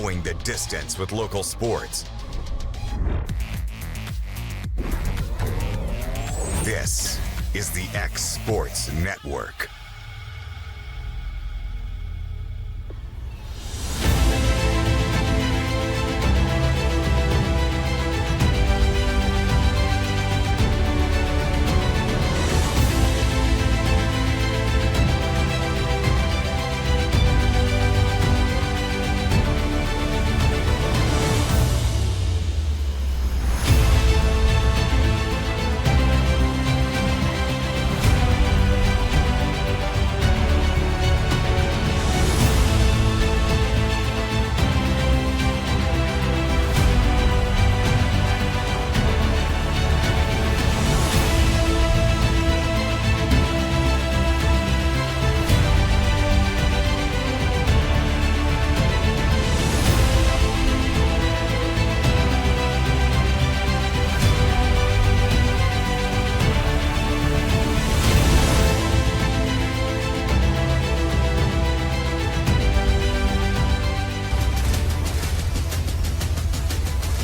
going the distance with local sports. This is the X Sports Network.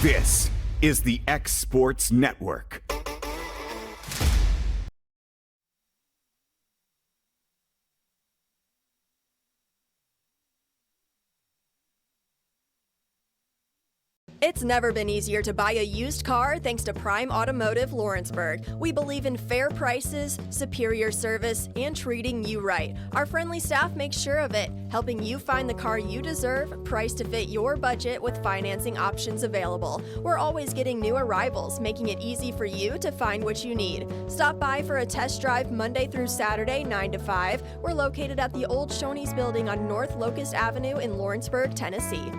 This is the X Sports Network. It's never been easier to buy a used car thanks to Prime Automotive Lawrenceburg. We believe in fair prices, superior service, and treating you right. Our friendly staff makes sure of it, helping you find the car you deserve, priced to fit your budget with financing options available. We're always getting new arrivals, making it easy for you to find what you need. Stop by for a test drive Monday through Saturday, 9 to 5. We're located at the old Shoney's building on North Locust Avenue in Lawrenceburg, Tennessee.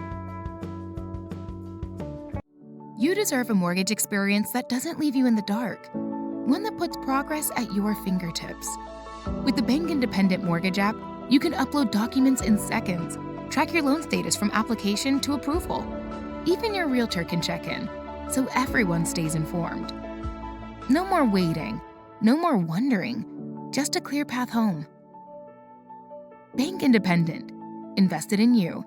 You deserve a mortgage experience that doesn't leave you in the dark, one that puts progress at your fingertips. With the Bank Independent Mortgage app, you can upload documents in seconds, track your loan status from application to approval. Even your realtor can check in, so everyone stays informed. No more waiting, no more wondering, just a clear path home. Bank Independent, invested in you.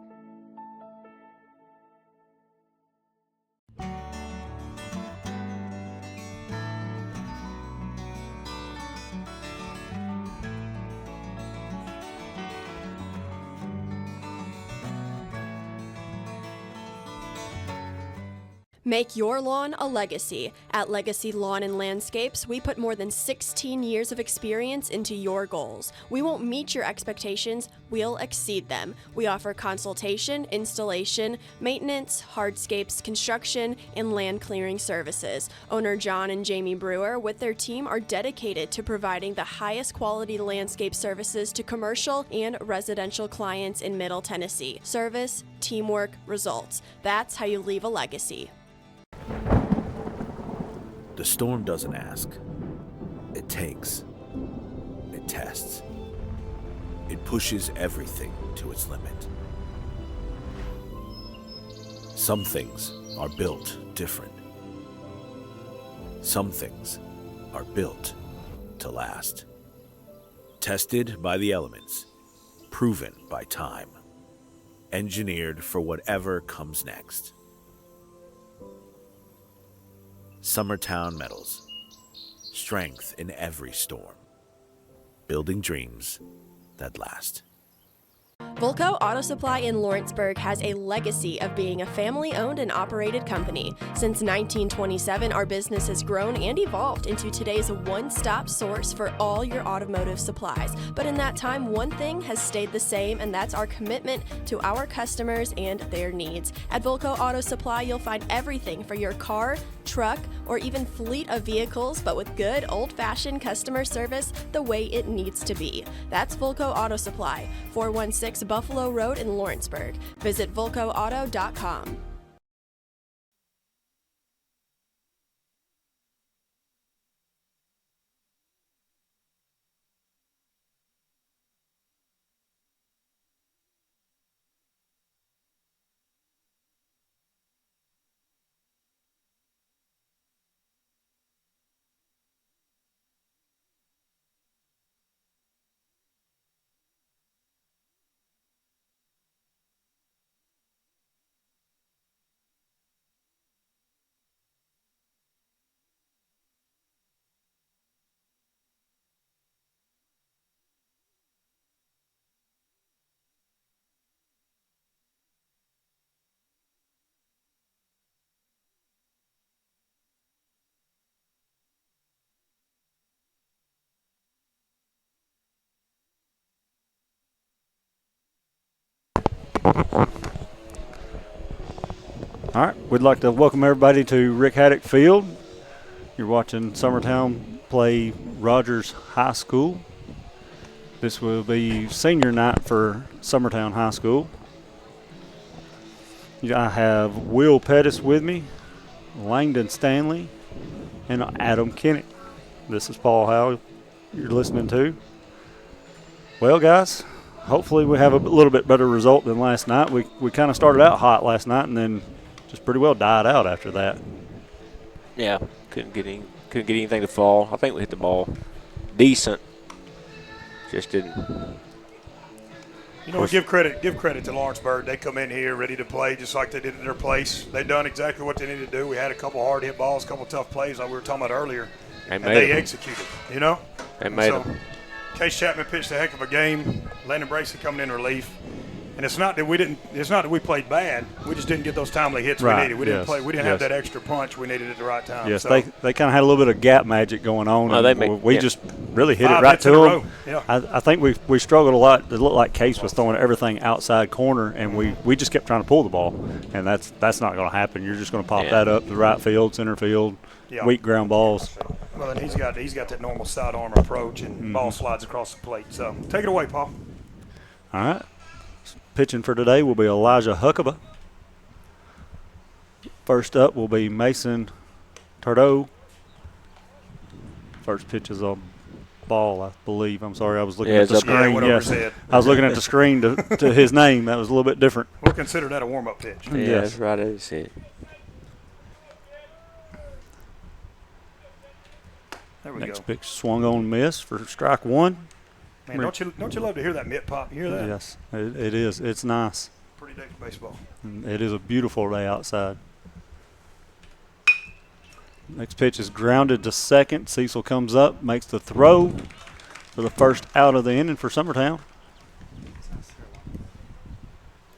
Make your lawn a legacy. At Legacy Lawn and Landscapes, we put more than 16 years of experience into your goals. We won't meet your expectations, we'll exceed them. We offer consultation, installation, maintenance, hardscapes, construction, and land clearing services. Owner John and Jamie Brewer with their team are dedicated to providing the highest quality landscape services to commercial and residential clients in Middle Tennessee. Service, teamwork, results. That's how you leave a legacy. The storm doesn't ask. It takes. It tests. It pushes everything to its limit. Some things are built different. Some things are built to last. Tested by the elements, proven by time, engineered for whatever comes next. Summertown Metals. Strength in every storm. Building dreams that last. Volco Auto Supply in Lawrenceburg has a legacy of being a family-owned and operated company. Since 1927, our business has grown and evolved into today's one-stop source for all your automotive supplies. But in that time, one thing has stayed the same, and that's our commitment to our customers and their needs. At Volco Auto Supply, you'll find everything for your car, truck, or even fleet of vehicles, but with good old-fashioned customer service the way it needs to be. That's Volco Auto Supply, 416 Buffalo Road in Lawrenceburg. Visit volcoauto.com. All right, we'd like to welcome everybody to Rick Haddock Field. You're watching Summertown play Rogers High School. This will be senior night for Summertown High School. I have Will Pettis with me, Langdon Stanley, and Adam Kennett. This is Paul Howell you're listening to. Well, guys, hopefully we have a little bit better result than last night. We kind of started out hot last night and then just pretty well died out after that. Yeah, couldn't get anything to fall. I think we hit the ball decent. Just didn't. You know, give credit to Lawrenceburg. They come in here ready to play just like they did at their place. They done exactly what they needed to do. We had a couple hard hit balls, a couple tough plays like we were talking about earlier, and they executed. You know, they made them. Case Chapman pitched a heck of a game. Landon Bracey coming in relief. And it's not that we played bad. We just didn't get those timely hits we needed. We didn't have that extra punch we needed at the right time. Yes, so. they kind of had a little bit of gap magic going on. We just really hit it right to them. Yeah. I think we struggled a lot. It looked like Case was throwing everything outside corner, and we just kept trying to pull the ball, and that's not going to happen. You're just going to pop that up to the right field, center field, weak ground balls. Well, and he's got that normal sidearm approach, and ball slides across the plate. So take it away, Paul. All right. Pitching for today will be Elijah Huckabee. First up will be Mason Tardo. First pitch is a ball, I believe. I'm sorry, I was looking at the screen. I was looking at the screen to his name. That was a little bit different. We'll consider that a warm-up pitch. Yeah, that's right as it. There we go. Next pitch swung on, miss for strike one. Man, don't you love to hear that mitt pop? You hear that? Yes, it is. It's nice. Pretty day for baseball. It is a beautiful day outside. Next pitch is grounded to second. Cecil comes up, makes the throw for the first out of the inning for Summertown.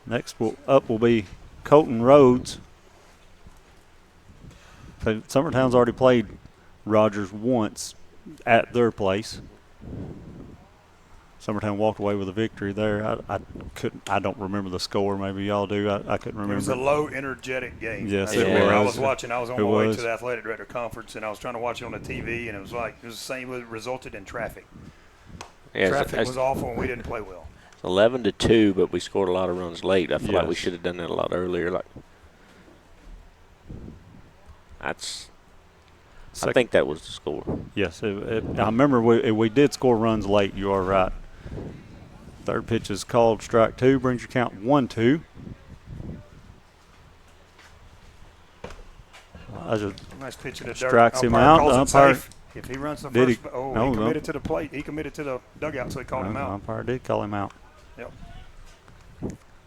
Next up will be Colton Rhodes. Summertown's already played Rogers once at their place. Summertown walked away with a victory there. I don't remember the score. Maybe y'all do. I couldn't remember. It was a low, energetic game. Yes, it was. I was watching. I was on my way to the athletic director conference, and I was trying to watch it on the TV, and it was the same. It resulted in traffic. Yeah, traffic was awful, and we didn't play well. It's 11-2, but we scored a lot of runs late. I feel like we should have done that a lot earlier. I think that was the score. Yes, I remember we did score runs late. You are right. Third pitch is called strike two, brings your count 1-2. Nice pitch in the dirt. Strikes him out. Umpire, if he runs the first, he committed to the plate. He committed to the dugout, so he called him out. Umpire did call him out. Yep.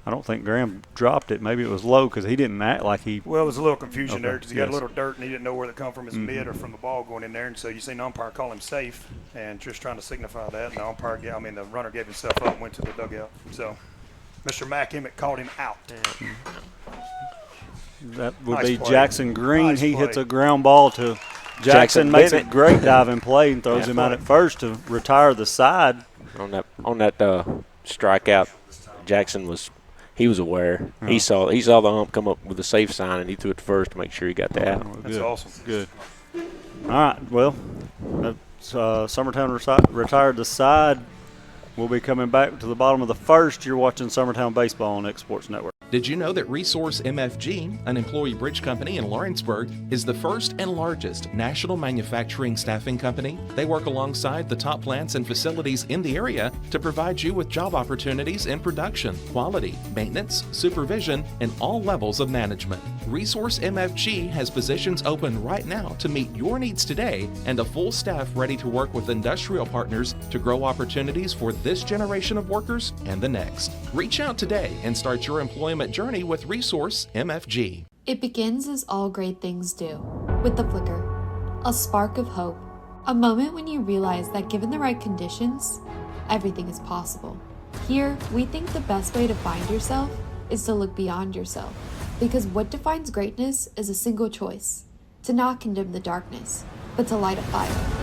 I don't think Graham dropped it. Maybe it was low because he didn't act like he. Well, there was a little confusion there because he got a little dirt and he didn't know where it come from his mid or from the ball going in there. And so you seen the umpire call him safe and just trying to signify that. And the runner gave himself up and went to the dugout. So Mr. Mack Emmett called him out. That would Nice be play. Jackson Green. Nice he play. hits a ground ball to Jackson makes a great diving play and throws him out at first to retire the side. On that strikeout, Jackson was aware. Oh. He saw the ump come up with a safe sign, and he threw it first to make sure he got the out. That's awesome. Good. All right. Well, Summertown retired the side. We'll be coming back to the bottom of the first. You're watching Summertown Baseball on X Sports Network. Did you know that Resource MFG, an employee bridge company in Lawrenceburg, is the first and largest national manufacturing staffing company? They work alongside the top plants and facilities in the area to provide you with job opportunities in production, quality, maintenance, supervision, and all levels of management. Resource MFG has positions open right now to meet your needs today and a full staff ready to work with industrial partners to grow opportunities for this generation of workers and the next. Reach out today and start your employment journey with Resource MFG. It begins as all great things do, with the flicker, a spark of hope, a moment when you realize that given the right conditions, everything is possible. Here, we think the best way to find yourself is to look beyond yourself, because what defines greatness is a single choice: to not condemn the darkness, but to light a fire.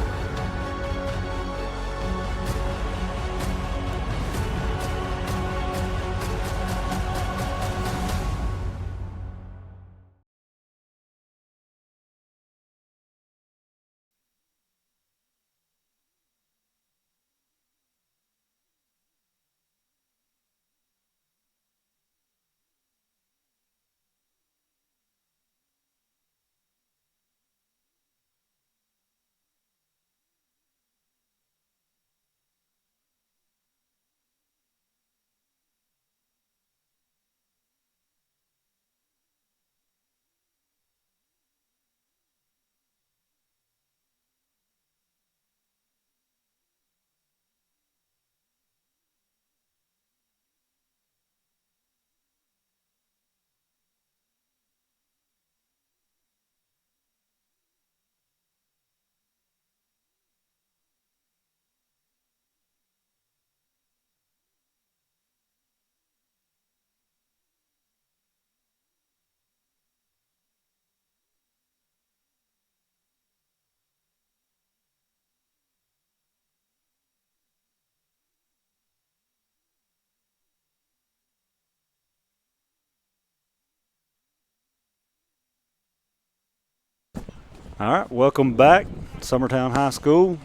All right, welcome back, Summertown High School.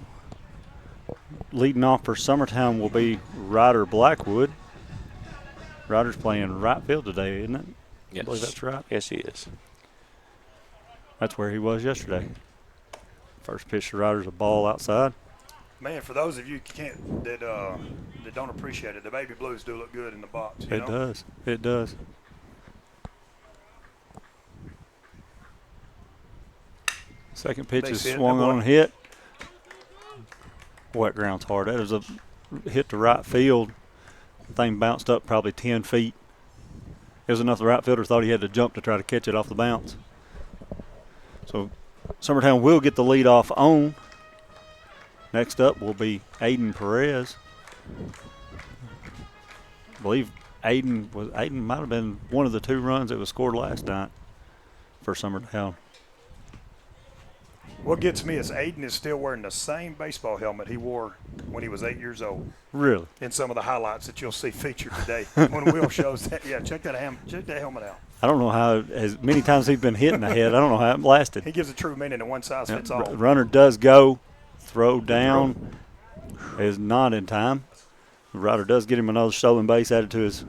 Leading off for Summertown will be Ryder Blackwood. Ryder's playing right field today, isn't it? Yes. I believe that's right. Yes, he is. That's where he was yesterday. First pitch to Ryder's a ball outside. Man, for those of you that don't appreciate it, the baby blues do look good in the box. You know? Does. It does. Second pitch is swung on and hit. Wet ground's hard. That is a hit to right field. The thing bounced up probably 10 feet. It was enough the right fielder thought he had to jump to try to catch it off the bounce. So Summertown will get the lead off on. Next up will be Aiden Perez. I believe Aiden might have been one of the 2 runs that was scored last night for Summertown. What gets me is Aiden is still wearing the same baseball helmet he wore when he was 8 years old. Really? In some of the highlights that you'll see featured today. When Will shows that, yeah, check that helmet out. I don't know how, as many times he's been hit in the head, I don't know how it lasted. He gives a true meaning to one size fits all. Runner does go, throw down, is not in time. The Ryder does get him another stolen base added to his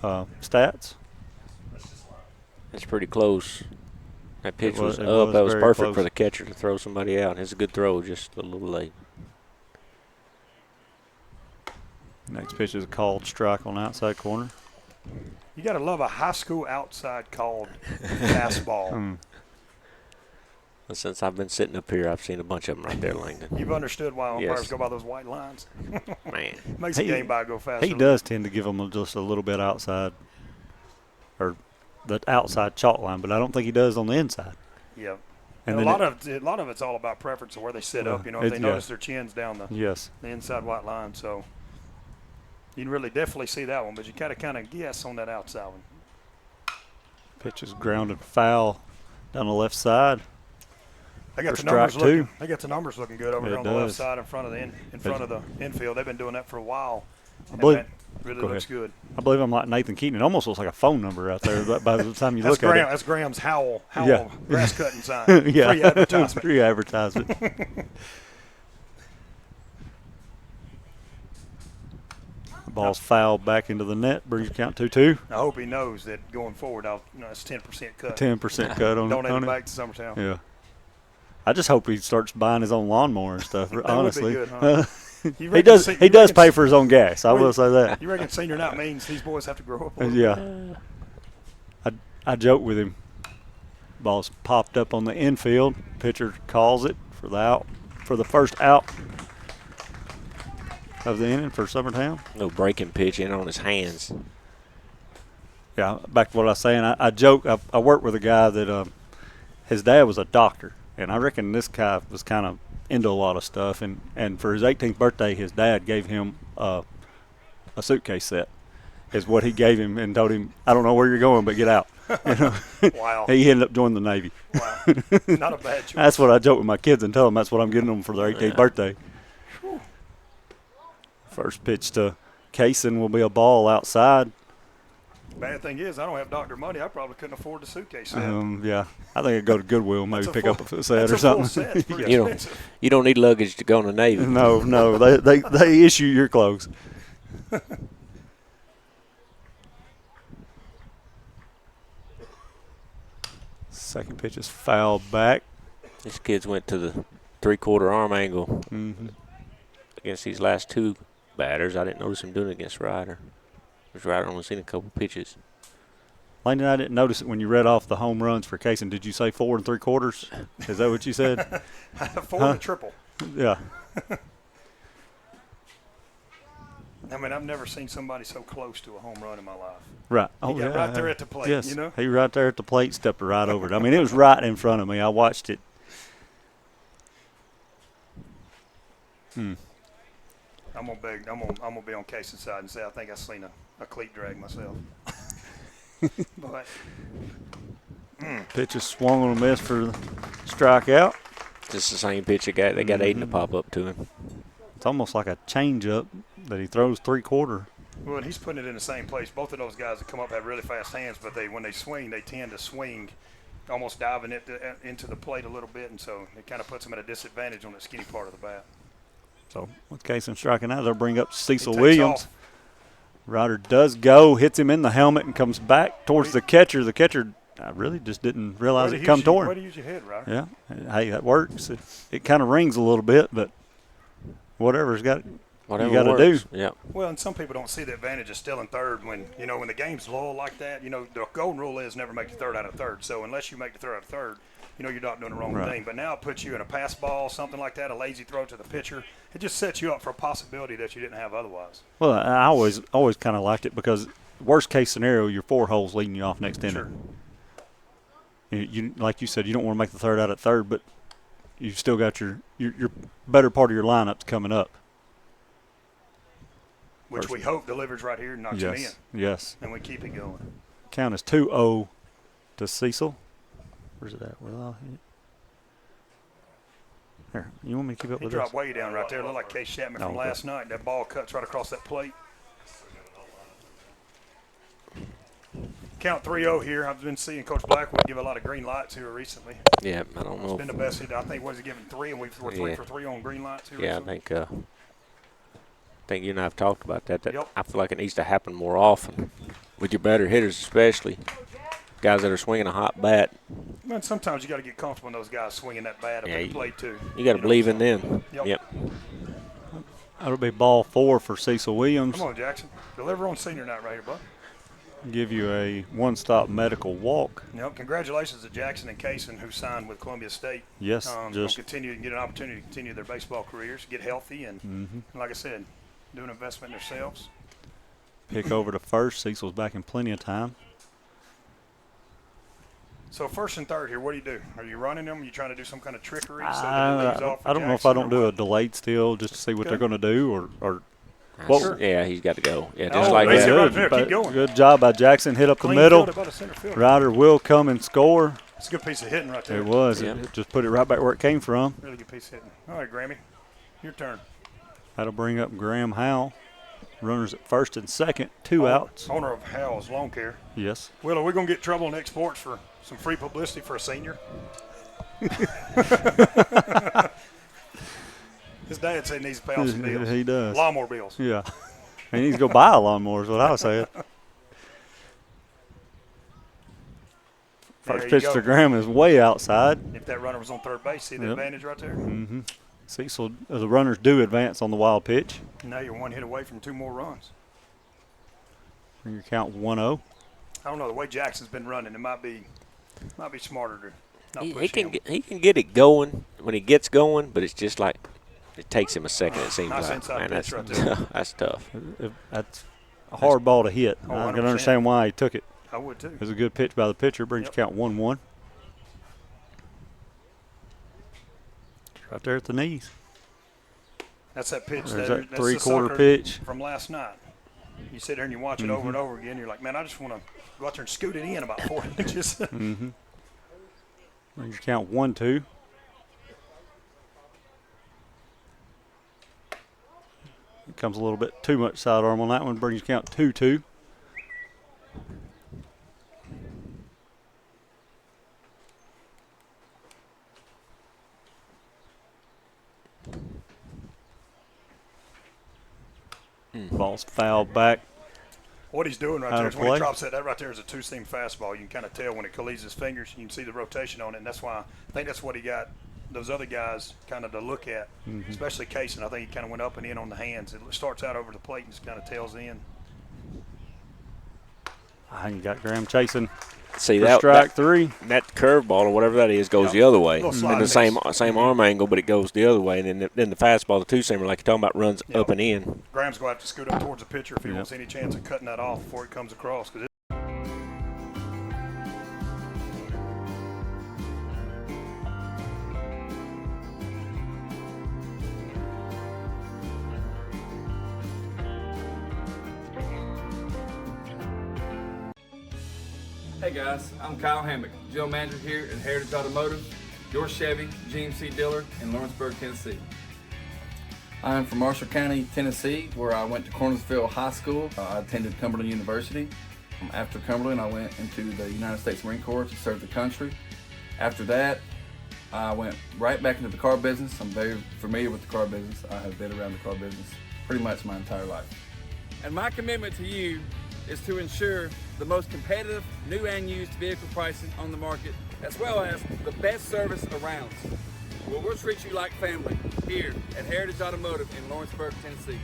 stats. It's pretty close. That pitch was it up. That was very perfect close for the catcher to throw somebody out. It's a good throw, just a little late. Next pitch is a called strike on the outside corner. You got to love a high school outside called fastball. Well, since I've been sitting up here, I've seen a bunch of them right there, Langdon. You've understood why umpires Yes. go by those white lines. Man. Makes the game by go faster. He does tend to give them just a little bit outside, or the outside chalk line, but I don't think he does on the inside. Yeah. And a then lot of it's all about preference of where they sit up. You know, if they notice their chins down the inside white line, so you can really definitely see that one. But you gotta kind of guess on that outside one. Pitch is grounded foul down the left side. They got For the numbers strike 2. looking. They got the numbers looking good over there on the left side in front of the infield. They've been doing that for a while. I believe. That really looks good. I believe I'm like Nathan Keaton. It almost looks like a phone number out there by the time you look at it. That's Graham's Howell Yeah. grass cutting sign. Yeah. Free advertisement. Free advertisement. Ball's fouled back into the net. Brings count 2-2. I hope he knows that going forward, it's 10% cut. 10% cut on Donate on it it. back to Summertown. Yeah. I just hope he starts buying his own lawnmower and stuff. That honestly, would be good, huh? he does. He does pay for his own gas. I will say that. You reckon senior night means these boys have to grow up? Yeah. I joke with him. Ball's popped up on the infield. Pitcher calls it for the first out of the inning for Summertown. No breaking pitch in on his hands. Yeah, back to what I was saying. I joke. I worked with a guy that his dad was a doctor, and I reckon this guy was kind of into a lot of stuff. And for his 18th birthday, his dad gave him a suitcase set. Is what he gave him and told him, I don't know where you're going, but get out. You know? Wow. He ended up joining the Navy. Wow. Not a bad choice. That's what I joke with my kids and tell them that's what I'm getting them for their 18th birthday. Whew. First pitch to Kaysen will be a ball outside. Bad thing is, I don't have doctor money. I probably couldn't afford the suitcase set. Yeah, I think I'd go to Goodwill, maybe pick up a set or that's something. A full set. It's pretty You expensive. you don't need luggage to go in the Navy. No, they issue your clothes. Second pitch is fouled back. These kids went to the 3/4 arm angle Mm-hmm. against these last 2 batters. I didn't notice him doing it against Ryder. Because Ryder only seen a couple pitches. Landon, I didn't notice it when you read off the home runs for Kaysen. Did you say 4 3/4? Is that what you said? 4 and a triple. Yeah. I mean, I've never seen somebody so close to a home run in my life. Right. He got right there at the plate, yes. you know? He right there at the plate, stepped right over it. I mean, it was right in front of me. I watched it. I'm gonna be on Casey's side and say I think I seen a cleat drag myself. But Pitch is swung on a miss for the strikeout. Just the same pitch they got Aiden to pop up to him. It's almost like a changeup that he throws 3/4. well, and he's putting it in the same place. Both of those guys that come up have really fast hands, but when they swing, they tend to swing almost diving into the plate a little bit, and so it kind of puts him at a disadvantage on the skinny part of the bat. So with Kaysen striking out, they'll bring up Cecil He takes Williams. off. Rider does go, hits him in the helmet, and comes back towards the catcher. The catcher, I really just didn't realize it come toward him. Way to use your head, Ryder. Yeah, hey, that works. It kind of rings a little bit, but whatever's got Whatever you got to works. do. Yeah. Well, and some people don't see the advantage of still in third when the game's lull like that. The golden rule is never make the third out of third. So unless you make the third out of third, you're not doing the wrong thing. But now it puts you in a pass ball, something like that, a lazy throw to the pitcher. It just sets you up for a possibility that you didn't have otherwise. Well, I always kind of liked it because worst case scenario, you're 4 holes leading you off next inning. Sure. You like you said, you don't want to make the third out at third, but you've still got your better part of your lineups coming up. Which we hope delivers right here and knocks him in. Yes. And we keep it going. Count is 2-0 to Cecil. Where's it at? Well, here, you want me to keep up He with dropped this? way down right there. Looked like Case Chapman from last night. That ball cuts right across that plate. Count 3-0 here. I've been seeing Coach Blackwood give a lot of green lights here recently. Yeah, I don't know. It's been the best hit. I think was he giving 3, and we're 3 for 3 on green lights here. Yeah, recently. I think you and I have talked about that. Yep. I feel like it needs to happen more often with your better hitters, especially guys that are swinging a hot bat. Well, sometimes you got to get comfortable in those guys swinging that bat up at the plate too. You got to believe in them. Yep. That'll be ball 4 for Cecil Williams. Come on, Jackson. Deliver on senior night right here, bud. Give you a one-stop medical walk. Yep. Congratulations to Jackson and Kaysen, who signed with Columbia State. Yes, just continue and get an opportunity to continue their baseball careers, get healthy, and like I said, do an investment in themselves. Pick over to first. Cecil's back in plenty of time. So first and third here, what do you do? Are you running them? Are you trying to do some kind of trickery? So that it leaves off I don't know if I don't do a delayed steal just to see what they're going to do, or Well, yeah, he's got to go. Yeah, just Oh, like base that. hit right there. Keep going. Good job by Jackson. Hit up Clean the middle. field above the center field. Ryder will come and score. It's a good piece of hitting right there. It was. Yeah. It just put it right back where it came from. Really good piece of hitting. All right, Grammy, your turn. That'll bring up Graham Howell. Runners at first and second. 2 outs. Owner of Howell's Lawn Care. Yes. Will, are we going to get trouble in exports for some free publicity for a senior? His dad said he needs to pay off some bills. He does. Lawnmower bills. Yeah. He needs to go buy a lawnmower is what I was saying. There First you pitch go. to Graham is way outside. If that runner was on third base, see the advantage right there? Mm-hmm. Cecil, the runners do advance on the wild pitch. Now you're 1 hit away from 2 more runs. Bring your count 1-0. I don't know. The way Jackson's been running, it might be smarter to not He push him. can get it going when he gets going, but it's just like it takes him a second. It seems Nice like inside man, pitch that's right there. that's tough. That's a hard ball to hit. Oh, I can 100%. understand why he took it. I would too. It was a good pitch by the pitcher. Brings your count 1-1. Right there at the knees. That's that pitch. There's that's that the three-quarter sucker pitch. from last night. You sit there and you watch it over and over again. You're like, man, I just want to go out there and scoot it in about 4 inches. Mm-hmm. Brings your count 1-2. It comes a little bit too much sidearm on that one. Brings your count 2-2. Ball's fouled back. What he's doing right Out there of is when he play. drops that right there is a 2-seam fastball. You can kind of tell when it collides his fingers. You can see the rotation on it, and that's why I think that's what he got those other guys kind of to look at, especially Kaysen. I think he kind of went up and in on the hands. It starts out over the plate and just kind of tails in. I think you got Graham chasing See for that strike 3. that curveball or whatever that is goes the other way, Little slide and the mix. same arm angle, but it goes the other way. And then the fastball, the 2-seamer, like you're talking about, runs up and in. Graham's going to have to scoot up towards the pitcher if he wants any chance of cutting that off before it comes across. Cause Hey guys, I'm Kyle Hammock, General Manager here at Heritage Automotive, your Chevy GMC dealer in Lawrenceburg, Tennessee. I'm from Marshall County, Tennessee, where I went to Cornersville High School. I attended Cumberland University. After Cumberland, I went into the United States Marine Corps to serve the country. After that, I went right back into the car business. I'm very familiar with the car business. I have been around the car business pretty much my entire life. And my commitment to you is to ensure the most competitive new and used vehicle pricing on the market, as well as the best service around. Well, we'll treat you like family here at Heritage Automotive in Lawrenceburg, Tennessee.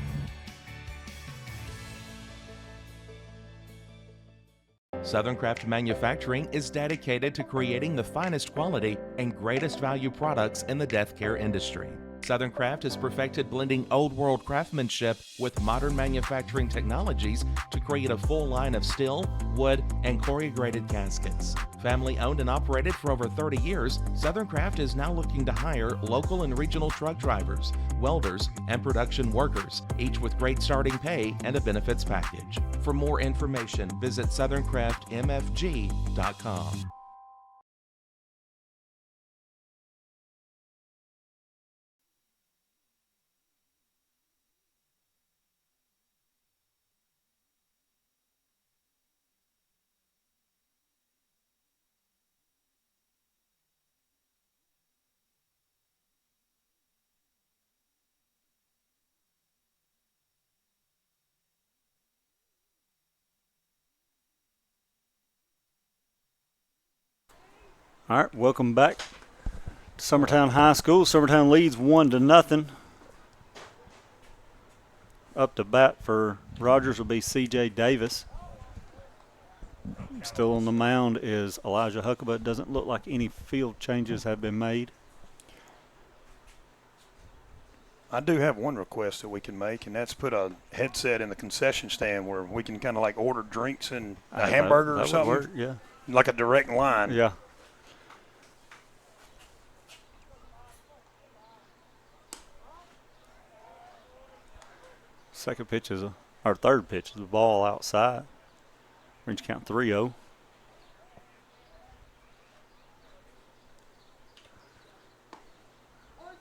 Southern Craft Manufacturing is dedicated to creating the finest quality and greatest value products in the death care industry. Southern Craft has perfected blending old world craftsmanship with modern manufacturing technologies to create a full line of steel, wood, and corrugated caskets. Family owned and operated for over 30 years, Southern Craft is now looking to hire local and regional truck drivers, welders, and production workers, each with great starting pay and a benefits package. For more information, visit southerncraftmfg.com. All right, welcome back to Summertown High School. Summertown leads 1-0. Up to bat for Rogers will be C.J. Davis. Still on the mound is Elijah Huckabee. It doesn't look like any field changes have been made. I do have one request that we can make, and that's put a headset in the concession stand where we can kind of like order drinks and a hamburger that or something. would work, yeah. Like a direct line. Yeah. Second pitch is our third pitch is a ball outside. Range count 3-0.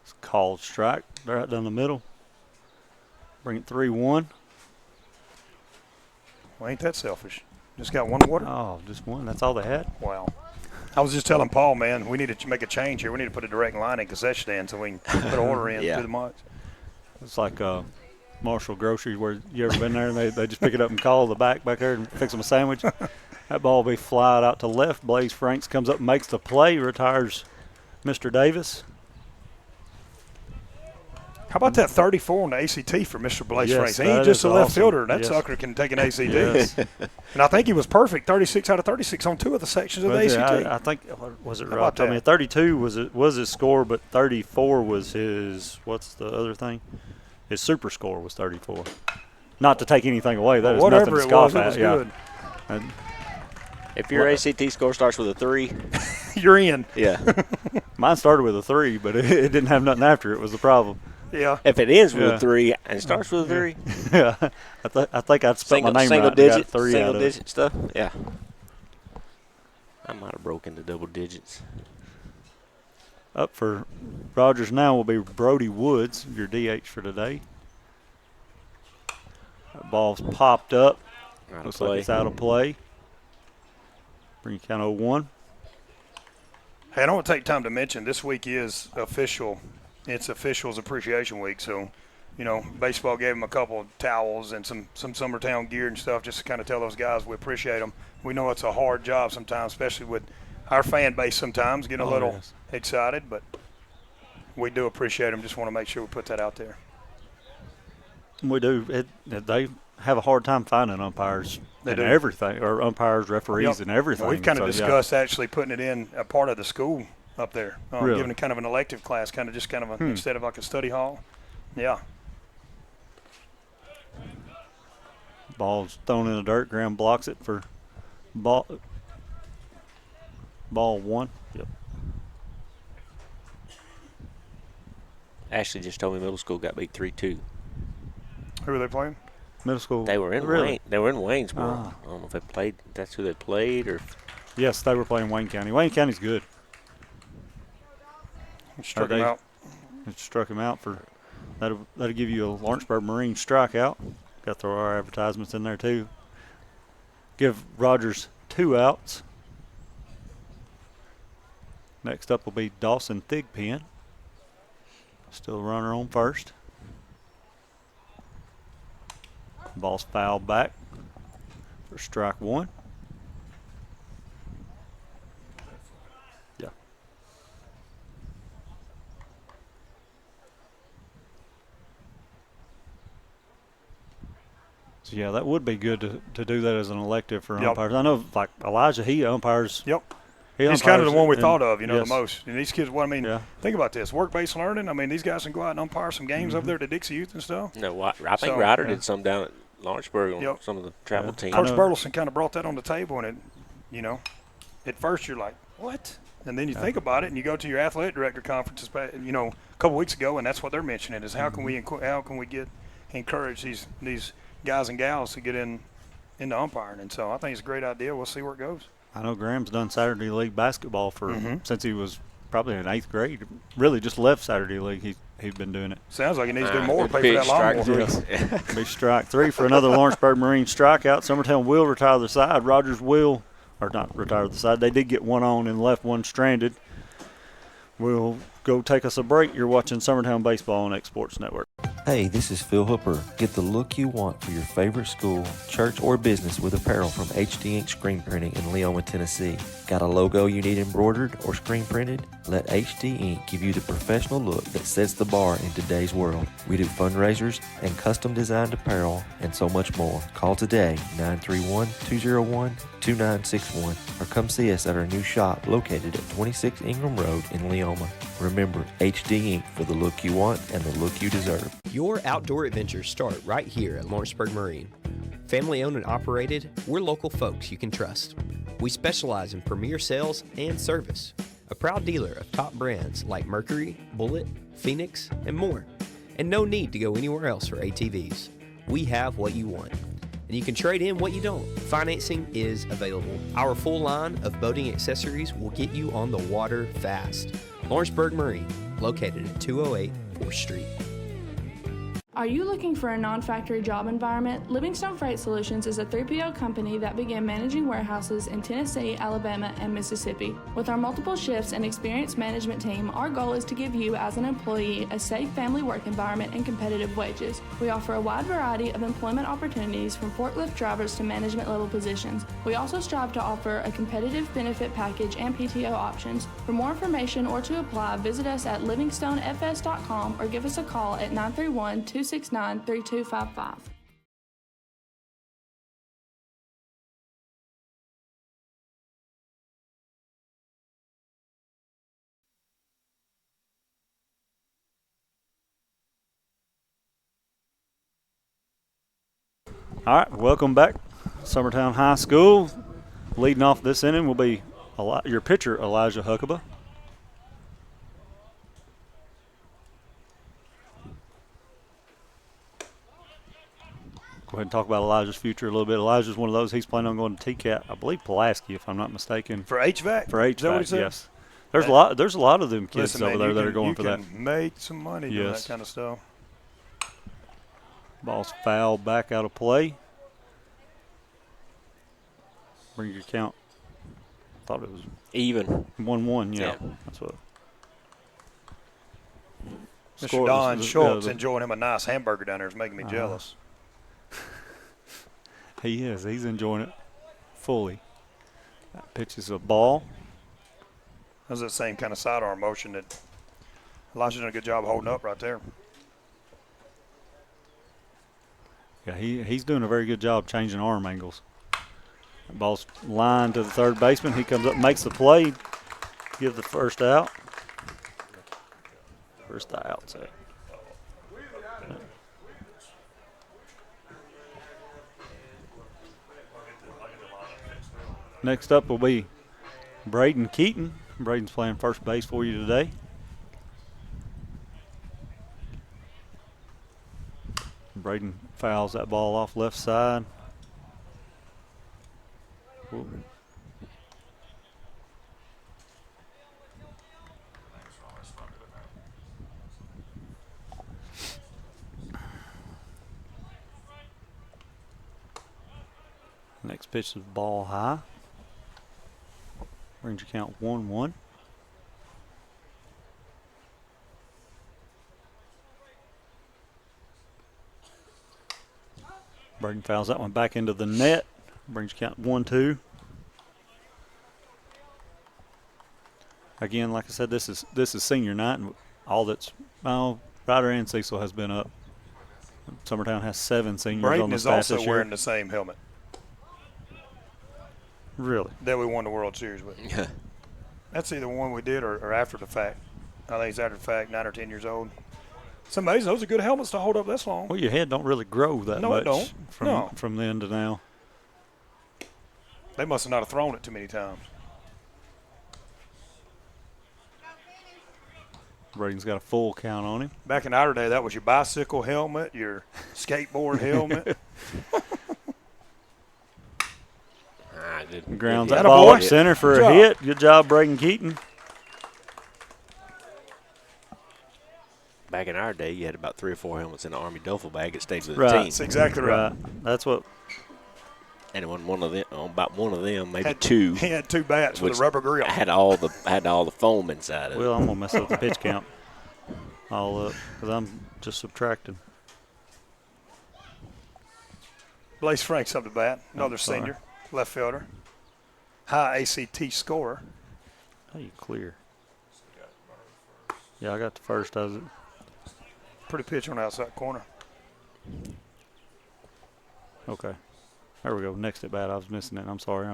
It's a called strike. They're right down the middle. Bring it 3-1. Well, ain't that selfish? Just got one order? Oh, just one. That's all they had. Wow. I was just telling Paul, man, we need to make a change here. We need to put a direct line in concession stand so we can put an order in through the months. It's like Marshall Grocery, where you ever been there and they just pick it up and call the back there and fix them a sandwich. That ball will be flied out to left. Blaze Franks comes up and makes the play, retires Mr. Davis. How about that 34 on the ACT for Mr. Blaze Franks? He ain't that just is a left awesome. fielder. That Yes. sucker can take an ACT. Yes. And I think he was perfect, 36 out of 36 on two of the sections of the ACT. I think, was it How right? about I mean, that? 32 was his score, but 34 was his, what's the other thing? His super score was 34. Not to take anything away. That is Whatever nothing to it scoff was, it at. was Yeah. good. And If your ACT score starts with a 3, You're in. yeah. mine started with a 3, but it didn't have nothing after it was the problem. Yeah. If it ends with Yeah. a 3 and starts with a 3, Yeah. I think I'd spelled my name single right and got digit, 3 single out of it. digit stuff, yeah. I might have broken the double digits. Up for Rogers now will be Brody Woods, your DH for today. That ball's popped up. Out of Looks play. like it's out of play. Bring count 0-1. Hey, I don't want to take time to mention this week is official. It's officials appreciation week. So, you know, baseball gave them a couple of towels and some Summertown gear and stuff just to kind of tell those guys we appreciate them. We know it's a hard job sometimes, especially with our fan base sometimes getting a little excited, but we do appreciate them. Just want to make sure we put that out there. We do. They have a hard time finding umpires and do. everything, or umpires, referees, and everything. We've kind of So, yeah. discussed actually putting it in a part of the school up there, Really? giving it kind of an elective class, kind of instead of like a study hall. Yeah. Ball's thrown in the dirt. Graham blocks it for ball 1. Yep. Ashley just told me middle school got beat 3-2. Who are they playing? Middle school. They were in Really? They were in Waynesboro. Ah. I don't know if they played. That's who they played, or Yes, they were playing Wayne County. Wayne County's good. Struck him out. It struck him out for that'll give you a Lawrenceburg Marine strikeout. Got to throw our advertisements in there too. Give Rogers 2 outs. Next up will be Dawson Thigpen. Still a runner on first. Ball's fouled back for strike one. Yeah. So, yeah, that would be good to do that as an elective for umpires. I know, like Elijah, he umpires. Yep. He's kind of the one we thought of, the most. And these kids, think about this. Work-based learning, these guys can go out and umpire some games over there to Dixie Youth and stuff. No, I think Ryder did some down at Lawrenceburg on some of the travel teams. Coach Burleson kind of brought that on the table, and at first you're like, what? And then you think about it, and you go to your athletic director conferences, a couple weeks ago, and that's what they're mentioning is how can we encourage these guys and gals to get into umpiring. And so I think it's a great idea. We'll see where it goes. I know Graham's done Saturday League basketball since he was probably in 8th grade. Really just left Saturday League. He's been doing it. Sounds like he needs to do more. Pay for that lawnmower. Be strike three for another Lawrenceburg Marine strikeout. Summertown will retire the side. Rogers will, or not retire the side. They did get one on and left one stranded. We'll go take us a break. You're watching Summertown Baseball on X Sports Network. Hey, this is Phil Hooper. Get the look you want for your favorite school, church, or business with apparel from HD Ink Screen Printing in Leoma, Tennessee. Got a logo you need embroidered or screen printed? Let HD Ink give you the professional look that sets the bar in today's world. We do fundraisers and custom designed apparel and so much more. Call today, 931-201-2961, or come see us at our new shop located at 26 Ingram Road in Leoma. Remember, HD Ink for the look you want and the look you deserve. Your outdoor adventures start right here at Lawrenceburg Marine. Family owned and operated, we're local folks you can trust. We specialize in premier sales and service. A proud dealer of top brands like Mercury, Bullet, Phoenix, and more. And no need to go anywhere else for ATVs. We have what you want. And you can trade in what you don't. Financing is available. Our full line of boating accessories will get you on the water fast. Lawrenceburg Marine, located at 208 4th Street. Are you looking for a non-factory job environment? Livingstone Freight Solutions is a 3PL company that began managing warehouses in Tennessee, Alabama, and Mississippi. With our multiple shifts and experienced management team, our goal is to give you, as an employee, a safe family work environment and competitive wages. We offer a wide variety of employment opportunities from forklift drivers to management level positions. We also strive to offer a competitive benefit package and PTO options. For more information or to apply, visit us at livingstonefs.com or give us a call at 931-269-3255. All right, welcome back. Summertown High School. Leading off this inning will be your pitcher, Elijah Huckabee. Go ahead and talk about Elijah's future a little bit. Elijah's one of those. He's planning on going to TCAT, I believe Pulaski, if I'm not mistaken. For HVAC? For HVAC, is that what he said? yes. There's a lot of them kids over there that are going for that. You can make some money doing that kind of stuff. Ball's fouled back out of play. Bring your count. Thought it was even 1-1. Yeah, that's what. Mr. Don Schultz enjoying him a nice hamburger down there is making me jealous. He is. He's enjoying it fully. That pitch is a ball. That's the same kind of sidearm motion that Elijah's done a good job holding up right there. Yeah, he's doing a very good job changing arm angles. That ball's lined to the third baseman. He comes up, makes the play, gives the first out. First out, so. Next up will be Braden Keaton. Braden's playing first base for you today. Braden fouls that ball off left side. Ooh. Next pitch is ball high. Brings your count 1-1. Braden fouls that one back into the net. Brings count 1-2. Again, like I said, this is senior night, and all that's Ryder and Cecil has been up. Summertown has 7 seniors Braden on the is staff also this year. wearing the same helmet. Really? That we won the World Series with. That's either one we did or after the fact. I think it's after the fact, 9 or 10 years old. It's amazing. Those are good helmets to hold up this long. Well, your head don't really grow that No, much it don't. from then to now. They must have not have thrown it too many times. Braden's got a full count on him. Back in our day, that was your bicycle helmet, your skateboard helmet. Grounds that ball up center for a hit. Good job, Braden Keaton. Back in our day, you had about 3 or 4 helmets in the Army duffel bag. It stayed with the Right. team. That's exactly right. That's what. And when one of them, maybe 2. He had 2 bats with a rubber grill. Had all the foam inside of it. Well, I'm gonna mess up the pitch count all up because I'm just subtracting. Blaze Frank's up to bat, another senior, left fielder, high ACT scorer. How you clear? Yeah, I got the first. Does it? Pretty pitch on the outside corner. Okay. There we go. Next at bat. I was missing it. I'm sorry.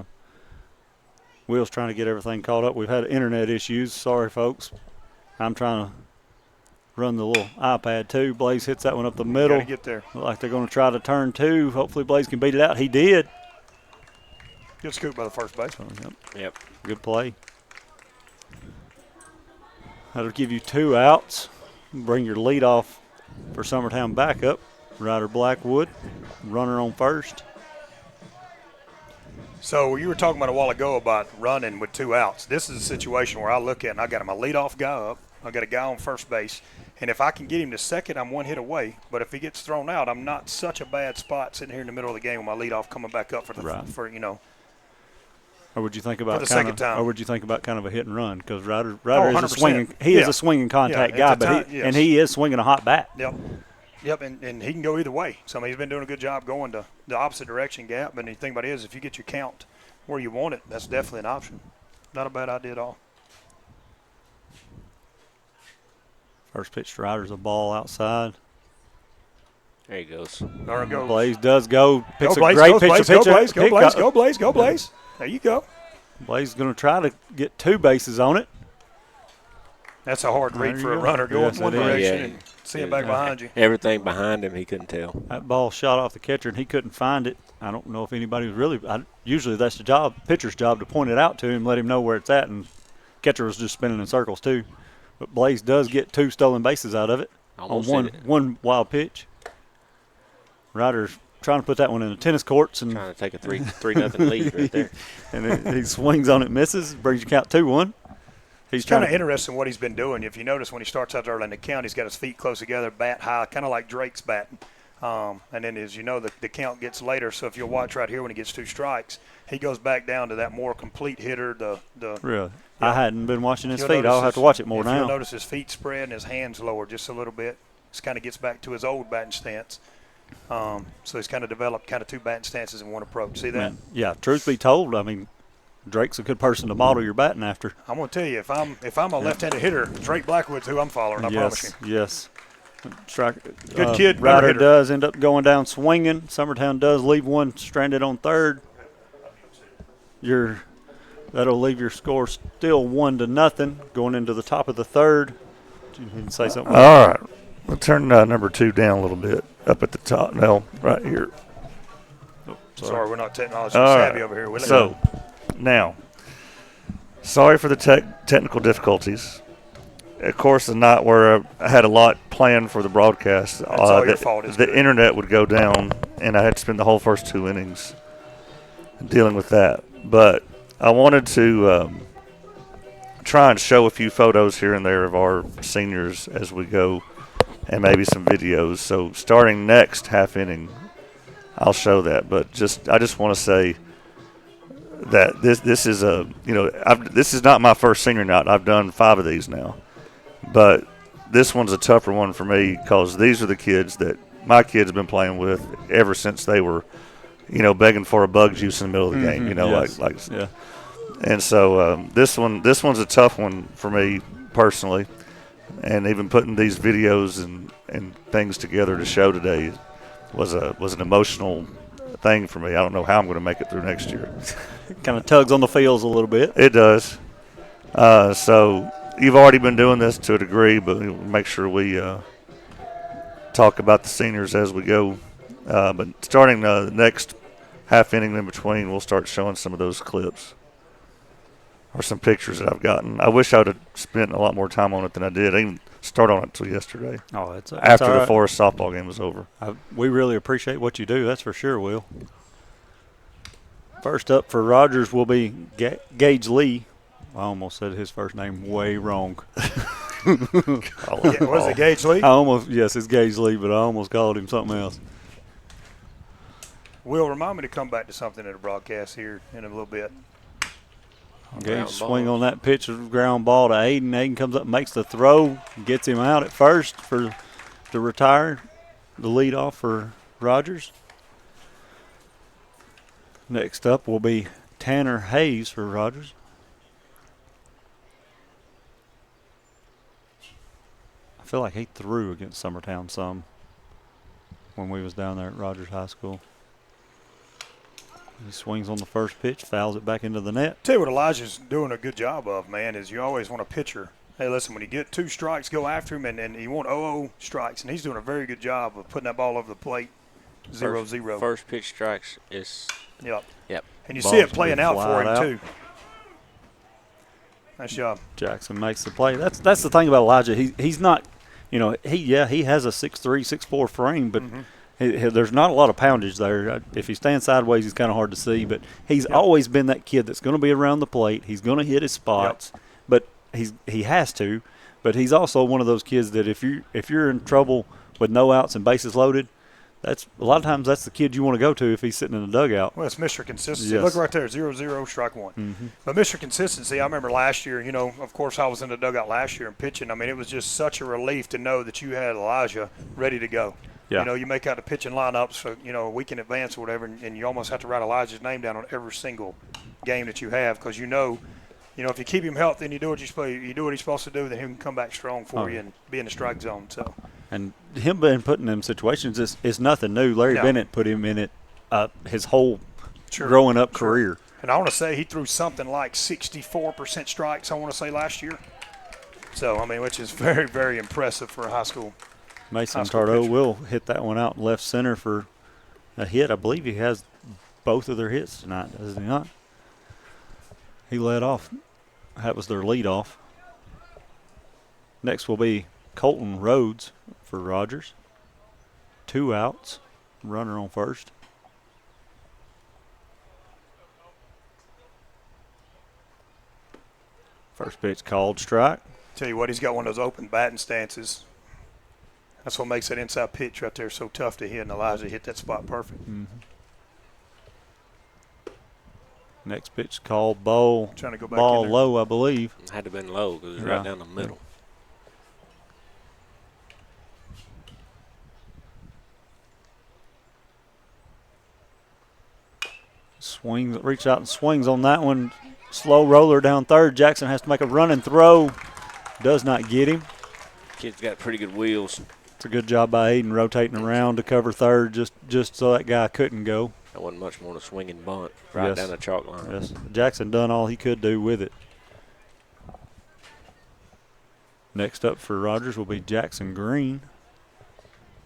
Will's trying to get everything caught up. We've had internet issues. Sorry, folks. I'm trying to run the little iPad, too. Blaze hits that one up the middle. Got to get there. Look like they're going to try to turn 2. Hopefully, Blaze can beat it out. He did. Good scoop by the first baseman. Yep. Good play. That'll give you 2 outs. Bring your lead off for Summertown back up. Ryder Blackwood, runner on first. So you were talking about a while ago about running with 2 outs. This is a situation where I look at and I got my leadoff guy up. I got a guy on first base. And if I can get him to second, I'm 1 hit away. But if he gets thrown out, I'm not such a bad spot sitting here in the middle of the game with my leadoff coming back up for the Or would you think about the second time? Or would you think about kind of a hit and run? Because Ryder is a 100%. swinging. He is a swinging contact guy, but and he is swinging a hot bat. Yep, and he can go either way. So I mean, he's been doing a good job going to the opposite direction gap. But the thing about it is, if you get your count where you want it, that's definitely an option. Not a bad idea at all. First pitch to Ryder's a ball outside. There he goes. There it goes. Blaze does go. Picks Go Blaze, a great go pitch. Blaze, go Blaze, go Blaze, go Blaze, go Blaze. There you go. Blaze is going to try to get 2 bases on it. That's a hard read for a runner going one direction and seeing back behind you. Everything behind him, he couldn't tell. That ball shot off the catcher, and he couldn't find it. I don't know if anybody was really usually that's the job, pitcher's job, to point it out to him, let him know where it's at, and catcher was just spinning in circles too. But Blaze does get 2 stolen bases out of it Almost on one wild pitch. Ryder's trying to put that one in the tennis courts and trying to take a 3-0 lead right there. And he swings on it, misses, brings you count 2-1. He's kind of interesting what he's been doing. If you notice when he starts out early in the count, he's got his feet close together, bat high, kind of like Drake's batting. And then, as you know, the count gets later. So if you'll watch right here when he gets 2 strikes, he goes back down to that more complete hitter. Really? I hadn't been watching his feet. I'll have to watch it more now. You'll notice his feet spread and his hands lower just a little bit. Just kind of gets back to his old batting stance. So he's kind of developed kind of 2 batting stances in one approach. See that? Man, yeah, truth be told, I mean, Drake's a good person to model your batting after. I'm going to tell you, if I'm a left-handed hitter, Drake Blackwood's who I'm following, I promise you. Yes. Good kid. Ryder does end up going down swinging. Summertown does leave one stranded on third. That'll leave your score still 1-0 going into the top of the third. You need to say something? All right. We'll turn number 2 down a little bit up at the top. No, right here. Oh, sorry, we're not technology savvy over here. So, now, sorry for the technical difficulties. Of course, the night where I had a lot planned for the broadcast, that's all your fault. The internet would go down, and I had to spend the whole first 2 innings dealing with that. But I wanted to try and show a few photos here and there of our seniors as we go, and maybe some videos. So starting next half inning, I'll show that. But I just want to say that this is this is not my first senior night. I've done 5 of these now, but this one's a tougher one for me because these are the kids that my kids have been playing with ever since they were, begging for a bug juice in the middle of the game. Yes. Yeah. And so this one's a tough one for me personally, and even putting these videos and things together to show today was an emotional thing for me. I don't know how I'm going to make it through next year. Kind of tugs on the feels a little bit. It does. So you've already been doing this to a degree, but we'll make sure we talk about the seniors as we go. But starting the next half inning in between, we'll start showing some of those clips or some pictures that I've gotten. I wish I would have spent a lot more time on it than I did. I didn't start on it until yesterday. Oh, it's after all the right. Forest softball game was over. We really appreciate what you do. That's for sure, Will. First up for Rogers will be Gage Lee. I almost said his first name way wrong. Was it Gage Lee? Yes, it's Gage Lee, but I almost called him something else. Will, remind me to come back to something in the broadcast here in a little bit. Gage swing on that pitch of ground ball to Aiden. Aiden comes up, makes the throw, gets him out at first to retire the lead off for Rogers. Next up will be Tanner Hayes for Rogers. I feel like he threw against Summertown some when we was down there at Rogers High School. He swings on the first pitch, fouls it back into the net. Tell you what Elijah's doing a good job of, man, is you always want a pitcher. Hey, listen, when you get 2 strikes, go after him, and you want 0-0 strikes. And he's doing a very good job of putting that ball over the plate, 0-0. First pitch strikes is – Yep. Yep. And you see it playing out for him, too. Nice job. Jackson makes the play. That's the thing about Elijah. He's not, he has a 6'3", 6'4" frame, but there's not a lot of poundage there. If he stands sideways, he's kind of hard to see, but he's always been that kid that's going to be around the plate. He's going to hit his spots, but he has to. But he's also one of those kids that if you're in trouble with no outs and bases loaded, that's a lot of times that's the kid you want to go to if he's sitting in the dugout. Well, it's Mr. Consistency. Yes. Look right there, 0-0, strike one. But Mr. Consistency, I remember last year, of course I was in the dugout last year and pitching. I mean, it was just such a relief to know that you had Elijah ready to go. Yeah. You make out the pitching lineups for, a week in advance or whatever, and you almost have to write Elijah's name down on every single game that you have because if you keep him healthy and you do what he's supposed to do, then he can come back strong for you and be in the strike zone. So. And him being put in them situations is nothing new. Larry Bennett put him in it his whole growing up career. And I want to say he threw something like 64% strikes, I want to say, last year. So, I mean, which is very, very impressive for a high school. Mason Tardo will hit that one out in left center for a hit. I believe he has both of their hits tonight, does he not? He led off. That was their lead off. Next will be Colton Rhodes for Rogers. 2 outs. Runner on first. First pitch called, strike. Tell you what, he's got one of those open batting stances. That's what makes that inside pitch right there so tough to hit, and Elijah hit that spot perfect. Next pitch called ball in low, I believe. It had to have been low because it was right down the middle. Swings, reach out and swings on that one. Slow roller down third. Jackson has to make a running throw. Does not get him. Kid's got pretty good wheels. It's a good job by Aiden rotating around to cover third just so that guy couldn't go. That wasn't much more than a swinging bunt right down the chalk line. Yes. Jackson done all he could do with it. Next up for Rogers will be Jackson Green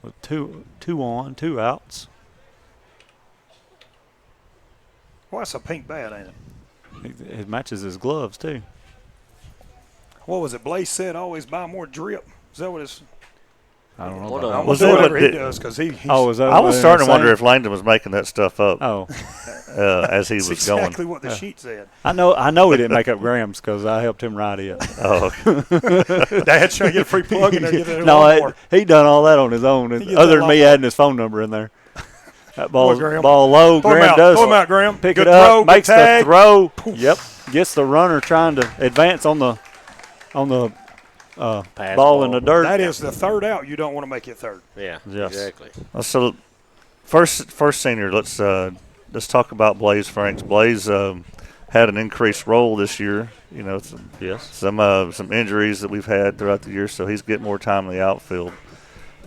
with two on, 2 outs. Well, that's a pink bat, ain't it? It matches his gloves, too. What was it? Blaze said always buy more drip. Is that what it's – I don't know. We'll do whatever he does because he – I was starting to wonder if Langdon was making that stuff up as he was That's going. exactly what the sheet said. I know he didn't make up grams because I helped him write it. Oh, Dad's trying to get a free plug in there. Get there No, he done all that on his own, other than me adding his phone number in there. That ball low. Graham does Throw him out, Graham. Pick Good it up, throw, makes good tag. the throw. Yep, gets the runner trying to advance on the ball in the dirt. That is the third out. You don't want to make it third. Yeah, Yes. exactly. So, first senior, let's talk about Blaze Franks. Blaze had an increased role this year. You know, some injuries that we've had throughout the year, so he's getting more time in the outfield.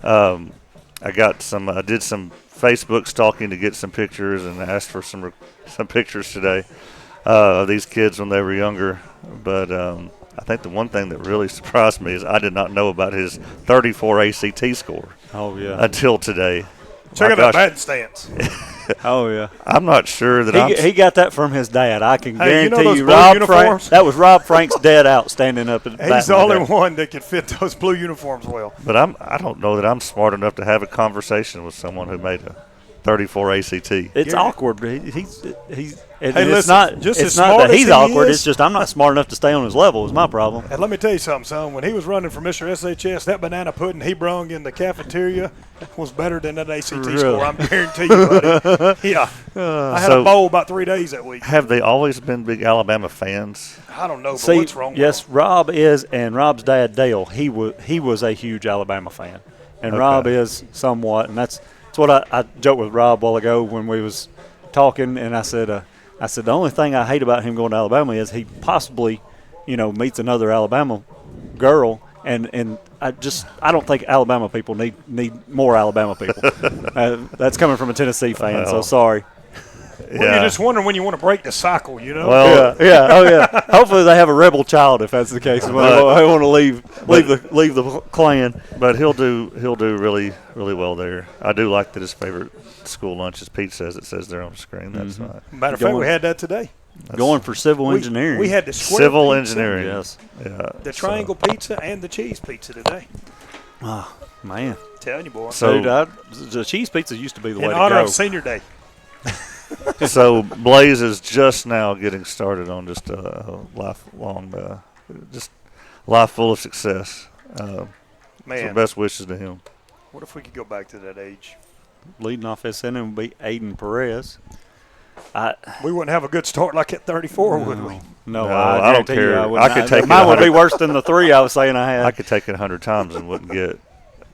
I did some Facebook stalking to get some pictures and asked for some pictures today of these kids when they were younger. But I think the one thing that really surprised me is I did not know about his 34 ACT score. Oh yeah. Until today. Check out that batting stance. Oh yeah. I'm not sure that he got that from his dad. I can Hey, guarantee those you, blue uniforms? that was Rob Frank's dad out standing up. He's the only one that can fit those blue uniforms well. But I don't know that I'm smart enough to have a conversation with someone who made a 34 ACT. It's awkward. He's Hey, it's listen, not. just It's as not smart that as he's he awkward. is- It's just I'm not smart enough to stay on his level. Is my problem. And let me tell you something, son. When he was running for Mr. SHS, that banana pudding he brung in the cafeteria was better than that ACT Really? score. I'm guaranteeing you, buddy. Yeah. I had a bowl about 3 days that week. Have they always been big Alabama fans? I don't know, but See, what's wrong with yes, Rob is, and Rob's dad Dale. He was a huge Alabama fan, and Okay. Rob is somewhat, and that's what I joked with Rob a while ago when we was talking, and I said the only thing I hate about him going to Alabama is he possibly, meets another Alabama girl, and I don't think Alabama people need more Alabama people. That's coming from a Tennessee fan, so sorry. Well, you're just wondering when you want to break the cycle, you know? Well, yeah. Hopefully they have a rebel child if that's the case. They want to leave the clan. But he'll do really, really well there. I do like that his favorite school lunch, as Pete says, it says there on the screen. That's right. Matter of fact, we had that today. Going for civil engineering. We had the square civil pizza, engineering. Yes. Yeah. the triangle pizza, and the cheese pizza today. Oh, man. Telling you, boy. So- Dude, the cheese pizza used to be the way In to honor go. of Senior Day. So Blaze is just now getting started on just a lifelong, just life full of success. So Man, best wishes to him. what if we could go back to that age? Leading off this inning would be Aiden Perez. We wouldn't have a good start like at 34, would we? No, I don't guarantee you care. wouldn't. I could take it mine would be 100 worse than the 3 I was saying I had. I could take it 100 times and wouldn't get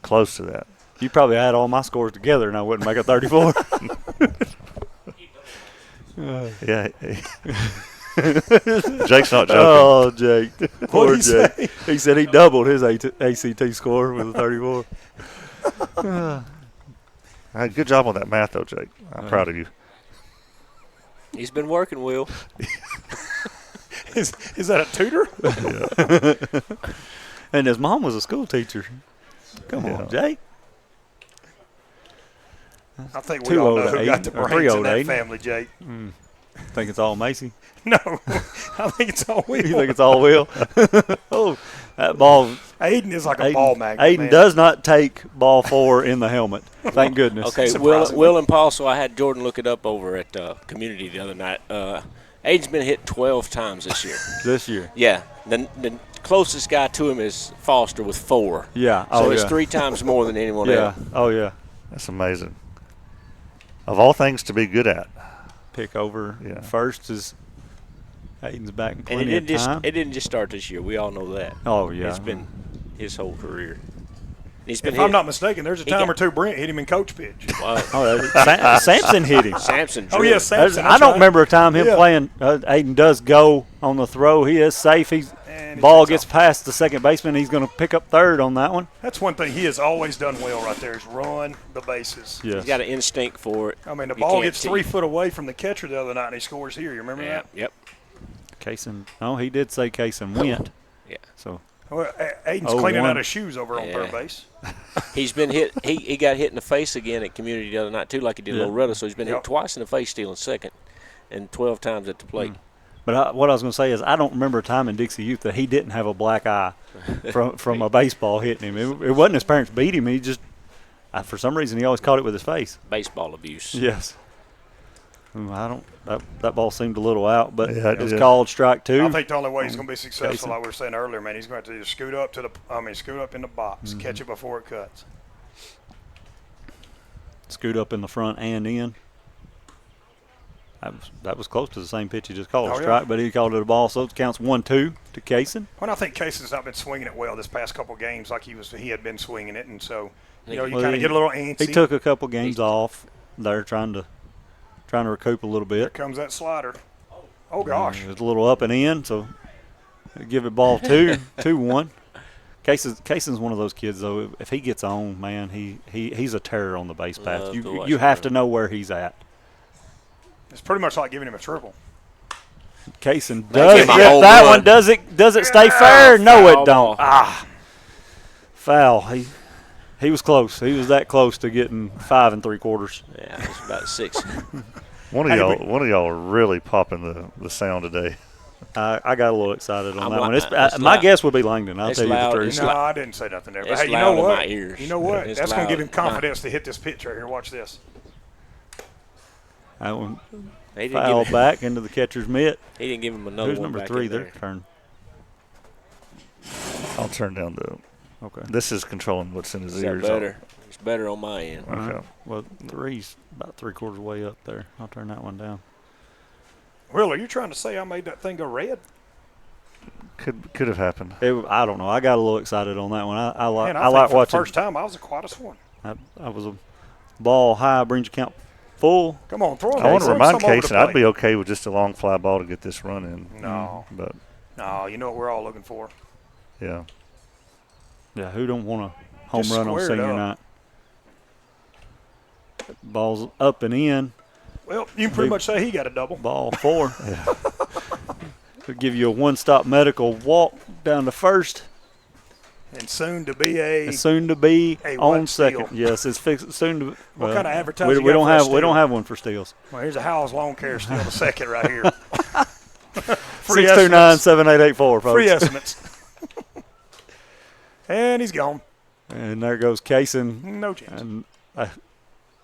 close to that. You probably had all my scores together, and I wouldn't make a 34. Yeah. Jake's not joking. Oh, Jake. Poor What'd he Jake. say? He said he doubled his ACT score with a 34. Hey, good job on that math, though, Jake. I'm proud of you. He's been working, Will. Is that a tutor? Yeah. And his mom was a school teacher. Come on, Jake. I think we all know who 208 got the or brains in that 308. family, Jake. Think it's all Macy? No, I think it's all Will. You think it's all Will? Oh, that ball. Aiden is like a ball magnet. Aiden man. does not take ball 4 in the helmet. Thank goodness. Okay, Surprisingly. Will and Paul, so I had Jordan look it up over at Community the other night. Aiden's been hit 12 times this year. This year. Yeah. The closest guy to him is Foster with 4. Yeah. So Oh, it's yeah. 3 times more than anyone Yeah. else. Oh, yeah. That's amazing. Of all things to be good at. Pick over Yeah. first is Aiden's back in And plenty of time. it didn't just start this year. We all know that. Oh, yeah. It's been his whole career. He's been If hit. I'm not mistaken, there's a He time got- or two Brent hit him in coach pitch. Oh, Sampson hit him. Samson. Oh, drilled yeah, him. Samson. I that's don't right. remember a time him Yeah. playing. Aiden does go on the throw. He is safe. And he Ball takes gets off. past the second baseman. He's going to pick up third on that one. That's one thing he has always done well right there is run the bases. Yes. He's got an instinct for it. I mean, the You ball can't gets see. 3 foot away from the catcher the other night, and he scores here. You remember Yeah. that? Yep. Kaysen. Oh, he did say Kaysen went. Yeah. So Well, Aiden's Oh, cleaning one. out his shoes over on Yeah. third base. He's been hit. He got hit in the face again at Community the other night too, like he did Yeah. Loretta. So he's been Yep. hit twice in the face, stealing second, and 12 times at the plate. But what I was going to say is I don't remember a time in Dixie Youth that he didn't have a black eye from a baseball hitting him. It wasn't his parents beat him. He just, for some reason, he always caught it with his face. Baseball abuse. Yes. I don't. That ball seemed a little out, but Yeah, it was yeah. called strike 2. I think the only way he's going to be successful, Kaysen. like we were saying earlier, man, he's going to have to either scoot up in the box, catch it before it cuts. Scoot up in the front and in. That was close to the same pitch he just called a Oh, strike, yeah. but he called it a ball, so it counts 1-2 to Kaysen. Well, I think Casey's not been swinging it well this past couple games like he had been swinging it, and so you Well, kind of get a little antsy. He took a couple games off there trying to recoup a little bit. Here comes that slider. Oh gosh. It was a little up and in, so give it ball 2-1. Kaysen's one of those kids though. If he gets on, man, he's a terror on the base path. You have to know where he's at. It's pretty much like giving him a triple. Kaysen does. That one does it stay fair? No, it don't. Foul. He was close. He was that close to getting 5 3/4. Yeah, it was about 6. One of y'all are really popping the sound today. I got a little excited on that one. My guess would be Langdon. I'll tell you the truth. No, I didn't say nothing there. But It's hey, you know loud in what? my ears. You know what? It's That's going to give him loud. confidence to hit this pitch right here. Watch this. That one They didn't foul give back into the catcher's mitt. He didn't give him another Who's one number back 3? in Their there. turn. I'll turn down the. Okay. This is controlling what's in his Is that ears. better? It's better on my end. Okay. Well, 3's about 3/4 way up there. I'll turn that one down. Will, are you trying to say I made that thing go red? Could have happened. I don't know. I got a little excited on that one. I like Man, I like for watching. the first time, I was the quietest one. I was a ball high, brings your count full. Come on, throw it. I want to remind some over the Kaysen I'd plate. be okay with just a long fly ball to get this run in. No. But No, you know what we're all looking for. yeah. Yeah, who don't want a home Just run on square it senior up. night? Ball's up and in. Well, you can pretty much say he got a double. Ball 4. Could give you a one-stop medical walk down to first. And soon to be a. It's soon to be a on what second. steal? Yes, it's fixed. Soon to. What kind of advertising We you got don't for a have. We steal? don't have one for steals. Well, here's a Howell's lawn care steal the second right here. 629-7884, folks. Free estimates. And he's gone. And there goes Kaysen. No chance. And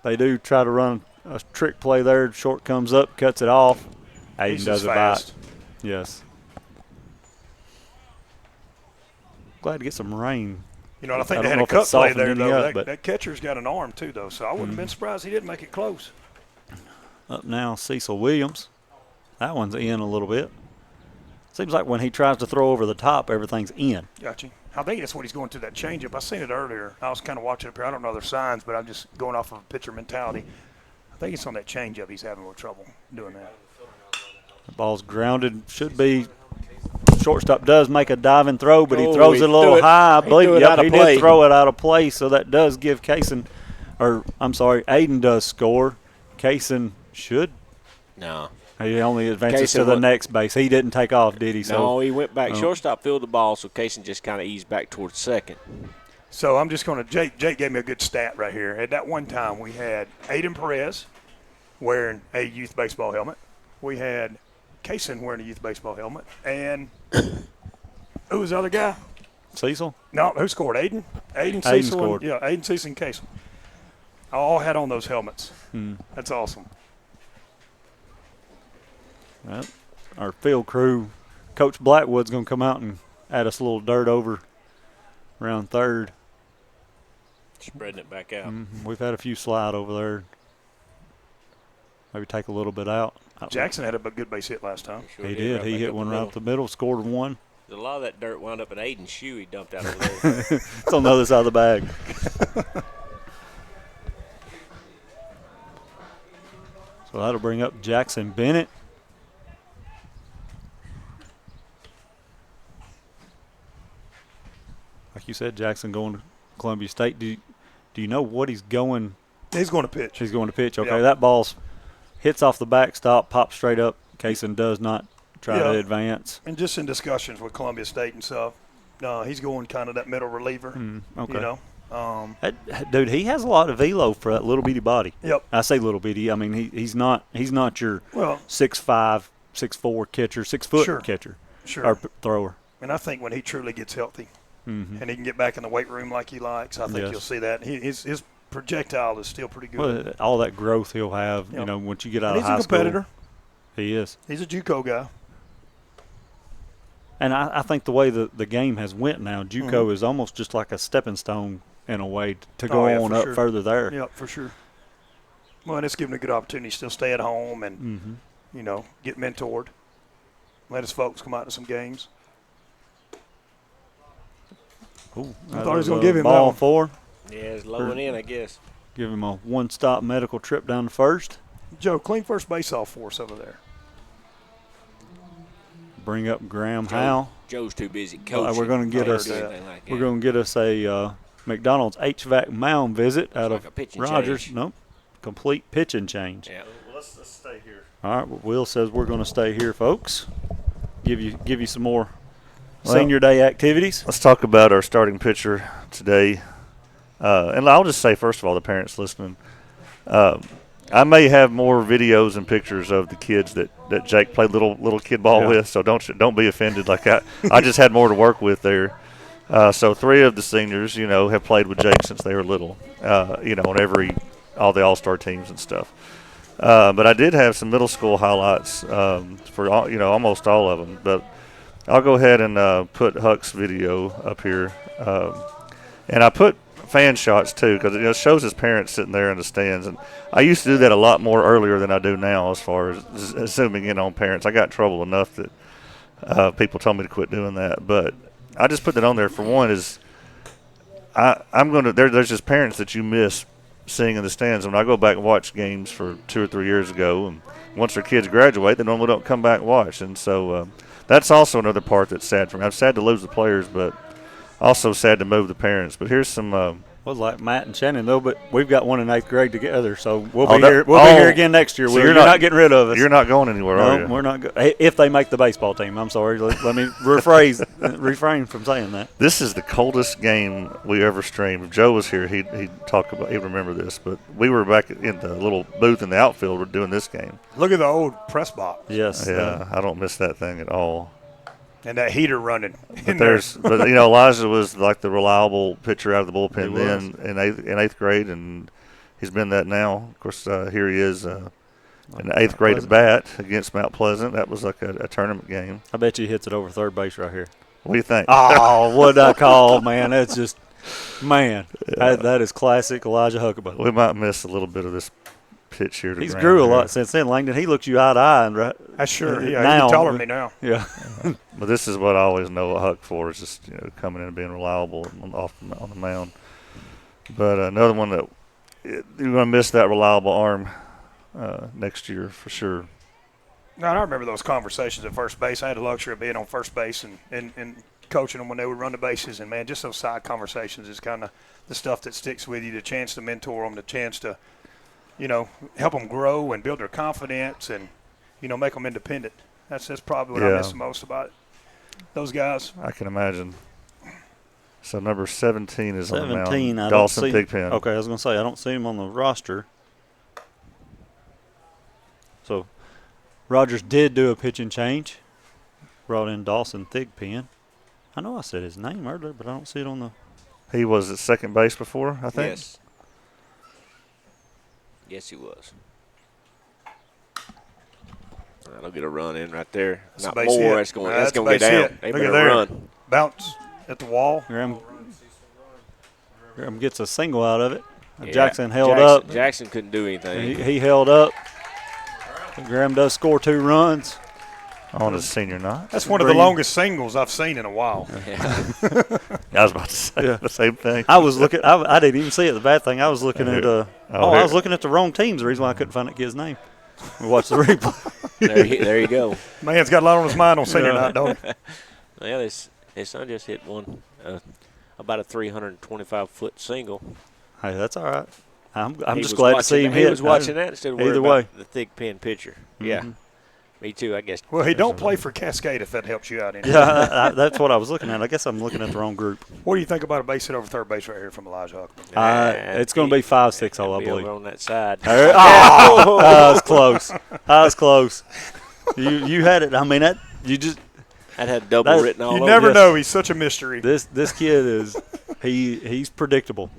they do try to run a trick play there. Short comes up, cuts it off. Aiden He's does just it fast. back. Yes. Glad to get some rain. You know, I think I they don't had know a if it cut play softened there, any though. up, but- That catcher's got an arm, too, though, so I wouldn't have been surprised he didn't make it close. Up now, Cecil Williams. That one's in a little bit. Seems like when he tries to throw over the top, everything's in. Got you. I think that's what he's going to that changeup. I seen it earlier. I was kind of watching up here. I don't know their signs, but I'm just going off of pitcher mentality. I think it's on that changeup he's having a little trouble doing that. The ball's grounded. Should be. Shortstop does make a diving throw, but he Oh, throws he it a little threw it- high. I he believe threw it out of he play. did throw it out of play, so that does give Kaysen, or I'm sorry, Aiden does score. Kaysen should. No. He only advances Kaysen to the went- next base. He didn't take off, did he? No, he went back. Oh. Shortstop fielded the ball, so Kaysen just kind of eased back towards second. So I'm just going to – Jake gave me a good stat right here. At that one time, we had Aiden Perez wearing a youth baseball helmet. We had Kaysen wearing a youth baseball helmet. And who was the other guy? Cecil? No, who scored? Aiden? Aiden, Aiden Cecil. scored. Yeah, Aiden, Cecil, and Kaysen. All had on those helmets. That's awesome. Well, our field crew, Coach Blackwood's going to come out and add us a little dirt over around third. Spreading it back out. We've had a few slide over there. Maybe take a little bit out. Jackson had a good base hit last time. Sure He did. right He back hit up one the right middle. up the middle, scored one. A lot of that dirt wound up in Aiden's shoe he dumped out over there. It's on the other side of the bag. So that'll bring up Jackson Bennett. Like you said, Jackson going to Columbia State. Do you know what he's going? He's going to pitch. He's going to pitch. Okay, Yeah. that ball hits off the backstop, pops straight up. Kaysen does not try to advance. And just in discussions with Columbia State and stuff, he's going kind of that middle reliever. Okay. You know. Dude, he has a lot of velo for that little bitty body. Yep. I say little bitty. I mean, he's not your Well- 6'5", 6'4" catcher, 6 foot Sure. catcher, Sure. or thrower. And I think when he truly gets healthy Mhm. and he can get back in the weight room like he likes, I think Yes. you'll see that. His projectile is still pretty good. Well, all that growth he'll have, Yep. once you get out And of he's high a competitor. school. He is. He's a JUCO guy. And I think the way the game has went now, JUCO Mhm. is almost just like a stepping stone in a way to go on for up sure. further there. Yep, for sure. Well, and it's giving him a good opportunity to still stay at home and get mentored. Let his folks come out to some games. Ooh, I thought he was going to give him ball that 4. Yeah, it's low and in, I guess. Give him a one-stop medical trip down to first. Joe, clean first base off for us over there. Bring up Graham Howe. Joe's too busy coaching. We're going to get us. We're going to get us a McDonald's HVAC mound visit out of Rogers. Change. Nope, complete pitching change. Yeah. Well, let's stay here. All right, well, Will says we're going to stay here, folks. Give you some more senior day activities. Let's talk about our starting pitcher today. And I'll just say, first of all, the parents listening, I may have more videos and pictures of the kids that Jake played little kid ball with, so don't be offended. Like I just had more to work with there. So 3 of the seniors, have played with Jake since they were little, on all the all-star teams and stuff. But I did have some middle school highlights for almost all of them. But I'll go ahead and put Huck's video up here, and I put fan shots too because it shows his parents sitting there in the stands. And I used to do that a lot more earlier than I do now, as far as zooming in on parents. I got in trouble enough that people told me to quit doing that. But I just put that on there for one is I'm going to there's just parents that you miss seeing in the stands. When I go back and watch games for 2 or 3 years ago, and once their kids graduate, they normally don't come back and watch. And so that's also another part that's sad for me. I'm sad to lose the players, but also sad to move the parents. But here's some like Matt and Shannon, though, but we've got one in 8th grade together, so we'll be here again next year. So you're not getting rid of us. You're not going anywhere, are you? We're not if they make the baseball team. I'm sorry. Let me refrain from saying that. This is the coldest game we ever streamed. If Joe was here, he'd remember this, but we were back in the little booth in the outfield. We're doing this game. Look at the old press box. Yes. Yeah, I don't miss that thing at all. And that heater running. But Elijah was like the reliable pitcher out of the bullpen then in 8th grade, and he's been that now. Of course, here he is in the 8th grade at bat against Mount Pleasant. That was like a tournament game. I bet you he hits it over third base right here. What do you think? Oh, what I call, man. That's just, man, that is classic Elijah Huckabee. We might miss a little bit of this pitch here. He's grew a lot since then, Langdon. He looks you eye to eye. Right? That's sure. Yeah, now, he's taller than me now. Yeah. But this is what I always know a Huck for, is just coming in and being reliable on the mound. But another one that you're going to miss, that reliable arm next year for sure. Now, I remember those conversations at first base. I had the luxury of being on first base and coaching them when they would run the bases. And, man, just those side conversations is kind of the stuff that sticks with you, the chance to mentor them, the chance to help them grow and build their confidence and, make them independent. That's probably what I miss the most about those guys. I can imagine. So number 17 is on the mound. I Dawson don't see, Thigpen. Okay, I was going to say, I don't see him on the roster. So Rogers did do a pitching change. Brought in Dawson Thigpen. I know I said his name earlier, but I don't see it on the. He was at second base before, I think. Yes. Yes, he was. That'll get a run in right there. That's Not more. That's going to get down. They better run. Bounce at the wall. Graham gets a single out of it. Yeah. Jackson held up. Jackson couldn't do anything. He held up. Graham does score 2 runs. On his senior night. That's one of the longest singles I've seen in a while. Yeah. I was about to say the same thing. I was looking. I didn't even see it. The bad thing, I was looking at. I was looking at the wrong teams. The reason why I couldn't find that kid's name. We watched the replay. there you go. Man's got a lot on his mind on senior night, don't he? Yeah, his son just hit one, about a 325-foot single. Hey, that's all right. I'm just glad to see him hit. He was watching that instead of worrying about the Thigpen pitcher. Mm-hmm. Yeah. Me too, I guess. Well, he don't play for Cascade if that helps you out. Yeah, that's what I was looking at. I guess I'm looking at the wrong group. What do you think about a base hit over third base right here from Elijah Huckabee? It's going to be 5-6, I believe. Over on that side. That was close. That was close. You had it. I mean, that had double written all over. You never know. He's such a mystery. This kid is he's predictable.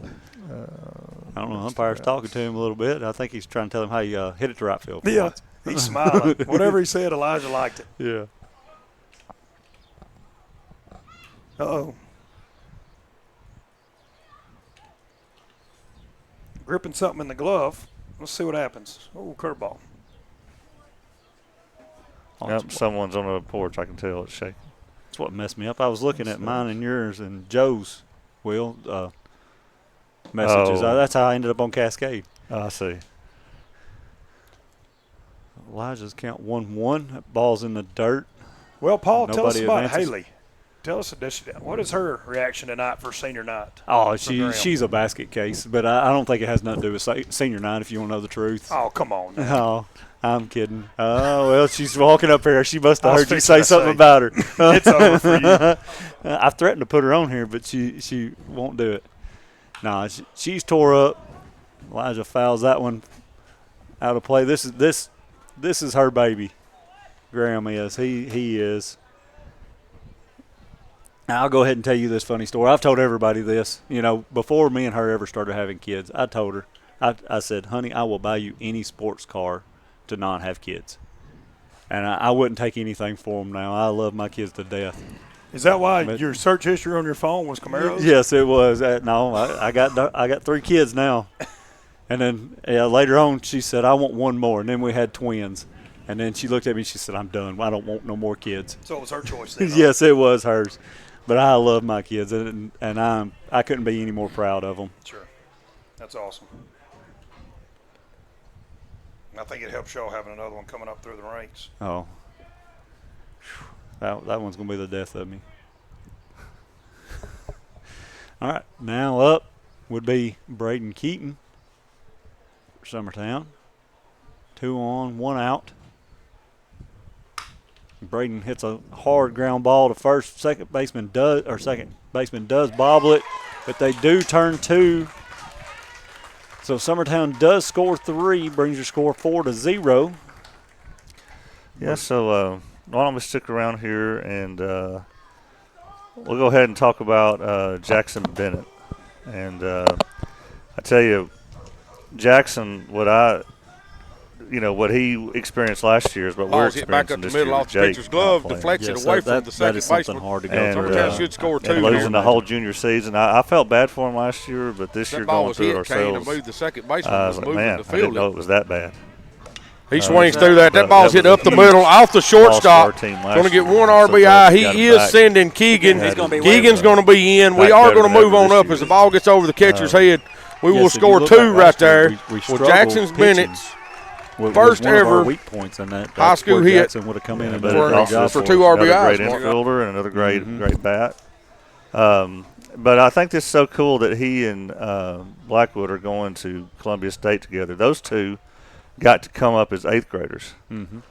I don't know. Umpire's talking to him a little bit. I think he's trying to tell him how you hit it to right field. Yeah. Once. He's smiling. Whatever he said, Elijah liked it. Yeah. Uh-oh. Gripping something in the glove. Let's see what happens. Oh, curveball. Yep, someone's on the porch. I can tell it's shaking. That's what messed me up. I was looking at mine and yours and Joe's, messages. Oh. That's how I ended up on Cascade. I see. Elijah's count 1-1. That ball's in the dirt. Well, Paul, tell us about advances. Haley. Tell us what is her reaction tonight for senior night? Oh, she's a basket case, but I don't think it has nothing to do with senior night, if you want to know the truth. Oh, come on now. Oh, I'm kidding. Oh, well, she's walking up here. She must have heard you say something about her. It's over for you. I've threatened to put her on here, but she won't do it. No, she's tore up. Elijah fouls that one out of play. This is her baby. Graham is. He is. Now, I'll go ahead and tell you this funny story. I've told everybody this. Before me and her ever started having kids, I told her, I said, honey, I will buy you any sports car to not have kids. And I wouldn't take anything for them now. I love my kids to death. Is that why your search history on your phone was Camaros? Yes, it was. No, I got 3 kids now. And then later on, she said, I want one more. And then we had twins. And then she looked at me and she said, I'm done. I don't want no more kids. So it was her choice then, huh? Yes, it was hers. But I love my kids, and I couldn't be any more proud of them. Sure. That's awesome. I think it helps y'all having another one coming up through the ranks. Oh. That one's going to be the death of me. All right, now up would be Braden Keaton for Summertown. 2 on, 1 out. Braden hits a hard ground ball to first. Second baseman does bobble it, but they do turn 2. So Summertown does score 3, brings your score 4-0. Yeah, so why don't we stick around here and we'll go ahead and talk about Jackson Bennett. And I tell you, Jackson, what he experienced last year is what we're experiencing back up the middle off the pitcher's glove, deflects it away from the second baseman. Hard to go and, Summertown should score 2. And losing the whole junior season. I felt bad for him last year, but this year going through it ourselves, to move the second baseman I was was like, moving man, the I didn't field. know it was that bad. He swings through that. That ball's hit up the middle, off the shortstop. Going to get 1 RBI. He is sending Keegan. Keegan's going to be in. We are going to move on up as the ball gets over the catcher's head. We will score 2 right there. Well, Jackson's Bennett's first ever weak points in that. high school hit. Jackson would have come in and but done a job for for 2 us. RBIs. Another great infielder and another great bat. But I think this is so cool that he and Blackwood are going to Columbia State together. Those two got to come up as 8th graders. And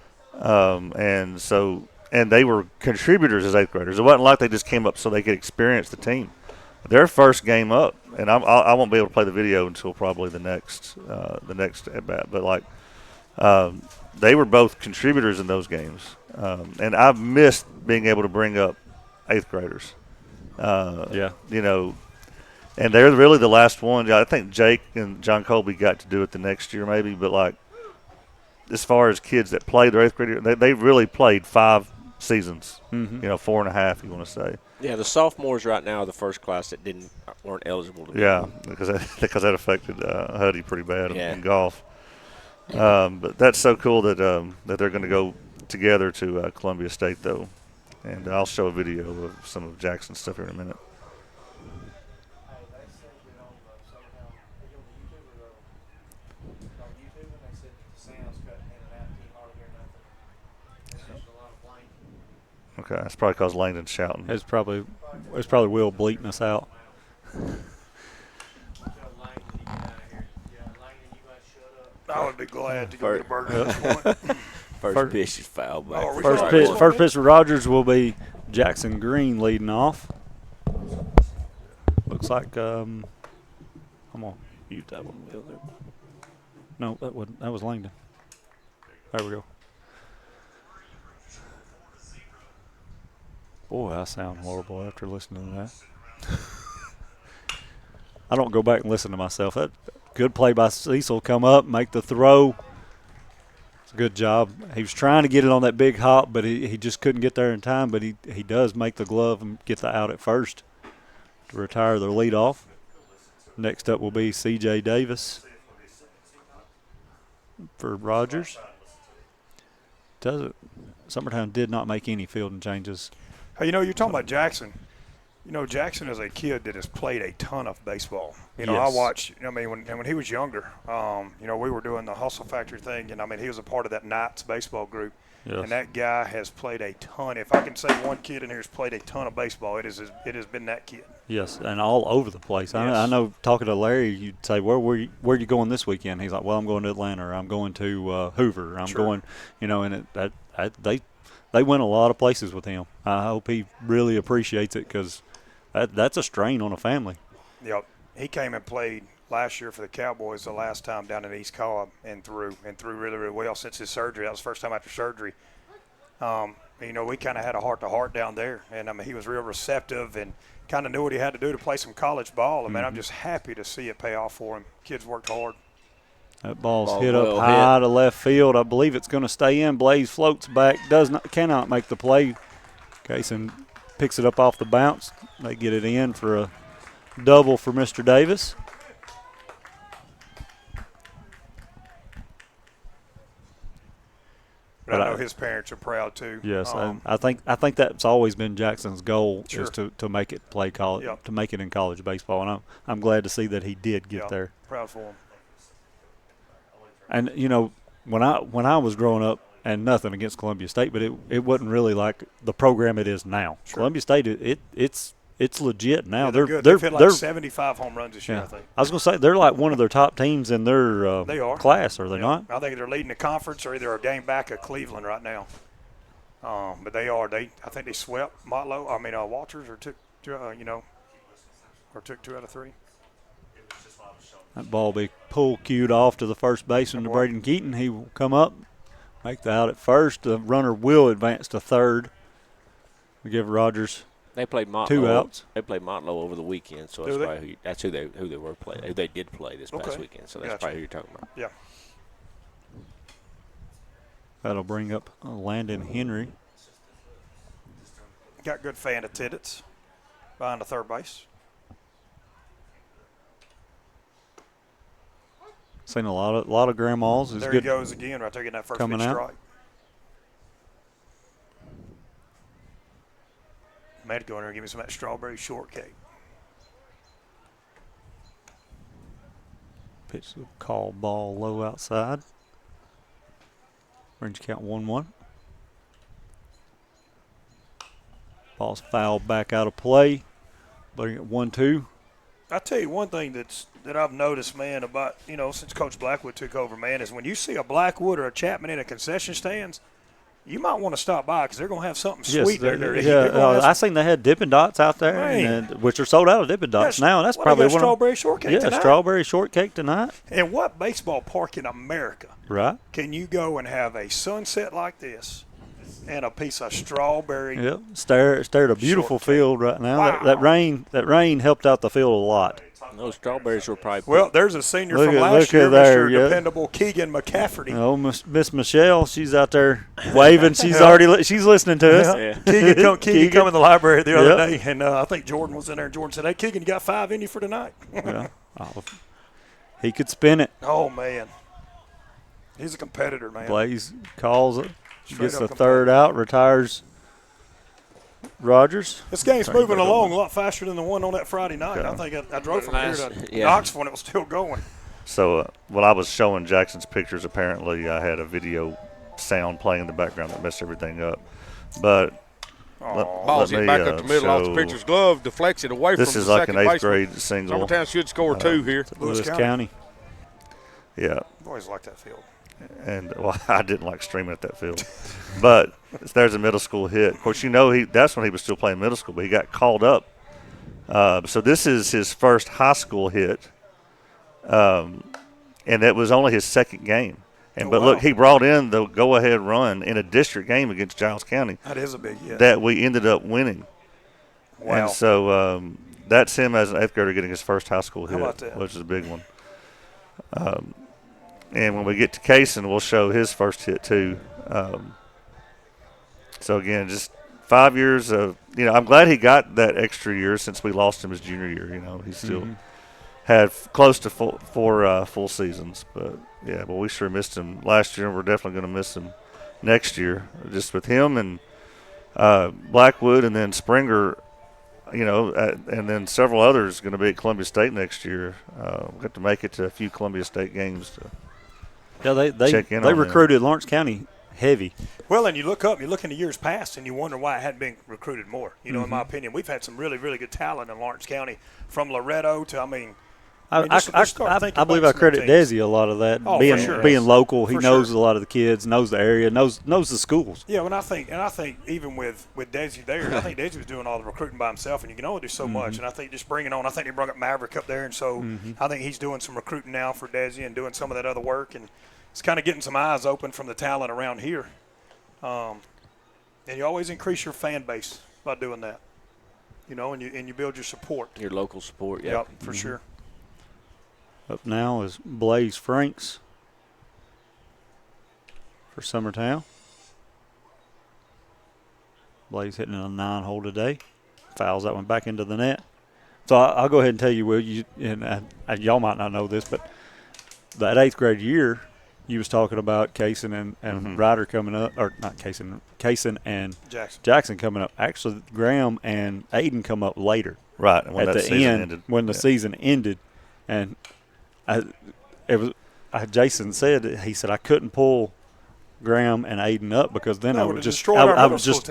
they were contributors as 8th graders. It wasn't like they just came up so they could experience the team. Their first game up, and I won't be able to play the video until probably the next at bat. But they were both contributors in those games, and I've missed being able to bring up 8th graders. And they're really the last one. I think Jake and John Colby got to do it the next year maybe, but as far as kids that played their 8th grade, they really played 5 seasons. 4.5 you want to say. Yeah, the sophomores right now are the first class that weren't eligible to be. Yeah, because that affected Huddy pretty bad in golf. But that's so cool that they're going to go together to Columbia State though, and I'll show a video of some of Jackson's stuff here in a minute. Okay, that's probably because Langdon's shouting. It's probably Will bleating us out. I would be glad to go get a burger at this point. First pitch is foul back. First pitch for Rogers will be Jackson Green leading off. Looks like I'm gonna mute that one. No, that was Langdon. There we go. Boy, I sound horrible after listening to that. I don't go back and listen to myself. That good play by Cecil. Come up, make the throw. It's a good job. He was trying to get it on that big hop, but he just couldn't get there in time. But he does make the glove and get the out at first to retire the leadoff. Next up will be C.J. Davis for Rogers. Summertown did not make any fielding changes. Hey, you're talking about Jackson. Jackson is a kid that has played a ton of baseball. Yes. I watched, when he was younger, we were doing the Hustle Factory thing, and he was a part of that Knights baseball group. Yes. And that guy has played a ton. If I can say one kid in here has played a ton of baseball, it has been that kid. Yes, and all over the place. Yes. I know talking to Larry, you'd say, where are you going this weekend? He's like, well, I'm going to Atlanta, or I'm going to Hoover, I'm going, and they went a lot of places with him. I hope he really appreciates it because that's a strain on a family. Yep. He came and played last year for the Cowboys the last time down in East Cobb and threw really, really well since his surgery. That was the first time after surgery. We kind of had a heart-to-heart down there, and he was real receptive and kind of knew what he had to do to play some college ball. And, I'm just happy to see it pay off for him. Kids worked hard. That ball's hit up high to left field. I believe it's going to stay in. Blaze floats back, cannot make the play. Kaysen picks it up off the bounce. They get it in for a double for Mr. Davis. But I know his parents are proud too. Yes, I think that's always been Jackson's goal, Sure. is to make it play college, Yep. to make it in college baseball, and I'm glad to see that he did get there. Proud for him. And when I was growing up, and nothing against Columbia State, but it wasn't really like the program it is now. Sure. Columbia State, it's legit now. Yeah, they're good. They've hit like 75 home runs this year, I think. I was going to say they're like one of their top teams in their They are. class, are they not? I think they're leading the conference, or either a game back of Cleveland right now. But they are. I think they swept Walters, or took 2 out of 3. That ball be cued off to the first baseman to Braden Keaton. He will come up, make the out at first. The runner will advance to third. We give Rogers. They played Motlow. 2 outs. They played Motlow over the weekend, so that's who they were playing. Who they did play this past weekend. So that's probably who you're talking about. Yeah. That'll bring up Landon Henry. Got good fan attendance behind the third base. Seen a lot of grandmas. There he goes again, right there, getting that first pitch strike. Made go in there and give me some of that strawberry shortcake. Pitch the call ball low outside. Range count 1-1. Ball's fouled back out of play. Bring it 1-2. I tell you one thing that I've noticed, man, about since Coach Blackwood took over, man, is when you see a Blackwood or a Chapman in a concession stands, you might want to stop by because they're going to have something sweet there. Yeah, I seen they had Dippin' Dots out there, which are sold out of Dippin' Dots now. That's probably one strawberry shortcake tonight. Strawberry shortcake tonight. And what baseball park in America can you go and have a sunset like this and a piece of strawberry? Yep, stare at a beautiful field right now. Wow. That rain helped out the field a lot. Those strawberries were probably. Well, there's a senior from last year, Mr. Dependable Keegan McCafferty. Oh, Miss Michelle, she's out there waving. She's she's listening to us. Yeah. Keegan come in the library the other day, and I think Jordan was in there. And Jordan said, "Hey, Keegan, you got 5 in you for tonight." He could spin it. Oh man, he's a competitor, man. Blaze calls it, gets the third out, retires Rogers. This game's moving along a lot faster than the one on that Friday night. Okay. I think I drove from here to Knoxville and it was still going. So while I was showing Jackson's pictures, apparently I had a video sound playing in the background that messed everything up. But ball's hit back up the middle off the pitcher's glove, deflects it away from the second baseman. This is like an 8th grade single. Summertown should score 2 here. Lewis County. Yeah. I've always liked that field. And I didn't like streaming at that field, but there's a middle school hit. Of course, that's when he was still playing middle school, but he got called up. So this is his first high school hit, and it was only his second game. But look, he brought in the go-ahead run in a district game against Giles County. That is a big hit. That we ended up winning. Wow! And so that's him as an 8th grader getting his first high school hit, which is a big one. And when we get to Kaysen, we'll show his first hit too. So again, just 5 years of I'm glad he got that extra year since we lost him his junior year. He still had close to 4 full seasons. But we sure missed him last year, and we're definitely going to miss him next year. Just with him and Blackwood, and then Springer, and then several others going to be at Columbia State next year. We'll have to make it to a few Columbia State games to check in on they recruited Lawrence County heavy. Well, and you look in the years past, and you wonder why it hadn't been recruited more. In Mm-hmm. my opinion, we've had some really, really good talent in Lawrence County, from Loretto to, I believe I credit Desi a lot of that. Oh, being for sure. being local, he For knows sure. a lot of the kids, knows the area, knows the schools. Yeah, I think even with Desi there, I think Desi was doing all the recruiting by himself, and you can only do so much. And I think just bringing on, I think they brought up Maverick up there, and so I think he's doing some recruiting now for Desi and doing some of that other work, and it's kind of getting some eyes open from the talent around here. And you always increase your fan base by doing that, and you build your support. Your local support, yeah. Yep, for sure. Up now is Blaze Franks for Summertown. Blaze hitting a 9-hole today. Fouls that one back into the net. So I'll go ahead and tell you, Will, y'all might not know this, but that 8th grade year, you was talking about Kaysen and Ryder coming up, or not Kaysen and Jackson coming up. Actually, Graham and Aiden come up later. Right, when at that the season end, ended. when the season ended, and Jason said, he said, I couldn't pull Graham and Aiden up because then I would just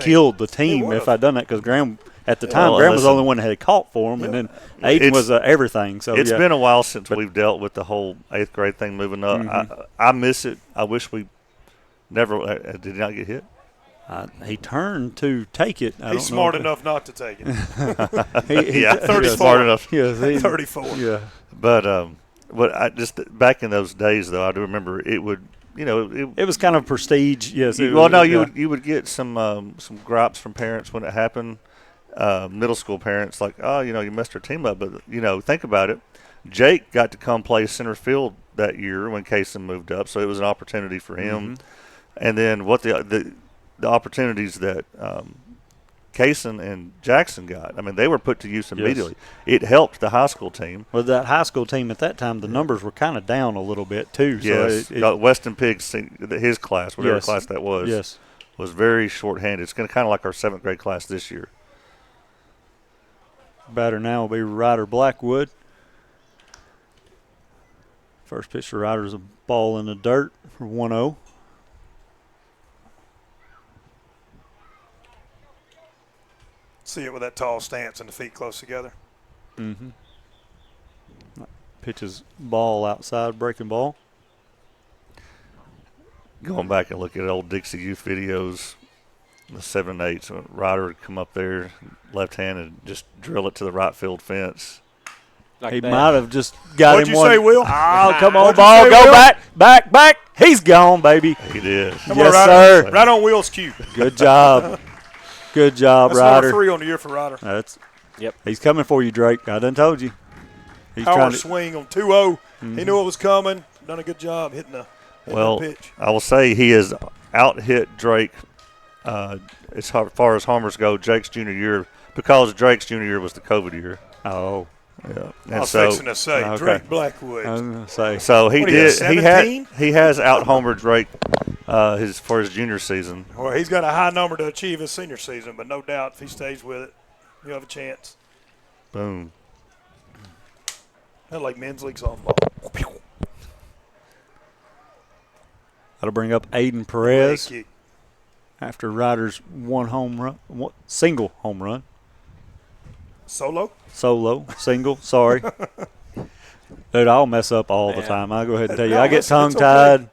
killed the team if I'd done that, because Graham at the time Graham was the only one that had caught for him, and then Aiden was everything. So it's been a while since we've dealt with the whole 8th grade thing moving up. I miss it. I wish we never did he not get hit. He turned to take it. He's smart enough not to take it. Yeah, 34. Smart enough. Yeah, 34. Yeah, but what I just back in those days though, I do remember it would. It was kind of prestige. Yes. You would get some gripes from parents when it happened. Middle school parents like, oh, you messed our team up. But think about it. Jake got to come play center field that year when Kaysen moved up, so it was an opportunity for him. And then what the opportunities that Kaysen and Jackson got, I mean, they were put to use immediately. Yes. It helped the high school team. Well, that high school team at that time, the numbers were kind of down a little bit too. Yes, so Weston Piggs, his class, whatever class that was, was very shorthanded. It's going to kind of like our 7th grade class this year. Batter now will be Ryder Blackwood. First pitch to Ryder is a ball in the dirt for 1-0. See it with that tall stance and the feet close together. Pitches ball outside, breaking ball. Going back and look at old Dixie Youth videos, the 7 and 8, so Ryder would come up there, left hand, and just drill it to the right field fence. He might have just got What'd him you one. say, Will? Oh, come on, What'd ball. you say, Go Will? back. He's gone, baby. He did. Come yes, on, sir. Right on Will's cue. Good job. Good job, That's Ryder. number 3 on the year for Ryder. He's coming for you, Drake. I done told you. He's Power trying to swing on 2-0. He knew it was coming. Done a good job hitting the pitch. I will say he has out-hit Drake as far as homers go Jake's junior year, because Drake's junior year was the COVID year. Oh. Yeah. And I was fixing to say, Drake Blackwood. I was going to say. So he did. 17? He has out-homered Drake for his junior season. Well, he's got a high number to achieve his senior season, but no doubt if he stays with it, he'll have a chance. Boom. That's like men's league softball. That'll bring up Aiden Perez after Ryder's single home run. Solo, single, sorry. Dude, I'll mess up all the time. I'll go ahead and tell you. No, I get it's tongue-tied.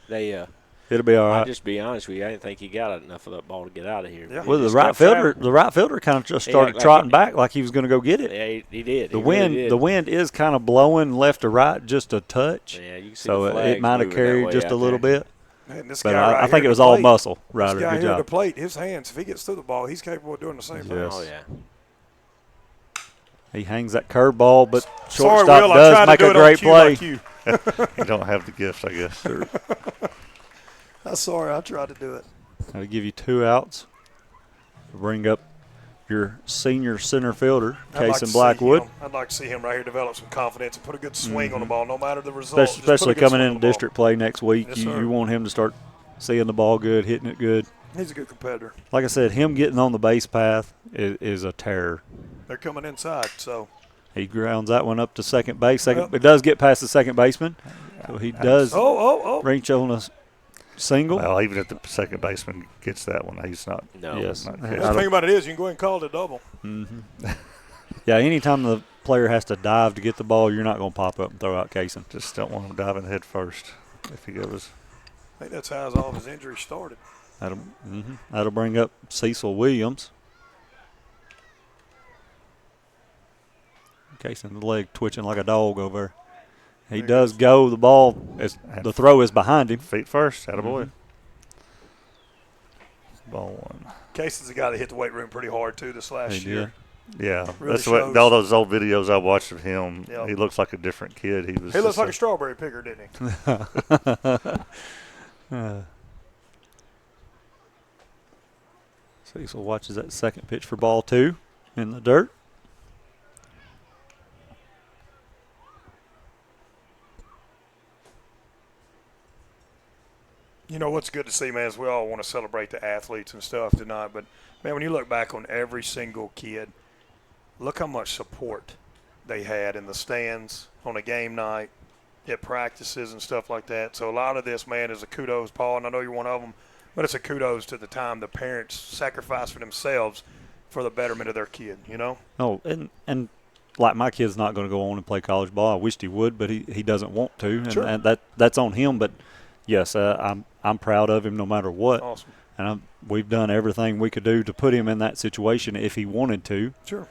They It'll be all right. I'll just be honest with you. I didn't think he got enough of that ball to get out of here. Yeah. Well, the right fielder kind of just started trotting back like he was going to go get it. Yeah, he did. The wind is kind of blowing left to right just a touch. Yeah, you can see so the flags it might have moving carried that just way a out little there. bit. Man, this But guy right I think here it was at the all plate, muscle, Ryder. This guy Good here at the job. plate, his hands, if he gets through the ball, he's capable of doing the same thing. Yes. Oh, yeah. He hangs that curveball, but Sorry, shortstop Will, does make a great play. You don't have the gift, I guess. I'm sorry, I tried to do it. That'll give you 2 outs. Bring up your senior center fielder, Kaysen Blackwood. I'd like to see him right here develop some confidence and put a good swing on the ball, no matter the result. Especially coming into district play next week. Yes, you want him to start seeing the ball good, hitting it good. He's a good competitor. Like I said, him getting on the base path is a terror. They're coming inside, so. He grounds that one up to second base. It does get past the second baseman, so he does reach on a single. Well, even if the second baseman gets that one, he's not. No. Yes. The thing about it is you can go ahead and call it a double. Mm-hmm. Yeah, anytime the player has to dive to get the ball, you're not going to pop up and throw out Kaysen. Just don't want him diving head first if he goes. I think that's how all of his injuries started. That'll bring up Cecil Williams. Kaysen, the leg twitching like a dog over there. He does go. The ball, the throw is behind him. Feet first. Attaboy. Ball one. Kaysen's the guy that hit the weight room pretty hard, too, this last year. Yeah, really that's what all those old videos I watched of him. Yep. He looks like a different kid. He looks like a strawberry picker, didn't he? Cecil watches that second pitch for ball 2 in the dirt. You know what's good to see, man, is we all want to celebrate the athletes and stuff tonight. But, man, when you look back on every single kid, look how much support they had in the stands on a game night, at practices and stuff like that. So a lot of this, man, is a kudos, Paul, and I know you're one of them, but it's a kudos to the time the parents sacrifice for themselves for the betterment of their kid, you know? Oh, and like my kid's not going to go on and play college ball. I wished he would, but he doesn't want to, and that's on him. But yes, I'm proud of him no matter what. Awesome. And we've done everything we could do to put him in that situation if he wanted to. Sure.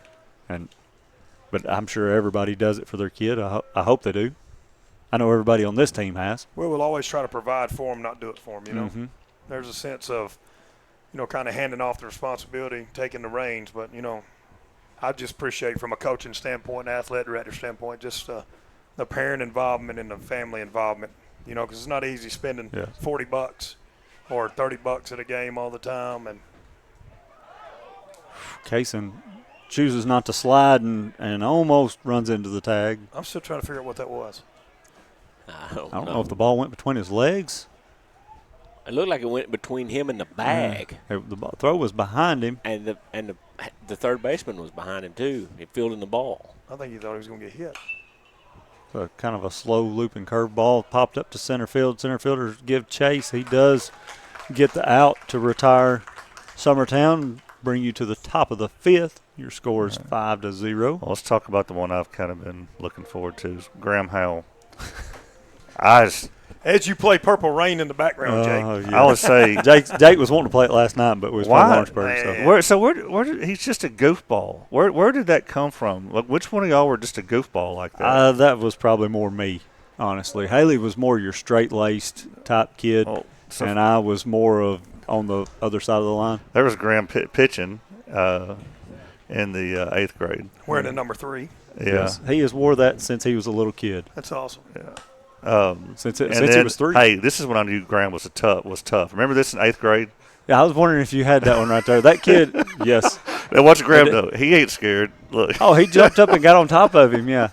But I'm sure everybody does it for their kid. I hope they do. I know everybody on this team has. Well, we'll always try to provide for them, not do it for them, you know? Mm-hmm. There's a sense of, you know, kind of handing off the responsibility, taking the reins. But, you know, I just appreciate from a coaching standpoint, athletic director standpoint, just the parent involvement and the family involvement, you know, because it's not easy spending $40 or $30 at a game all the time. And Kaysen chooses not to slide and almost runs into the tag. I'm still trying to figure out what that was. I don't know if the ball went between his legs. It looked like it went between him and the bag. The throw was behind him. And the third baseman was behind him, too. He fielding the ball. I think he thought he was going to get hit. So kind of a slow looping curve ball popped up to center field. Center fielders give chase. He does get the out to retire Summertown, bring you to the top of the 5th. Your score is 5-0. Well, let's talk about the one I've kind of been looking forward to, Graham Howell. As you play Purple Rain in the background, Jake. Yeah. I would say Jake was wanting to play it last night, but we was playing Lawrenceburg. So where did, he's just a goofball. Where did that come from? Like, which one of y'all were just a goofball like that? That was probably more me, honestly. Haley was more your straight-laced type kid, and I was more of on the other side of the line. There was Graham pitching in the 8th grade. Wearing the number 3. Yeah. Yes. He has wore that since he was a little kid. That's awesome. Yeah. Since he was 3. Hey, this is when I knew Graham was tough. Remember this in 8th grade? Yeah, I was wondering if you had that one right there. That kid, yes. Now watch Graham do. He ain't scared. Look. Oh, he jumped up and got on top of him, yeah.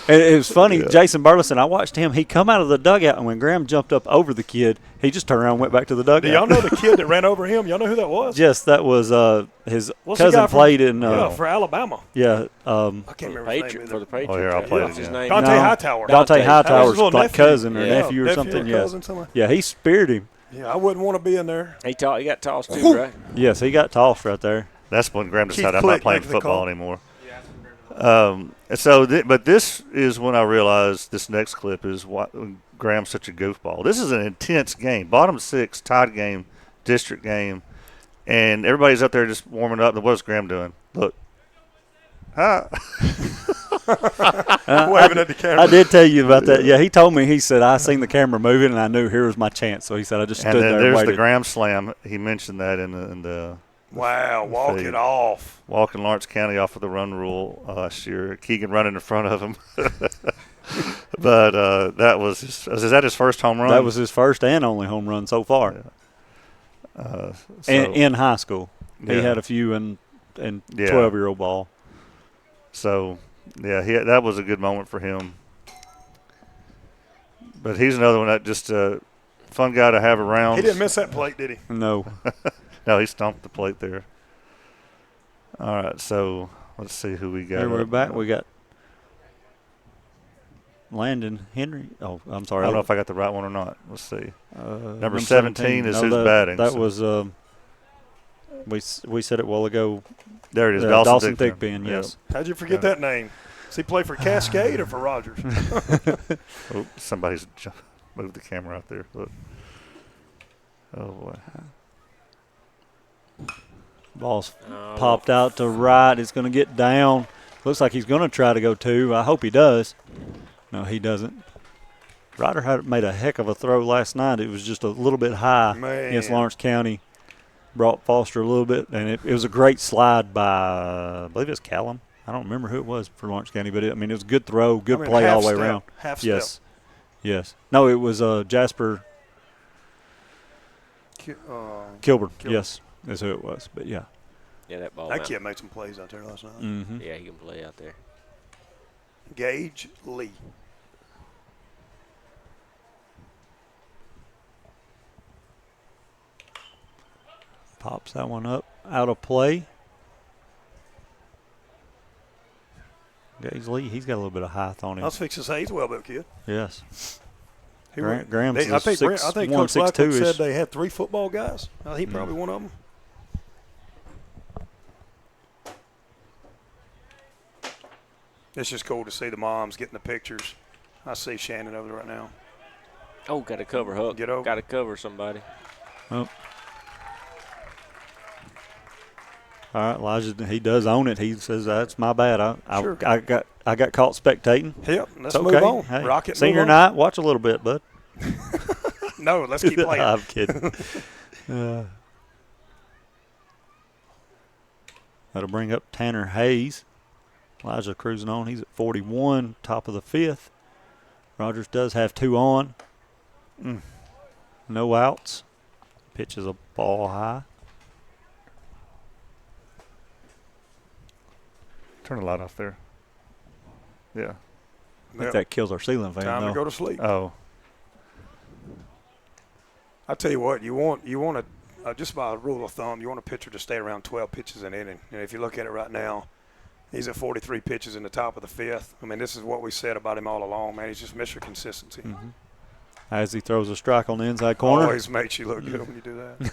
And it was funny, Jason Burleson, I watched him. He come out of the dugout, and when Graham jumped up over the kid, he just turned around and went back to the dugout. Do y'all know the kid that ran over him? Y'all know who that was? Yes, that was his cousin played in for Alabama. Yeah. I can't remember his name for the Patriots. Oh, here, I'll play it again. Dante Hightower. Dante Hightower's like cousin or nephew. nephew or something. Cousin, yeah, he speared him. Yeah, I wouldn't want to be in there. He got tossed too, right? Yes, he got tossed right there. That's when Graham decided I'm not playing football anymore. But this is when I realized this next clip is why Graham's such a goofball. This is an intense game. Bottom 6, tied game, district game, and everybody's up there just warming up. And what is Graham doing? Look. Waving at the camera. I did tell you about that. Yeah, he told me. He said, I seen the camera moving, and I knew here was my chance. So he said, I just stood there and there's waited. the Graham Slam. He mentioned that in the wow, walk it off. Walking Lawrence County off of the run rule last year. Keegan running in front of him. But that was is that his first home run? That was his first and only home run so far. Yeah. In high school. Yeah. He had a few in 12-year-old ball. So, yeah, that was a good moment for him. But he's another one that just fun guy to have around. He didn't miss that plate, did he? No. No, he stomped the plate there. All right, so let's see who we got. Here we're back. We got Landon Henry. Oh, I'm sorry. I don't know if I got the right one or not. Let's see. Number 17 is who's batting. That was we said it a while ago. There it is, Dawson Thigpen, yes. How'd you forget that name? Does he play for Cascade or for Rogers? Oh, somebody's moved the camera out there. Look. Oh, boy. Ball's popped out to right. It's going to get down. Looks like he's going to try to go 2. I hope he does. No, he doesn't. Ryder made a heck of a throw last night. It was just a little bit high against Lawrence County. Brought Foster a little bit, and it was a great slide by, I believe it was Callum. I don't remember who it was for Lawrence County, but it was a good throw, good play all the way around. Half yes. step. Yes. No, it was Jasper Kilburn. Yes, is who it was. But, yeah. Yeah, that ball. That kid made some plays out there last night. Mm-hmm. Yeah, he can play out there. Gage Lee. Pops that one up, out of play. Gage Lee, he's got a little bit of height on him. I was fixing to say he's a well-built kid. Yes. I Graham's think Coach Blackwood said they had 3 football guys. He probably one of them. It's just cool to see the moms getting the pictures. I see Shannon over there right now. Oh, got to cover Huck. Get over. Got to cover somebody. Oh. All right, Elijah, he does own it. He says that's my bad. Sure. I got caught spectating. Yep, let's okay. move on. Hey, Rocket, senior move on. night, watch a little bit, bud. No, let's keep playing. I'm kidding. That'll bring up Tanner Hayes. Elijah cruising on. He's at 41, top of the 5th. Rogers does have 2 on. No outs. Pitches a ball high. Turn the light off there. Yeah. I think that kills our ceiling fan. Time though. to go to sleep. Oh. I tell you what, you want just by a rule of thumb, you want a pitcher to stay around 12 pitches an inning. And if you look at it right now, he's at 43 pitches in the top of the 5th. I mean, this is what we said about him all along, man. He's just Mr. Consistency. Mm-hmm. As he throws a strike on the inside corner. Always makes you look good when you do that.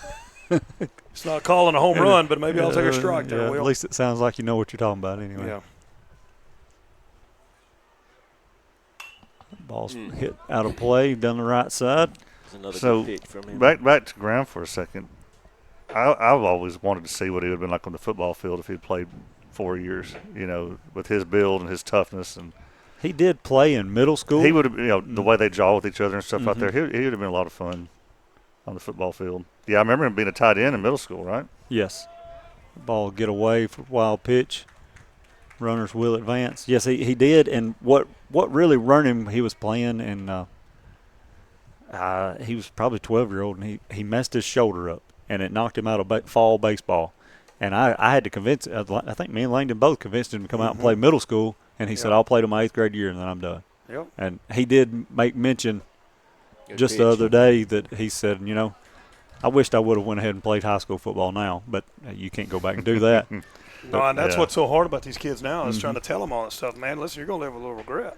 It's not calling a home run, but maybe I'll take a strike there, Will. At least it sounds like you know what you're talking about anyway. Yeah. Ball's hit out of play, down the right side. Another so good pitch from him. back to ground for a second. I've always wanted to see what he would have been like on the football field if he'd played 4 years, with his build and his toughness. And he did play in middle school. He would have, the way they jaw with each other and stuff out there, he would have been a lot of fun on the football field. Yeah, I remember him being a tight end in middle school, right? Yes. Ball get away for a wild pitch. Runners will advance. Yes, he did. And what really run him, he was playing, and he was probably 12-year-old, and he messed his shoulder up, and it knocked him out of fall baseball. And I had to convince – I think me and Langdon both convinced him to come out and play middle school, and he said, I'll play to my 8th grade year, and then I'm done. Yep. And he did make mention just the other day that he said, I wished I would have went ahead and played high school football now, but you can't go back and do that. No, and that's what's so hard about these kids now is trying to tell them all that stuff. Man, listen, you're going to live with a little regret.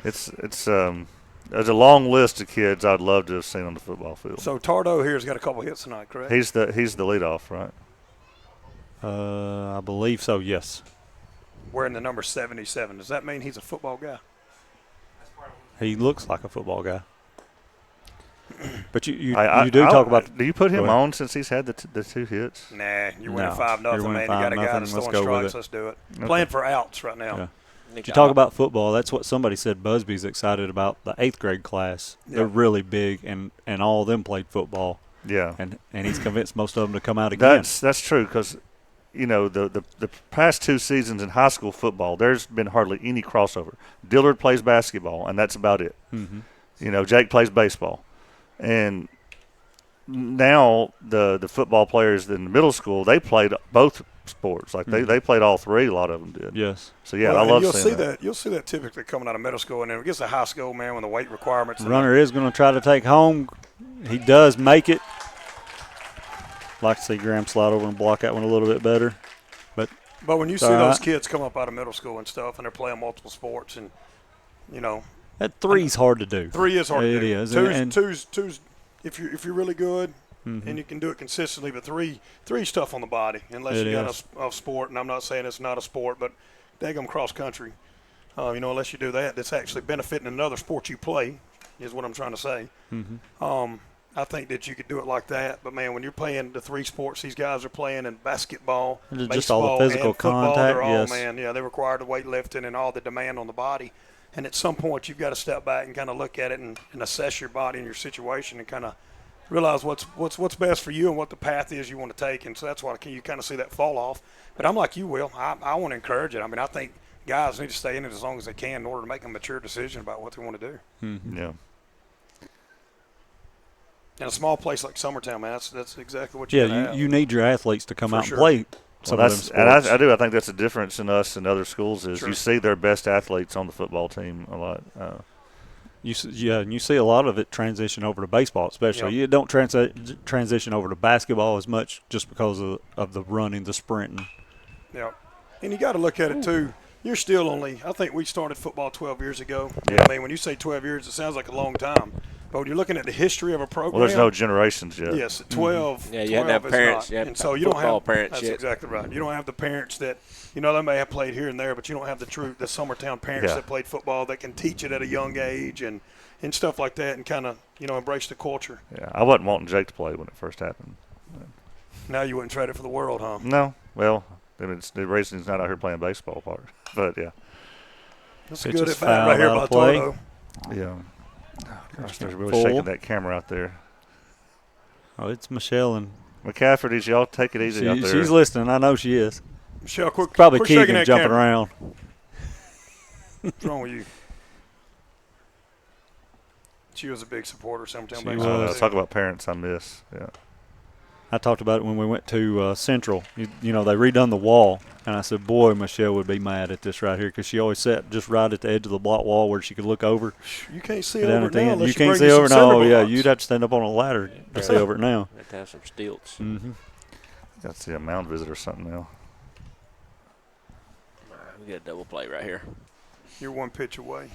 There's a long list of kids I'd love to have seen on the football field. So Tardo here's got a couple hits tonight, correct? He's the leadoff, right? I believe so, yes. Wearing the number 77. Does that mean he's a football guy? He looks like a football guy. But you do talk about. Do you put him on since he's had the 2 hits? Nah, you're winning 5-0, man. You got a guy that's throwing strikes. Let's do it. Okay. Playing for outs right now. Yeah. Did you talk about football? That's what somebody said. Busby's excited about the 8th grade class. Yeah. They're really big, and all of them played football. Yeah, and he's convinced most of them to come out again. That's true because, the past 2 seasons in high school football, there's been hardly any crossover. Dillard plays basketball, and that's about it. Mm-hmm. Jake plays baseball, and now the football players in the middle school, they played both sports. Like they played all three. A lot of them did. Yes. So yeah, I love you'll seeing see that. You'll see that typically coming out of middle school, and then it gets to high school, man, when the weight requirements. Runner is going to try to take home. He does make it. Like to see Graham slide over and block that one a little bit better. But when you see those kids come up out of middle school and stuff, and they're playing multiple sports, and that three's hard to do. 3 is hard to do. It is. Two's if you're really good and you can do it consistently, but three's tough on the body unless you got a sport. And I'm not saying it's not a sport, but daggum cross country, unless you do that, that's actually benefiting another sport you play, is what I'm trying to say. I think that you could do it like that, but man, when you're playing the 3 sports these guys are playing in basketball, just baseball, all the physical and football, contact, they're all, yes. man, they require the weightlifting and all the demand on the body. And at some point, you've got to step back and kind of look at it and assess your body and your situation and kind of realize what's best for you and what the path is you want to take. And so that's why you kind of see that fall off. But I'm like you, Will. I want to encourage it. I mean, I think guys need to stay in it as long as they can in order to make a mature decision about what they want to do. Yeah. In a small place like Summertown, man, that's exactly what you have. You need your athletes to come For out sure. and play some of them sports. And I think that's the difference in us and other schools is you see their best athletes on the football team a lot. And you see a lot of it transition over to baseball, especially. Yep. You don't transition over to basketball as much just because of the running, the sprinting. Yeah, and you got to look at it too. You're still only. I think we started football 12 years ago. Yeah. I mean, when you say 12 years, it sounds like a long time. But when you're looking at the history of a program, well, there's no generations yet. Yes, 12. Yeah, you have to have 12 is parents. not. You have and so you don't have parents. That's yet. exactly right. You don't have the parents that they may have played here and there, but you don't have the Summertown parents that played football that can teach it at a young age and stuff like that, and kind of embrace the culture. Yeah, I wasn't wanting Jake to play when it first happened. Now you wouldn't trade it for the world, huh? No. Well, it's the reason he's not out here playing baseball part. But yeah. That's a good at bat right here by Toto. Yeah. Gosh, they're really shaking that camera out there. Oh, it's Michelle and McCafferty's. Y'all take it easy out there. She's listening. I know she is. Michelle, probably quick Keegan jumping around. What's wrong with you? She was a big supporter of Summertown Let's baseball. talk about parents I miss. Yeah. I talked about it when we went to Central. They redone the wall, and I said, boy, Michelle would be mad at this right here because she always sat just right at the edge of the block wall where she could look over. You can't see over it now unless you can't see over it now. Yeah, you'd have to stand up on a ladder to see over it now. You have to have some stilts. Mm-hmm. Got to see a mound visit or something now. We got a double play right here. You're one pitch away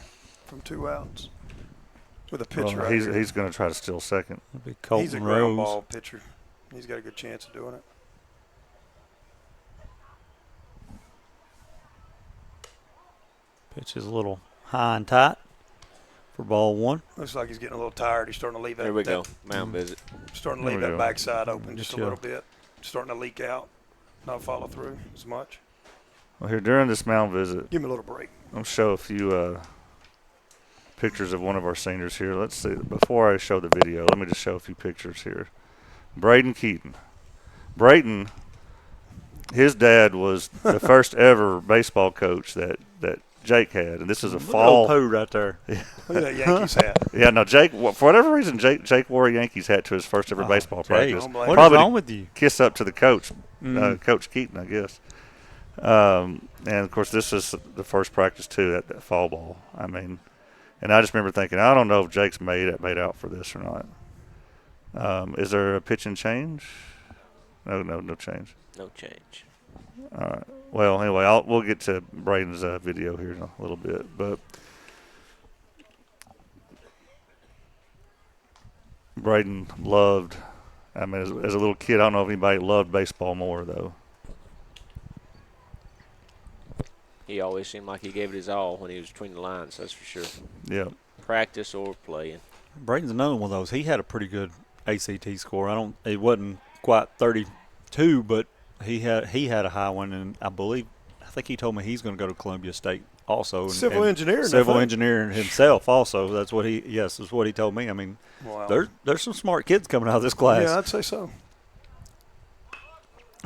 from 2 outs with a pitcher. Well, he's going to try to steal second. He's a ground ball pitcher. He's got a good chance of doing it. Pitch is a little high and tight for ball 1. Looks like he's getting a little tired. He's starting to leave that. There we go. Mound visit. Starting to leave that backside open just a little bit. Starting to leak out. Not follow through as much. Well, here during this mound visit, give me a little break. I'll show a few pictures of one of our seniors here. Let's see. Before I show the video, let me just show a few pictures here. Braden Keaton. Braden, his dad was the first ever baseball coach that Jake had, and this is a fall. Pooh right there. Look at that Yankees hat. Yeah, no, Jake. For whatever reason, Jake wore a Yankees hat to his first ever baseball practice. What is wrong with you? Kiss up to the coach, Coach Keaton, I guess. And of course, this is the first practice too at that fall ball. I mean, and I just remember thinking, I don't know if Jake's made out for this or not. Is there a pitch and change? No change. No change. All right. Well, anyway, we'll get to Braden's video here in a little bit, but Braden loved. I mean, as a little kid, I don't know if anybody loved baseball more though. He always seemed like he gave it his all when he was between the lines. That's for sure. Yeah. Practice or playing. Braden's another one of those. He had a pretty good ACT score. It wasn't quite 32, but he had a high one, and I think he told me he's going to go to Columbia State also. Civil engineering himself also. That's what he told me. I mean, wow. there's some smart kids coming out of this class. Yeah, I'd say so.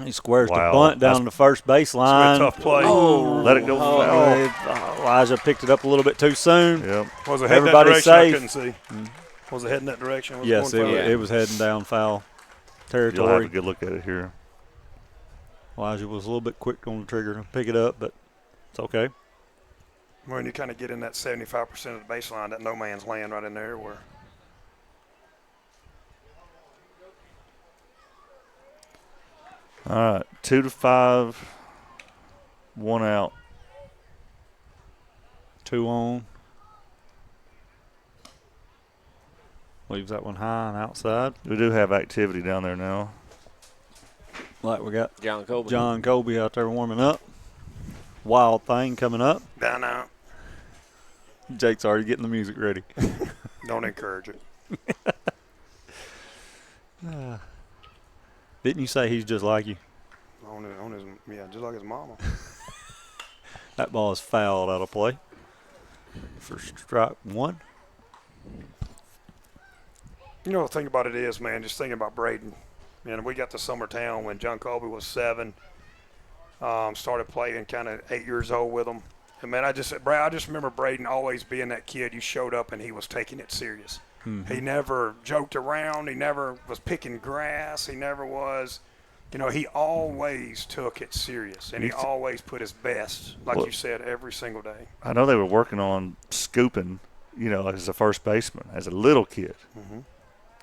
He squares the bunt down the first baseline. Tough play. Oh, let it go foul. Elijah picked it up a little bit too soon. Yep. Was it heading that direction? I couldn't see. Was it heading that direction? Yes, it was heading down foul territory. You'll have a good look at it here. Elijah was a little bit quick on the trigger to pick it up, but it's okay. When you kind of get in that 75% of the baseline, that no man's land right in there where. All right, 2-5, 1 out. 2 on. Leaves that one high and outside. We do have activity down there now. Like we got John Colby out there warming up. Wild thing coming up. Down out. Jake's already getting the music ready. Don't encourage it. Didn't you say he's just like you? Just like his mama. That ball is fouled out of play for strike 1. You know, the thing about it is, man, just thinking about Braden. And we got to Summertown when John Colby was 7. Started playing kind of 8 years old with him. And, man, I just remember Braden always being that kid you showed up and he was taking it serious. Mm-hmm. He never joked around. He never was picking grass. He never was, he always took it serious. And he always put his best, like you said, every single day. I know they were working on scooping, as a first baseman, as a little kid. Mm-hmm.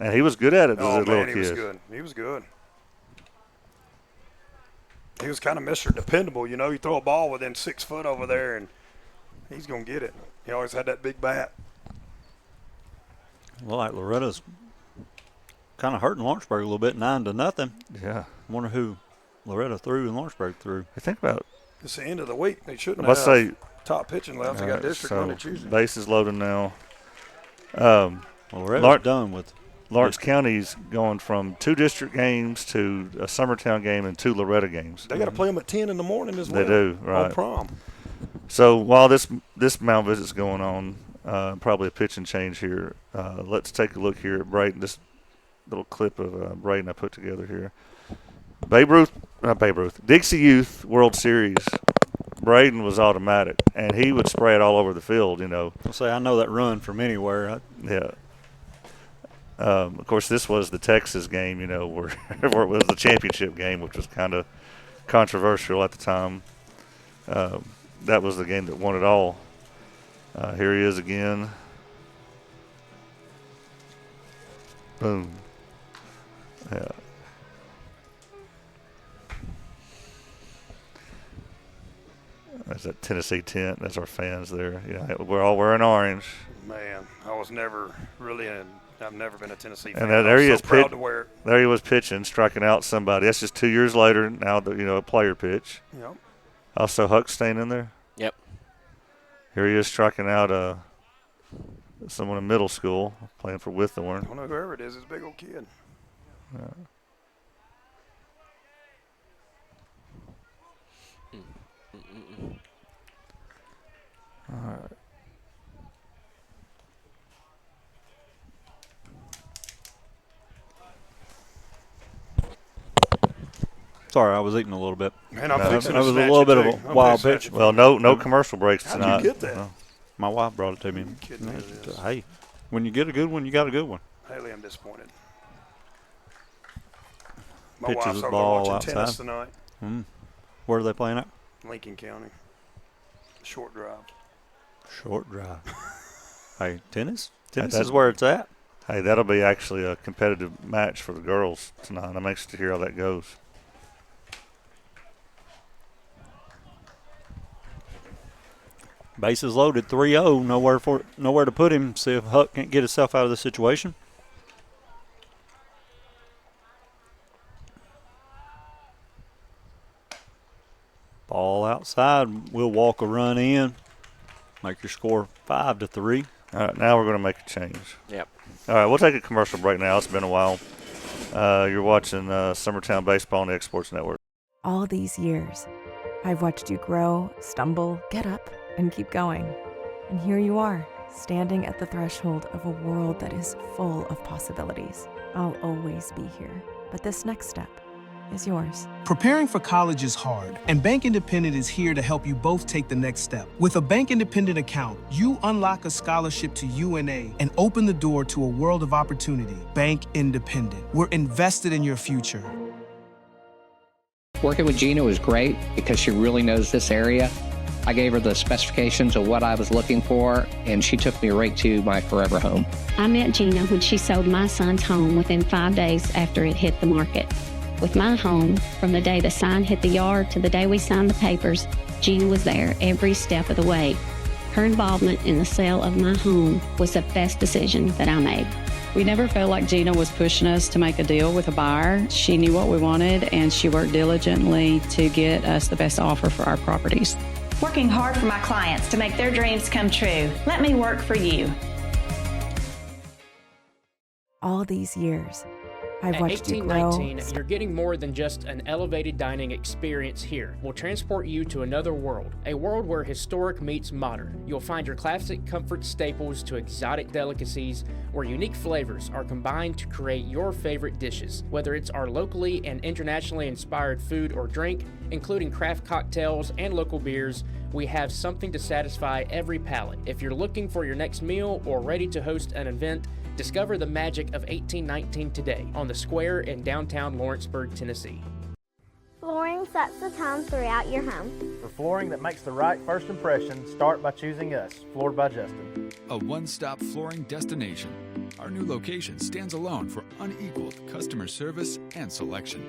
And he was good at it as a little kid. He was good. He was good. He was kind of Mr. Dependable, You throw a ball within 6 foot over there, and he's going to get it. He always had that big bat. Well, like Loretta's kind of hurting Lawrenceburg a little bit, 9-0. Yeah. I wonder who Loretta threw and Lawrenceburg threw. I think about it's the end of the week. They shouldn't let's have say top pitching left. They got district Monday, Tuesday. Bases loaded now. Loretta's done with Lawrence County's going from 2 district games to a Summertown game and 2 Loretta games. They got to play them at 10 in the morning as well. They do, right. On prom. So while this mound visit's going on, probably a pitching change here. Let's take a look here at Braden. This little clip of Braden I put together here. Dixie Youth World Series. Braden was automatic, and he would spray it all over the field, I'll say I know that run from anywhere. Yeah. Of course, this was the Texas game, where it was the championship game, which was kind of controversial at the time. That was the game that won it all. Here he is again. Boom. Yeah. That's that Tennessee tent. That's our fans there. Yeah, we're all wearing orange. Man, I was never really I've never been a Tennessee fan. And there he is, proud to wear it. There he was pitching, striking out somebody. That's just 2 years later. Now a player pitch. Yep. Also, Huck staying in there. Yep. Here he is striking out someone in middle school playing for Withorn. I don't know whoever it is. It's a big old kid. All right. Sorry, I was eating a little bit. Man, I'm fixing that was a snatch little it bit of too. a I'm wild fixing pitch. it. Well, no commercial breaks tonight. How'd you get that? My wife brought it to me. Hey, when you get a good one, you got a good one. Haley, I'm disappointed. My Pitches wife's the over ball watching tennis outside. tonight. Where are they playing at? Lincoln County. Short drive. Short drive. Hey, tennis? Tennis That's is where it's at. Hey, that'll be actually a competitive match for the girls tonight. I'm anxious to hear how that goes. Bases loaded, 3-0. Nowhere to put him. See if Huck can't get himself out of the situation. Ball outside. We'll walk a run in. Make your score 5-3. All right, now we're going to make a change. Yep. All right, we'll take a commercial break now. It's been a while. You're watching Summertown Baseball on the Exports Network. All these years, I've watched you grow, stumble, get up, and keep going. And here you are, standing at the threshold of a world that is full of possibilities. I'll always be here, but this next step is yours. Preparing for college is hard, and Bank Independent is here to help you both take the next step. With a Bank Independent account, you unlock a scholarship to UNA and open the door to a world of opportunity. Bank Independent. We're invested in your future. Working with Gina was great because she really knows this area. I gave her the specifications of what I was looking for, and she took me right to my forever home. I met Gina when she sold my son's home within 5 days after it hit the market. With my home, from the day the sign hit the yard to the day we signed the papers, Gina was there every step of the way. Her involvement in the sale of my home was the best decision that I made. We never felt like Gina was pushing us to make a deal with a buyer. She knew what we wanted, and she worked diligently to get us the best offer for our properties. Working hard for my clients to make their dreams come true. Let me work for you. All these years, I've watched you grow. At 1819, you're getting more than just an elevated dining experience here. We'll transport you to another world, a world where historic meets modern. You'll find your classic comfort staples to exotic delicacies, where unique flavors are combined to create your favorite dishes. Whether it's our locally and internationally inspired food or drink, including craft cocktails and local beers, we have something to satisfy every palate. If you're looking for your next meal or ready to host an event, discover the magic of 1819 today on the square in downtown Lawrenceburg, Tennessee. Flooring sets the tone throughout your home. For flooring that makes the right first impression, start by choosing us, Floored by Justin. A one-stop flooring destination. Our new location stands alone for unequaled customer service and selection.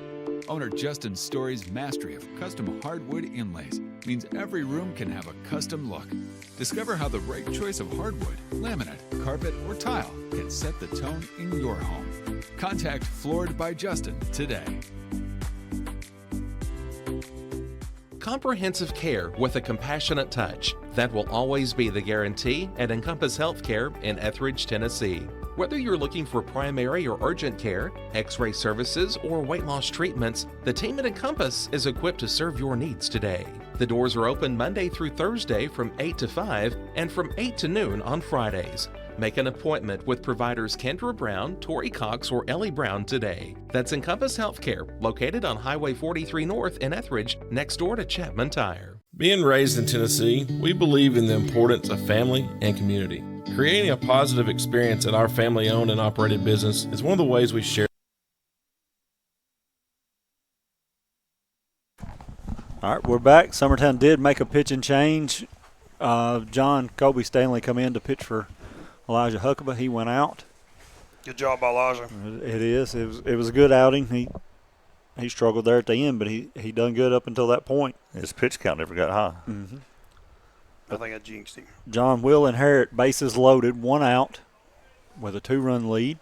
Owner Justin Story's mastery of custom hardwood inlays means every room can have a custom look. Discover how the right choice of hardwood, laminate, carpet, or tile can set the tone in your home. Contact Floored by Justin today. Comprehensive care with a compassionate touch. That will always be the guarantee at Encompass Healthcare in Etheridge, Tennessee. Whether you're looking for primary or urgent care, x-ray services, or weight loss treatments, the team at Encompass is equipped to serve your needs today. The doors are open Monday through Thursday from 8 to 5 and from 8 to noon on Fridays. Make an appointment with providers Kendra Brown, Tori Cox, or Ellie Brown today. That's Encompass Healthcare, located on Highway 43 North in Etheridge, next door to Chapman Tire. Being raised in Tennessee, we believe in the importance of family and community. Creating a positive experience at our family-owned and operated business is one of the ways we share. All right, we're back. Summertown did make a pitching change. John Kobe Stanley come in to pitch for Elijah Huckabee. He went out. Good job by Elijah. It is. It was a good outing. He struggled there at the end, but he done good up until that point. His pitch count never got high. Mm-hmm. I think I jinxed him. John will inherit bases loaded, 1 out, with a 2-run lead,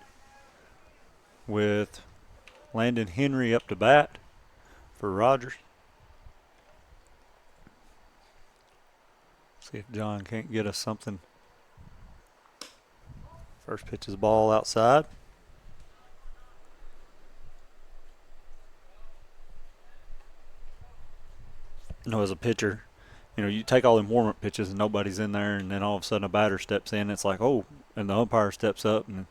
with Landon Henry up to bat for Rogers. See if John can't get us something. First pitch is ball outside. As a pitcher, you take all them warm-up pitches and nobody's in there, and then all of a sudden a batter steps in. It's like, oh, and the umpire steps up, and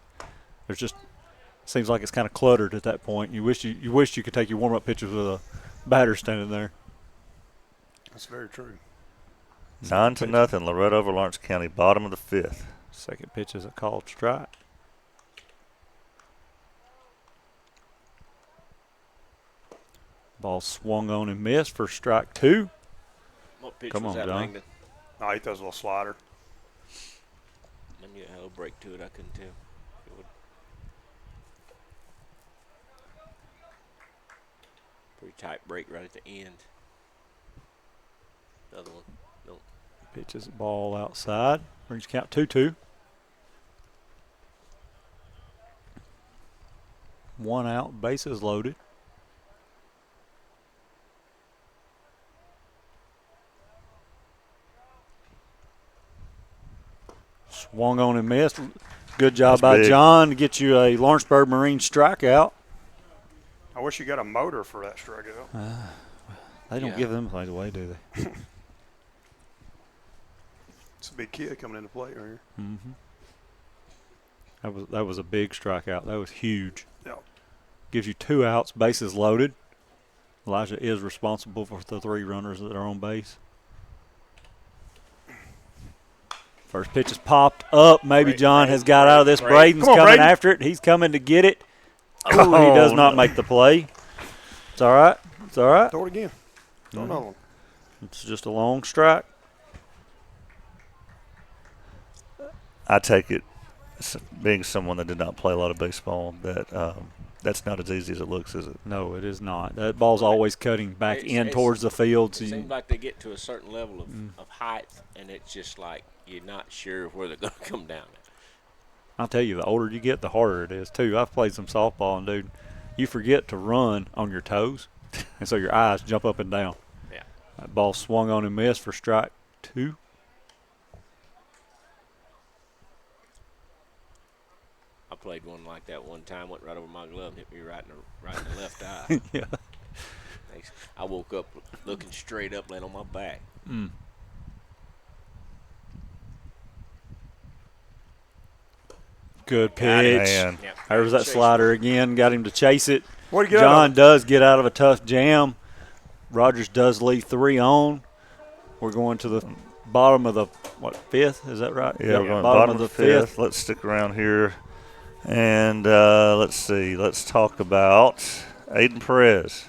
there's just seems like it's kind of cluttered at that point. You wish you could take your warm-up pitches with a batter standing there. That's very true. 9-0, Loretto over Lawrence County, bottom of the 5th. Second pitch is a called strike. Ball swung on and missed for strike 2. What pitch Come was on, that, John. Langdon? Oh, he throws a little slider. Maybe a little break to it. I couldn't tell. Pretty tight break right at the end. Another one. Nope. Pitches the ball outside. Brings count 2-2. 1 out. Bases loaded. Swung on and missed. Good job by John to get you a Lawrenceburg Marine strikeout. I wish you got a motor for that strikeout. They don't give them things away, do they? It's a big kid coming into play right here. Mm-hmm. That was a big strikeout. That was huge. Yeah. Gives you 2 outs, bases loaded. Elijah is responsible for the 3 runners that are on base. First pitch is popped up. Maybe John has got out of this. Braden's coming after it. He's coming to get it. Oh, he does not make the play. It's all right. It's all right. Throw it again. Throw another one. It's just a long strike. I take it, being someone that did not play a lot of baseball, that that's not as easy as it looks, is it? No, it is not. That ball's always cutting back in towards the field. It seems like they get to a certain level of height, and it's just like you're not sure where they're going to come down at. I'll tell you, the older you get, the harder it is, too. I've played some softball, and, dude, you forget to run on your toes, and so your eyes jump up and down. Yeah. That ball swung on and missed for strike 2. I played one like that one time, went right over my glove and hit me right in the left eye. Yeah. I woke up looking straight up, laying on my back. Good pitch. Man. Yep. There's that slider again. Got him to chase it. What'd you get John does get out of a tough jam. Rogers does leave 3 on. We're going to the bottom of the, 5th? Is that right? Yeah, we're going bottom of the 5th. Let's stick around here. And let's see. Let's talk about Aiden Perez.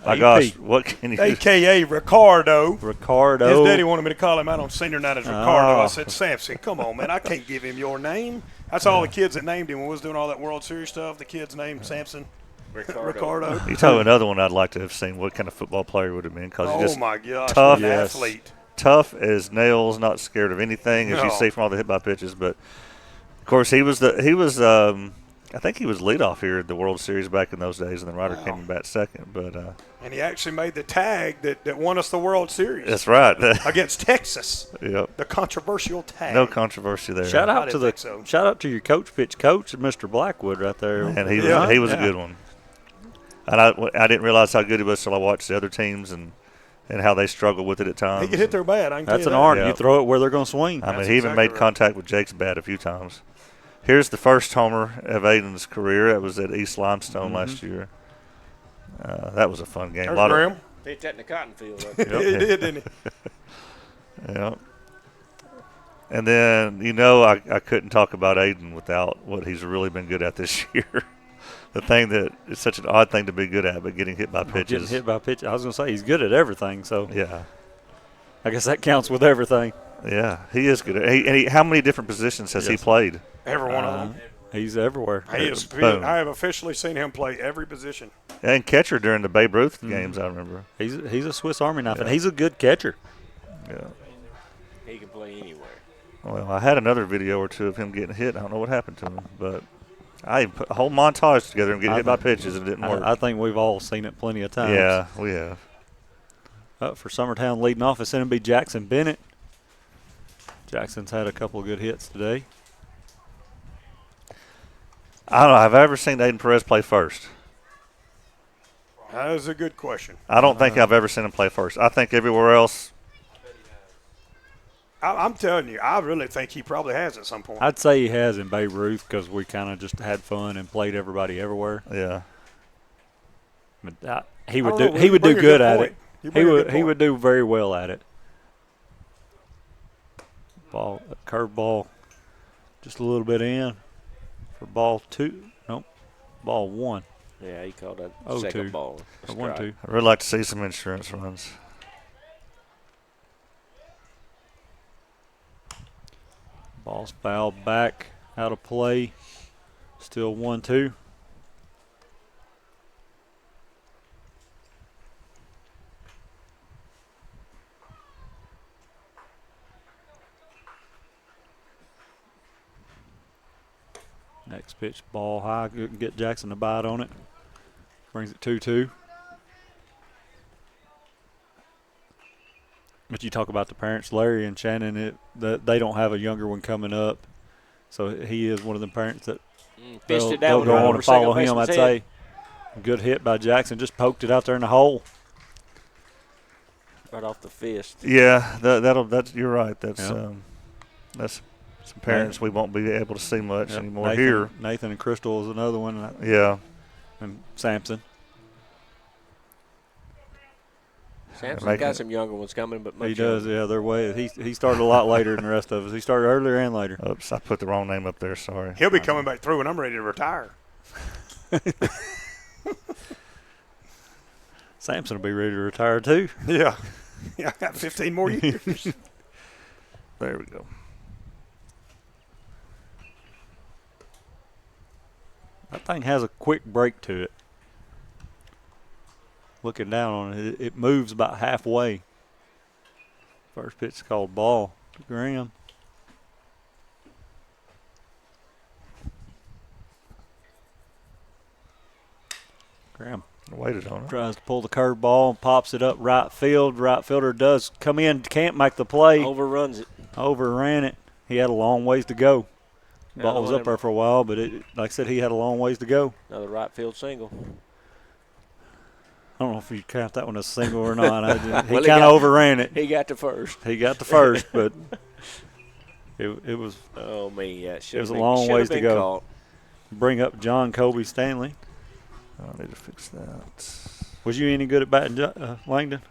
My gosh, what can you do? A.K.A. Ricardo. Ricardo. His daddy wanted me to call him out on senior night as Ricardo. I said, Sampson, come on, man. I can't give him your name. That's all the kids that named him when we was doing all that World Series stuff. The kids named Sampson. Ricardo. You tell me another one I'd like to have seen. What kind of football player would have been? Because my gosh, tough, an athlete. Tough as nails, not scared of anything, as you see from all the hit by pitches. But of course, he was. I think he was leadoff here at the World Series back in those days, and then Ryder came in bat second. But and he actually made the tag that won us the World Series. That's right. Against Texas. Yep. The controversial tag. No controversy there. Shout out to your pitch coach, Mr. Blackwood, right there. And he was a good one. And I didn't realize how good he was until I watched the other teams and how they struggle with it at times. He could hit their bat. That's an art. You throw it where they're going to swing. I mean, he even made contact with Jake's bat a few times. Here's the first homer of Aiden's career. That was at East Limestone last year. That was a fun game. There's Graham. Hit that in the cotton field. He did, didn't he? Yeah. And then, I couldn't talk about Aiden without what he's really been good at this year. The thing that it's such an odd thing to be good at, but getting hit by pitches. Getting hit by pitches. I was going to say he's good at everything. So yeah, I guess that counts with everything. Yeah, he is good. How many different positions has he played? Every one of them. He's everywhere. I have officially seen him play every position. And catcher during the Babe Ruth games, I remember. He's a Swiss Army knife, and he's a good catcher. Yeah. He can play anywhere. Well, I had another video or two of him getting hit. I don't know what happened to him, but I put a whole montage together and getting hit by pitches, and it didn't work. I think we've all seen it plenty of times. Yeah, we have. For Summertown leading off is going to be Jackson Bennett. Jackson's had a couple of good hits today. I don't know. Have I ever seen Aiden Perez play first? That is a good question. I don't think I've ever seen him play first. I think everywhere else. I'm telling you, I really think he probably has at some point. I'd say he has in Babe Ruth because we kind of just had fun and played everybody everywhere. Yeah. But he would do good at it. He would do very well at it. Curve ball, just a little bit in for ball 2. Nope, ball 1. Yeah, he called that 0-2. Second ball. 1-2. I'd really like to see some insurance runs. Ball's fouled back, out of play. Still 1-2. Next pitch, ball high. Couldn't get Jackson to bite on it. Brings it 2-2. But you talk about the parents, Larry and Shannon, they don't have a younger one coming up. So he is one of the parents that they'll go on and follow him, I'd say. Good hit by Jackson. Just poked it out there in the hole. Right off the fist. Yeah, that's you're right. That's some parents we won't be able to see much anymore here. Nathan and Crystal is another one. Yeah. And Sampson. Sampson's got some younger ones coming, but he does. Yeah, they're way. He started a lot later than the rest of us. He started earlier and later. Oops, I put the wrong name up there. Sorry. He'll be coming back through, and I'm ready to retire. Sampson will be ready to retire too. Yeah. Yeah, I got 15 more years. There we go. That thing has a quick break to it. Looking down on it, it moves about halfway. First pitch is called ball to Graham. Graham waited on it. Tries to pull the curveball and pops it up right field. Right fielder does come in, can't make the play. Overruns it. Overran it. He had a long ways to go. Ball was up there for a while, but like I said, he had a long ways to go. Another right field single. I don't know if you count that one as a single or not. He kind of overran it. He got to first. He got to first, but it was. Oh man, yeah, it was a long ways to go. Caught. Bring up John Colby Stanley. I need to fix that. Was you any good at batting, Langdon?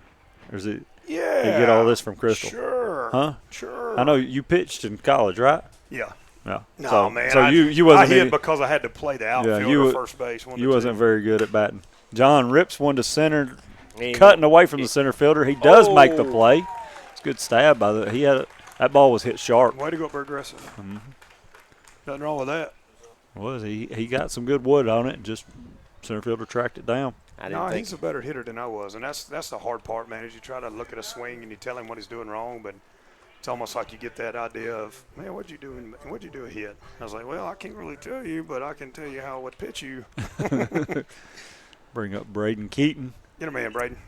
Or is it? Yeah. You get all this from Crystal? Sure. Huh? Sure. I know you pitched in college, right? Yeah. Yeah. No, man. So you wasn't. I hit because I had to play the outfield or first base. You wasn't very good at batting. John rips one to center, cutting away from the center fielder. He does make the play. It's a good stab by the. He had that ball was hit sharp. Way to go up there aggressive. Mm-hmm. Nothing wrong with that. Was he got some good wood on it and just center fielder tracked it down. No, he's a better hitter than I was, and that's the hard part, man. Is you try to look at a swing and you tell him what he's doing wrong, but it's almost like you get that idea of, man, what'd you do a hit? I was like, well, I can't really tell you, but I can tell you how I would pitch you. Bring up Braden Keaton. Get a man, Braden.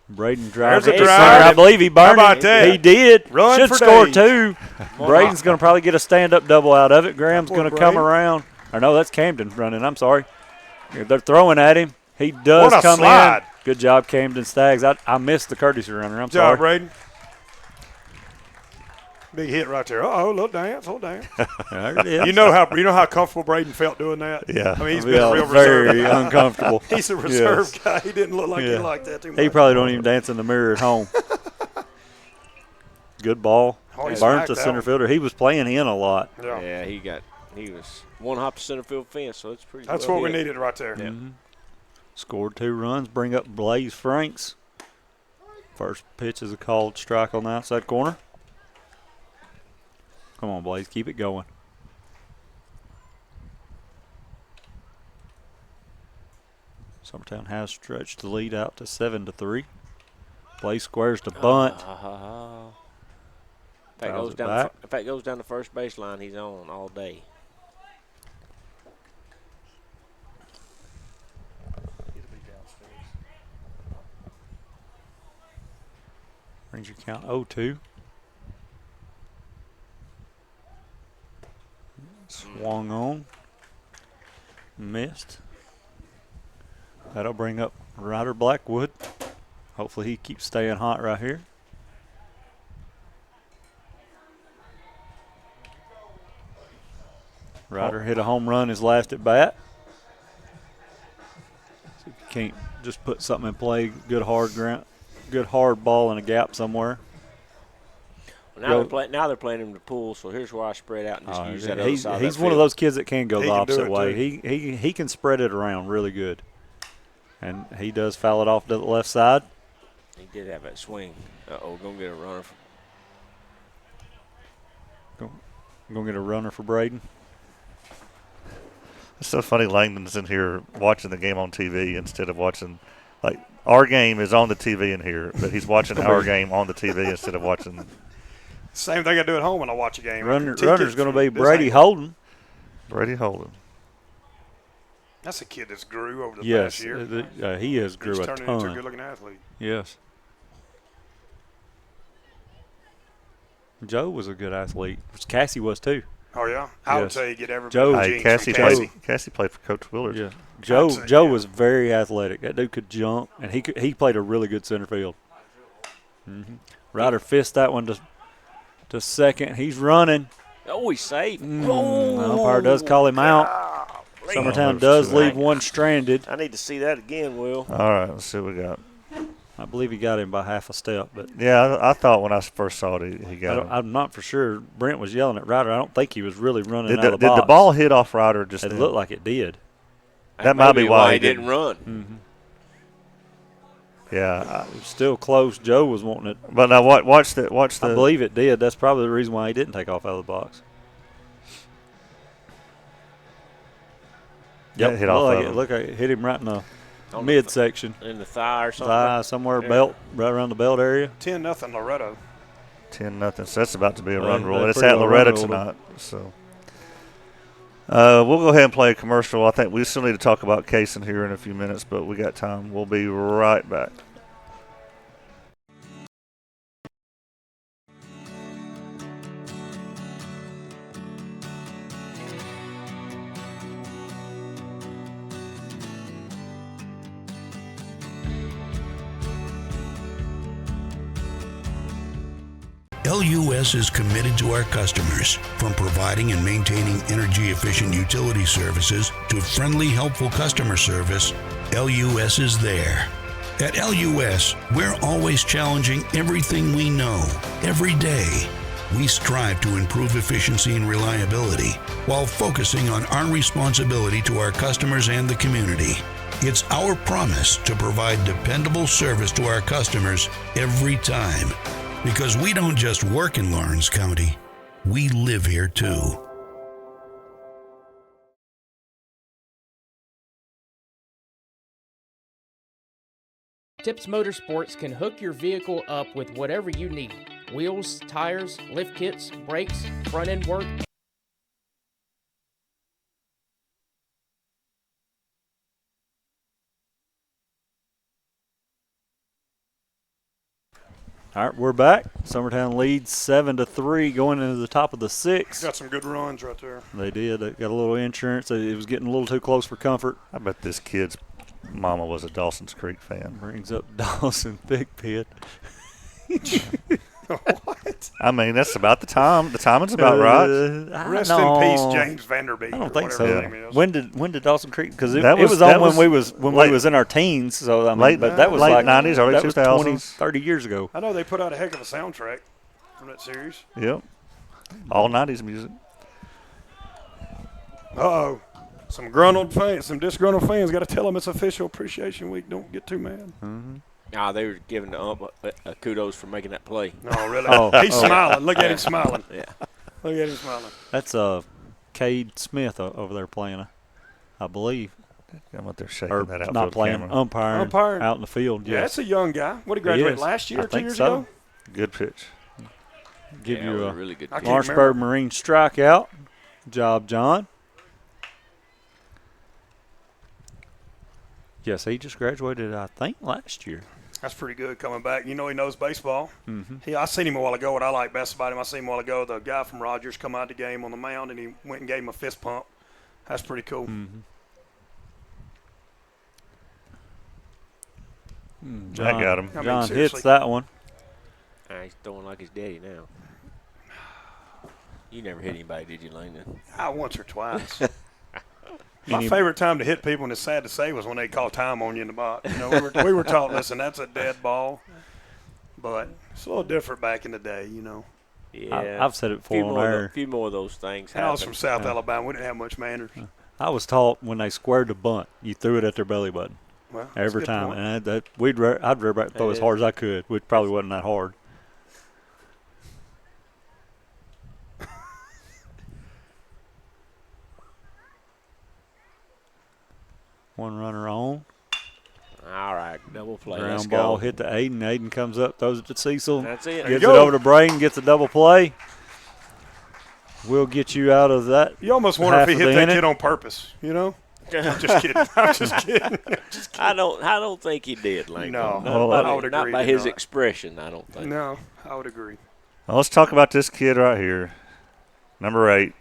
Braden drives it. I believe he burned How about that? He did. Run Should for score days. 2. Braden's going to probably get a stand-up double out of it. Graham's going to come around. Or no, that's Camden running. I'm sorry. They're throwing at him. He does come slide. in. Good job, Camden Staggs. I missed the courtesy runner. I'm Good job, sorry. Braden. Big hit right there. Uh-oh, little dance, There it is. You know how comfortable Braden felt doing that? Yeah. I mean, he's been a real very reserve guy. uncomfortable. He's a reserve guy. He didn't look like he liked that too much. He probably don't even dance in the mirror at home. Good ball. Burnt the center fielder. He was playing in a lot. Yeah, he was one hop to center field fence, so it's pretty. That's well what hit. we needed right there. Yeah. Mm-hmm. Scored 2 runs. Bring up Blaze Franks. First pitch is a called strike on the outside corner. Come on, Blaze, keep it going. Summertown has stretched the lead out to 7-3. Blaze squares to bunt. If that goes down the first baseline, he's on all day. Brings your count 0-2. Swung on. Missed. That'll bring up Ryder Blackwood. Hopefully he keeps staying hot right here. Ryder hit a home run his last at bat. See if you can't just put something in play. Good hard ball in a gap somewhere. Now they're playing him to pull, so here's where I spread out and just use that other side. He's one of those kids that can go the opposite way. He can spread it around really good. And he does foul it off to the left side. He did have that swing. Uh-oh, going to get a runner. Going to get a runner for Braden. It's so funny Langdon's in here watching the game on TV instead of watching, like, our game is on the TV in here, but he's watching our game on the TV instead of watching. Same thing I do at home when I watch a game. Runner's going to be Brady Holden. Brady Holden. That's a kid that's grew over the yes, past year. He has grew He's a turned ton. into a good-looking athlete. Yes. Joe was a good athlete. Cassie was too. Oh, yeah? I would say you get everybody. Joe, Cassie played for Coach Willard. Yeah. Joe was very athletic. That dude could jump, and he played a really good center field. Mm-hmm. Ryder fist that one to second. He's running. Oh, he's safe. The umpire does call him out. Summertown does leave one stranded. I need to see that again, Will. All right, let's see what we got. I believe he got him by half a step. But yeah, I thought when I first saw it, he got him. I'm not for sure. Brent was yelling at Ryder. I don't think he was really running out of the box. Did the ball hit off Ryder just It then? Looked like it did. That might be why he didn't run. Mm-hmm. Yeah. It was still close. Joe was wanting it. But now watch the. I believe it did. That's probably the reason why he didn't take off out of the box. Yep, hit off of him. Look, it hit him right in the midsection. In the thigh or something? Thigh, somewhere, belt, right around the belt area. 10-0 Loretto. 10-0. So that's about to be a run rule. that's It's pretty at well Loretto run ruled. tonight. So we'll go ahead and play a commercial. I think we still need to talk about Kaysen here in a few minutes, but we got time. We'll be right back. LUS is committed to our customers, from providing and maintaining energy-efficient utility services to friendly, helpful customer service. LUS is there. At LUS, we're always challenging everything we know, every day. We strive to improve efficiency and reliability while focusing on our responsibility to our customers and the community. It's our promise to provide dependable service to our customers every time. Because we don't just work in Lawrence County, we live here too. Tips Motorsports can hook your vehicle up with whatever you need. Wheels, tires, lift kits, brakes, front-end work. All right, we're back. Summertown leads 7-3 going into the top of the sixth. Got some good runs right there. They did. They got a little insurance. It was getting a little too close for comfort. I bet this kid's mama was a Dawson's Creek fan. Brings up Dawson Big Pit. What? I mean, that's about the time. The timing's about right. Rest in peace, James Vanderbeek. I don't think so. Yeah. When did Dawson Creek? Because it was on when we was in our teens. So I mean, but that was late like 90s, early 2000s, 20, 30 years ago. I know they put out a heck of a soundtrack from that series. Yep, all 90s music. Uh-oh. Some disgruntled fans got to tell them it's official Appreciation Week. Don't get too mad. Mm-hmm. Nah, they were giving the ump kudos for making that play. Oh, really? He's smiling. Look at him smiling. Yeah. Look at him smiling. That's Cade Smith over there playing, I believe. I'm out there shaking that out not for playing, the camera. umpiring out in the field. Yeah, that's a young guy. What, he graduated last year or 2 years ago? Good pitch. Give you a really good Lawrenceburg Marine strikeout. Good job, John. Yes, he just graduated, I think, last year. That's pretty good coming back. You know he knows baseball. Mm-hmm. I seen him a while ago. What I like best about him, I seen him a while ago. The guy from Rogers come out the game on the mound, and he went and gave him a fist pump. That's pretty cool. John, I got him. John hits that one. He's throwing like his daddy now. You never hit anybody, did you, Langdon? Once or twice. My favorite time to hit people, and it's sad to say, was when they call time on you in the box. You know, we were taught, listen, that's a dead ball. But it's a little different back in the day, you know. Yeah, I've said it before on air. A few more of those things. And I was from South Alabama. We didn't have much manners. I was taught when they squared the bunt, you threw it at their belly button. Well, every time, and I'd throw as hard as I could, which probably wasn't that hard. One runner on. All right, double play. Ground Let's ball go. hit to Aiden. Aiden comes up, throws it to Cecil. That's it. Gets it over to Braden, gets a double play. We'll get you out of that. You almost wonder if he hit that kid on purpose, you know? I'm just kidding. I'm just kidding. I don't think he did, Langdon. No, I would agree. Not by his expression, I don't think. No, I would agree. Well, let's talk about this kid right here. Number 8,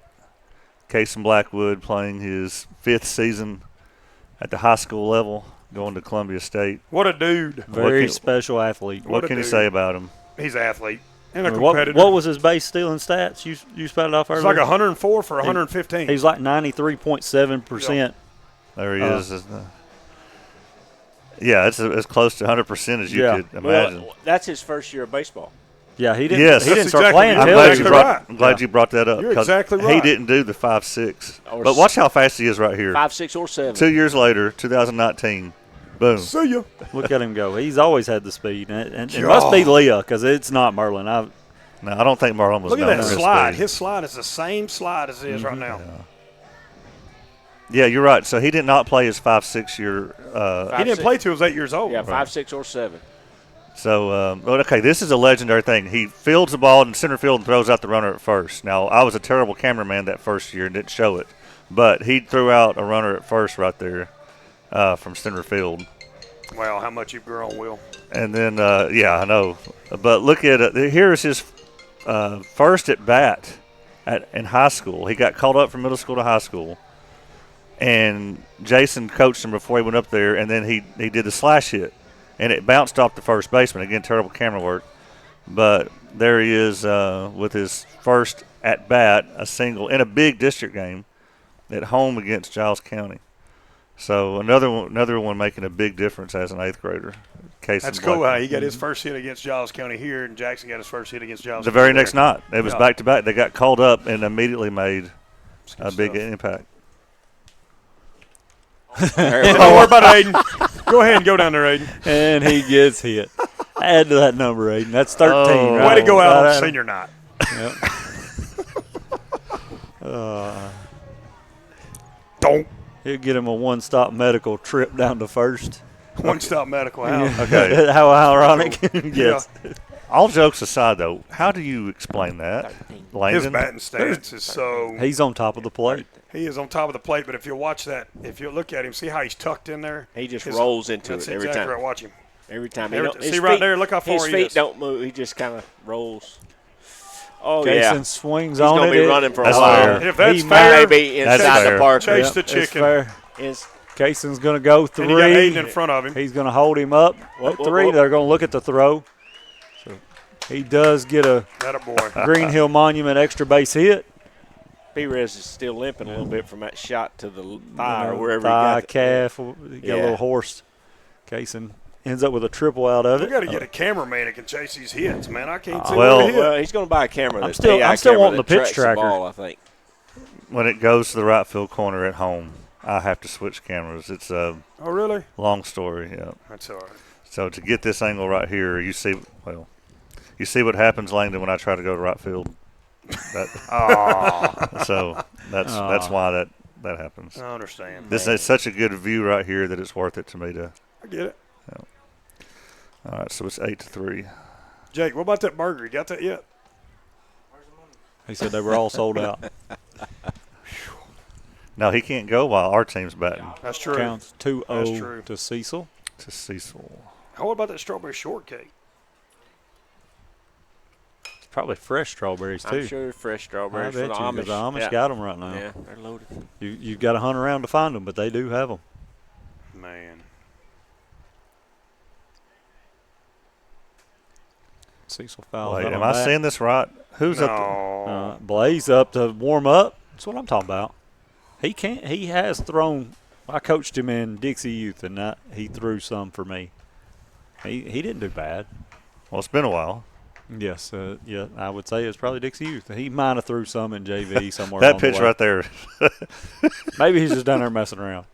Kaysen Blackwood, playing his 5th season at the high school level, going to Columbia State. What a dude. Very special athlete. What can you say about him? He's an athlete and a competitor. What was his base stealing stats? You spelled it off earlier? It's like 104 for 115. He's like 93.7%. Yep. There he is. Yeah, it's as close to 100% as you could imagine. Well, that's his first year of baseball. Yeah, he didn't start playing I'm glad you brought that up. You're exactly right. He didn't do the 5.6. But watch how fast he is right here. 5.6 or 7. 2 years later, 2019, Boom. See ya. Look at him go. He's always had the speed. And it must be Leah because it's not Merlin. No, I don't think Marlon was. Look at known that for his slide. speed. His slide is the same slide as it is right now. Yeah, you're right. So he did not play his 5-6 year. He didn't play till he was 8 years old. Yeah, 5, 6, or 7. So, okay, this is a legendary thing. He fields the ball in center field and throws out the runner at first. Now, I was a terrible cameraman that first year and didn't show it, but he threw out a runner at first right there from center field. Wow, how much you've grown, Will. And then, yeah, I know. But look at it. Here's his first at bat in high school. He got called up from middle school to high school. And Jason coached him before he went up there, and then he did the slash hit. And it bounced off the first baseman. Again, terrible camera work. But there he is with his first at-bat, a single, in a big district game at home against Giles County. So another one making a big difference as an 8th grader. That's cool how he got his first hit against Giles County here, and Jackson got his first hit against Giles The County very next there. night. It was back-to-back. They got called up and immediately made a big impact. Don't worry about it, Aiden. Go ahead and go down there, Aiden. And he gets hit. Add to that number, Aiden. That's 13. Right? Way to go out on senior night. Yep. Don't. He'll get him a one-stop medical trip down to first. One-stop medical. How? Okay. How ironic. Yes. Yeah. All jokes aside, though, how do you explain that, Langdon? His batting stance is so. He's on top of the plate. He is on top of the plate, but if you watch that, if you look at him, see how he's tucked in there? He just rolls into it every exactly time. Right. Watch him. Every time. See right there, look how far his he feet is. don't move. He just kind of rolls. Oh, Jason yeah. swings He's on going it. to be running for a That's while. fair. If that's He fair, may be inside the park. Chase the chicken. Fair. Cason's going to go 3. And you got Aiden in front of him. He's going to hold him up at 3. They're going to look at the throw. So he does get a Green Hill Monument extra base hit. Perez is still limping a little bit from that shot to the thigh or wherever thigh, he got calf. He got a little horse. Cason ends up with a triple out of it. We got to get a cameraman that can chase these hits, man. I can't see well, he's going to buy a camera. I'm still wanting the pitch tracker. Ball, I think. When it goes to the right field corner at home, I have to switch cameras. It's a really long story. Yeah, that's all right. So to get this angle right here, you see what happens, Langdon, when I try to go to right field. So that's why that happens. I understand. This is such a good view right here that it's worth it to me to. I get it. Yeah. All right, so it's 8-3. Jake, what about that burger? You got that yet? He said they were all sold out. No, he can't go while our team's batting. That's true. Counts 2-0 to Cecil. What about that strawberry shortcake? It's probably fresh strawberries too. I'm sure fresh strawberries. I bet for the you, Amish. the Amish Yeah. got them right now. Yeah, they're loaded. You've got to hunt around to find them, but they do have them. Man. Cecil fouls. Wait, am I saying this right? Who's up? Blaze up to warm up. That's what I'm talking about. He can't. He has thrown. I coached him in Dixie Youth, and he threw some for me. He didn't do bad. Well, it's been a while. Yes, yeah, I would say it's probably Dixie Youth. He might have threw some in JV somewhere. That on pitch the way. right there. Maybe he's just down there messing around.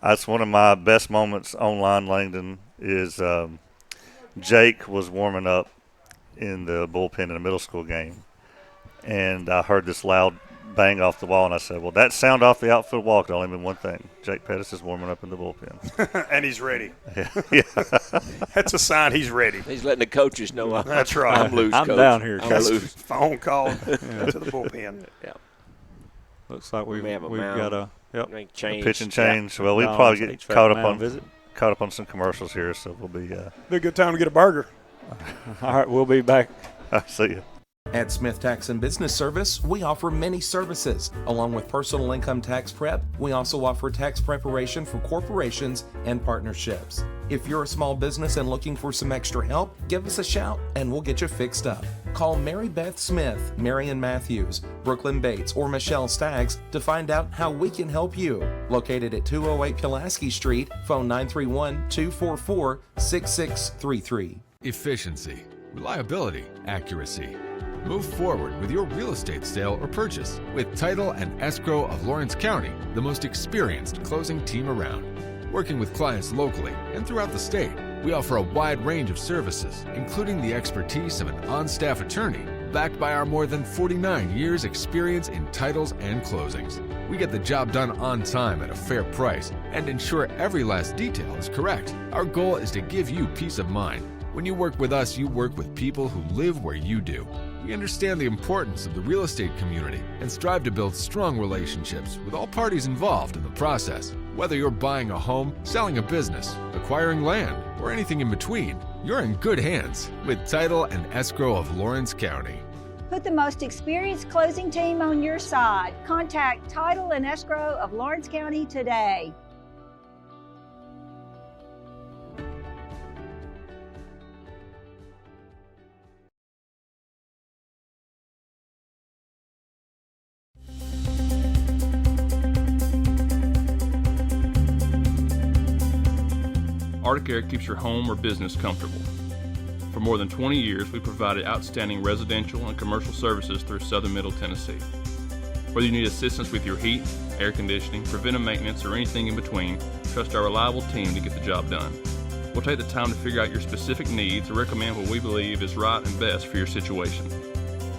That's one of my best moments online, Langdon, is Jake was warming up in the bullpen in a middle school game, and I heard this loud bang off the wall, and I said, well, that sound off the outfield wall could only mean one thing. Jake Pettis is warming up in the bullpen. And he's ready. Yeah. That's a sign he's ready. He's letting the coaches know. That's right. I'm loose, I'm coach. down here, I'm coach. loose. Phone call to the bullpen. Yeah. Looks like we've have a got a change. Pitch and change. Yeah. Well, we Down probably on get HVAC caught mound up on some commercials here, so we'll be. Be a good time to get a burger. All right, we'll be back. See you. At Smith Tax and Business Service, we offer many services. Along with personal income tax prep, we also offer tax preparation for corporations and partnerships. If you're a small business and looking for some extra help, give us a shout and we'll get you fixed up. Call Mary Beth Smith, Marion Matthews, Brooklyn Bates, or Michelle Staggs to find out how we can help you. Located at 208 Pulaski Street, phone 931-244-6633. Efficiency, reliability, accuracy. Move forward with your real estate sale or purchase with Title and Escrow of Lawrence County, the most experienced closing team around. Working with clients locally and throughout the state, we offer a wide range of services, including the expertise of an on-staff attorney, backed by our more than 49 years experience in titles and closings. We get the job done on time at a fair price and ensure every last detail is correct. Our goal is to give you peace of mind. When you work with us, you work with people who live where you do. We understand the importance of the real estate community and strive to build strong relationships with all parties involved in the process. Whether you're buying a home, selling a business, acquiring land, or anything in between, you're in good hands with Title and Escrow of Lawrence County. Put the most experienced closing team on your side. Contact Title and Escrow of Lawrence County today. Haddock Air keeps your home or business comfortable. For more than 20 years, we provided outstanding residential and commercial services through southern Middle Tennessee. Whether you need assistance with your heat, air conditioning, preventive maintenance, or anything in between, trust our reliable team to get the job done. We'll take the time to figure out your specific needs and recommend what we believe is right and best for your situation.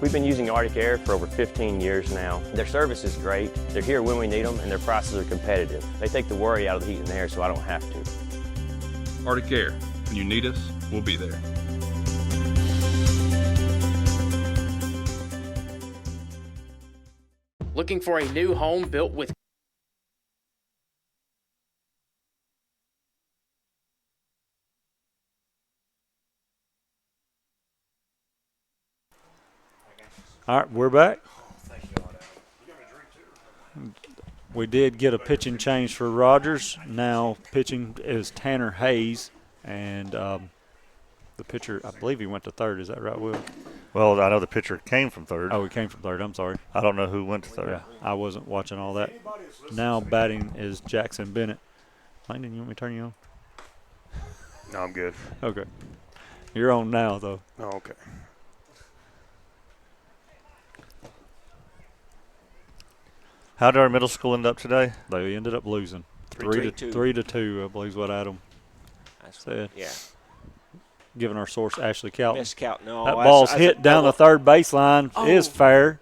We've been using Haddock Air for over 15 years now. Their service is great, they're here when we need them, and their prices are competitive. They take the worry out of the heat and air so I don't have to. Haddock Air. When you need us, we'll be there. Looking for a new home built with All right, we're back. We did get a pitching change for Rogers. Now pitching is Tanner Hayes, and the pitcher, I believe he went to third. Is that right, Will? Well, I know the pitcher came from third. Oh, he came from third. I'm sorry. I don't know who went to third. Yeah, I wasn't watching all that. Now batting is Jackson Bennett. Landon, you want me to turn you on? No, I'm good. Okay. You're on now, though. Oh, okay. How did our middle school end up today? They ended up losing 3 to 2. I believe is what Adam said. Yeah. Giving our source Ashley Calton. Miss Calton. No, that ball's hit down the third baseline. Is fair.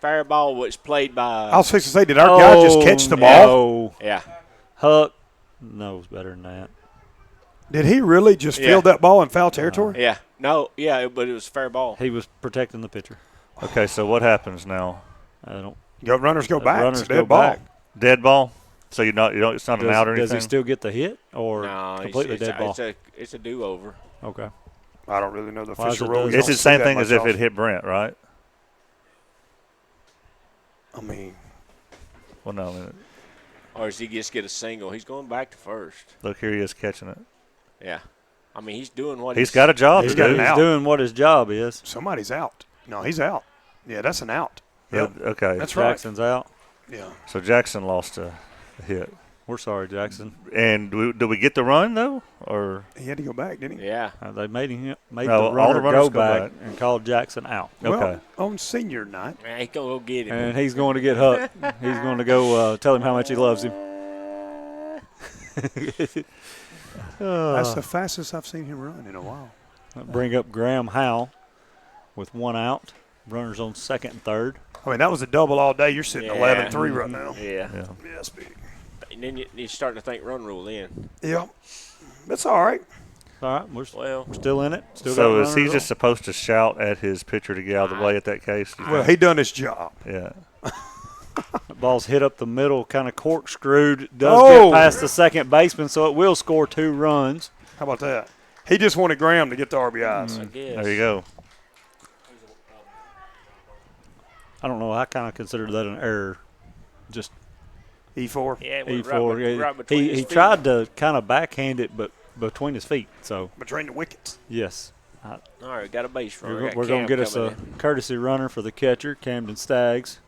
Fair ball was played by. I was fixing to say, did our guy just catch the ball? No. Yeah. Huck knows better than that. Did he really just field that ball in foul territory? Yeah. No. Yeah, but it was fair ball. He was protecting the pitcher. Okay, so what happens now? I don't. Runners go back. Runners it's go dead ball. back. Dead ball. So it's not an out or anything. Does he still get the hit or no, completely dead ball? It's a do-over. Okay. I don't really know the official rules. It's the same thing as if it hit Brent, right? I mean, well, no. Or does he just get a single? He's going back to first. Look, here he is catching it. Yeah. I mean, he's doing what he's got a job. He's doing what his job is. Somebody's out. No, he's out. Yeah, that's an out. Yep. Okay. That's right. Jackson's out. Yeah. So Jackson lost a hit. We're sorry, Jackson. And did we get the run though, or he had to go back, didn't he? Yeah. They made the all runner the runners go back and called Jackson out. Well, okay. On senior night. Man, he's going to go get him. And he's going to get Huck. He's going to go tell him how much he loves him. That's the fastest I've seen him run in a while. Bring up Graham Howell with one out. Runners on second and third. I mean, that was a double all day. You're sitting 11-3 right now. Yeah. Yes, big. And then you're starting to think run rule in. Yeah. That's all right. All right. We're still in it. So is he just supposed to shout at his pitcher to get out of the way at that case? Well, he done his job. Yeah. The ball's hit up the middle, kind of corkscrewed. Does get past the second baseman, so it will score 2 runs. How about that? He just wanted Graham to get the RBIs. I guess. There you go. I don't know. I kind of consider that an error. Just E4. Yeah, E4. Right between his He feet. tried to kind of backhand it, but between his feet. So between the wickets. yes. All right, got a base runner. We're going to get us a courtesy runner for the catcher, Camden Staggs.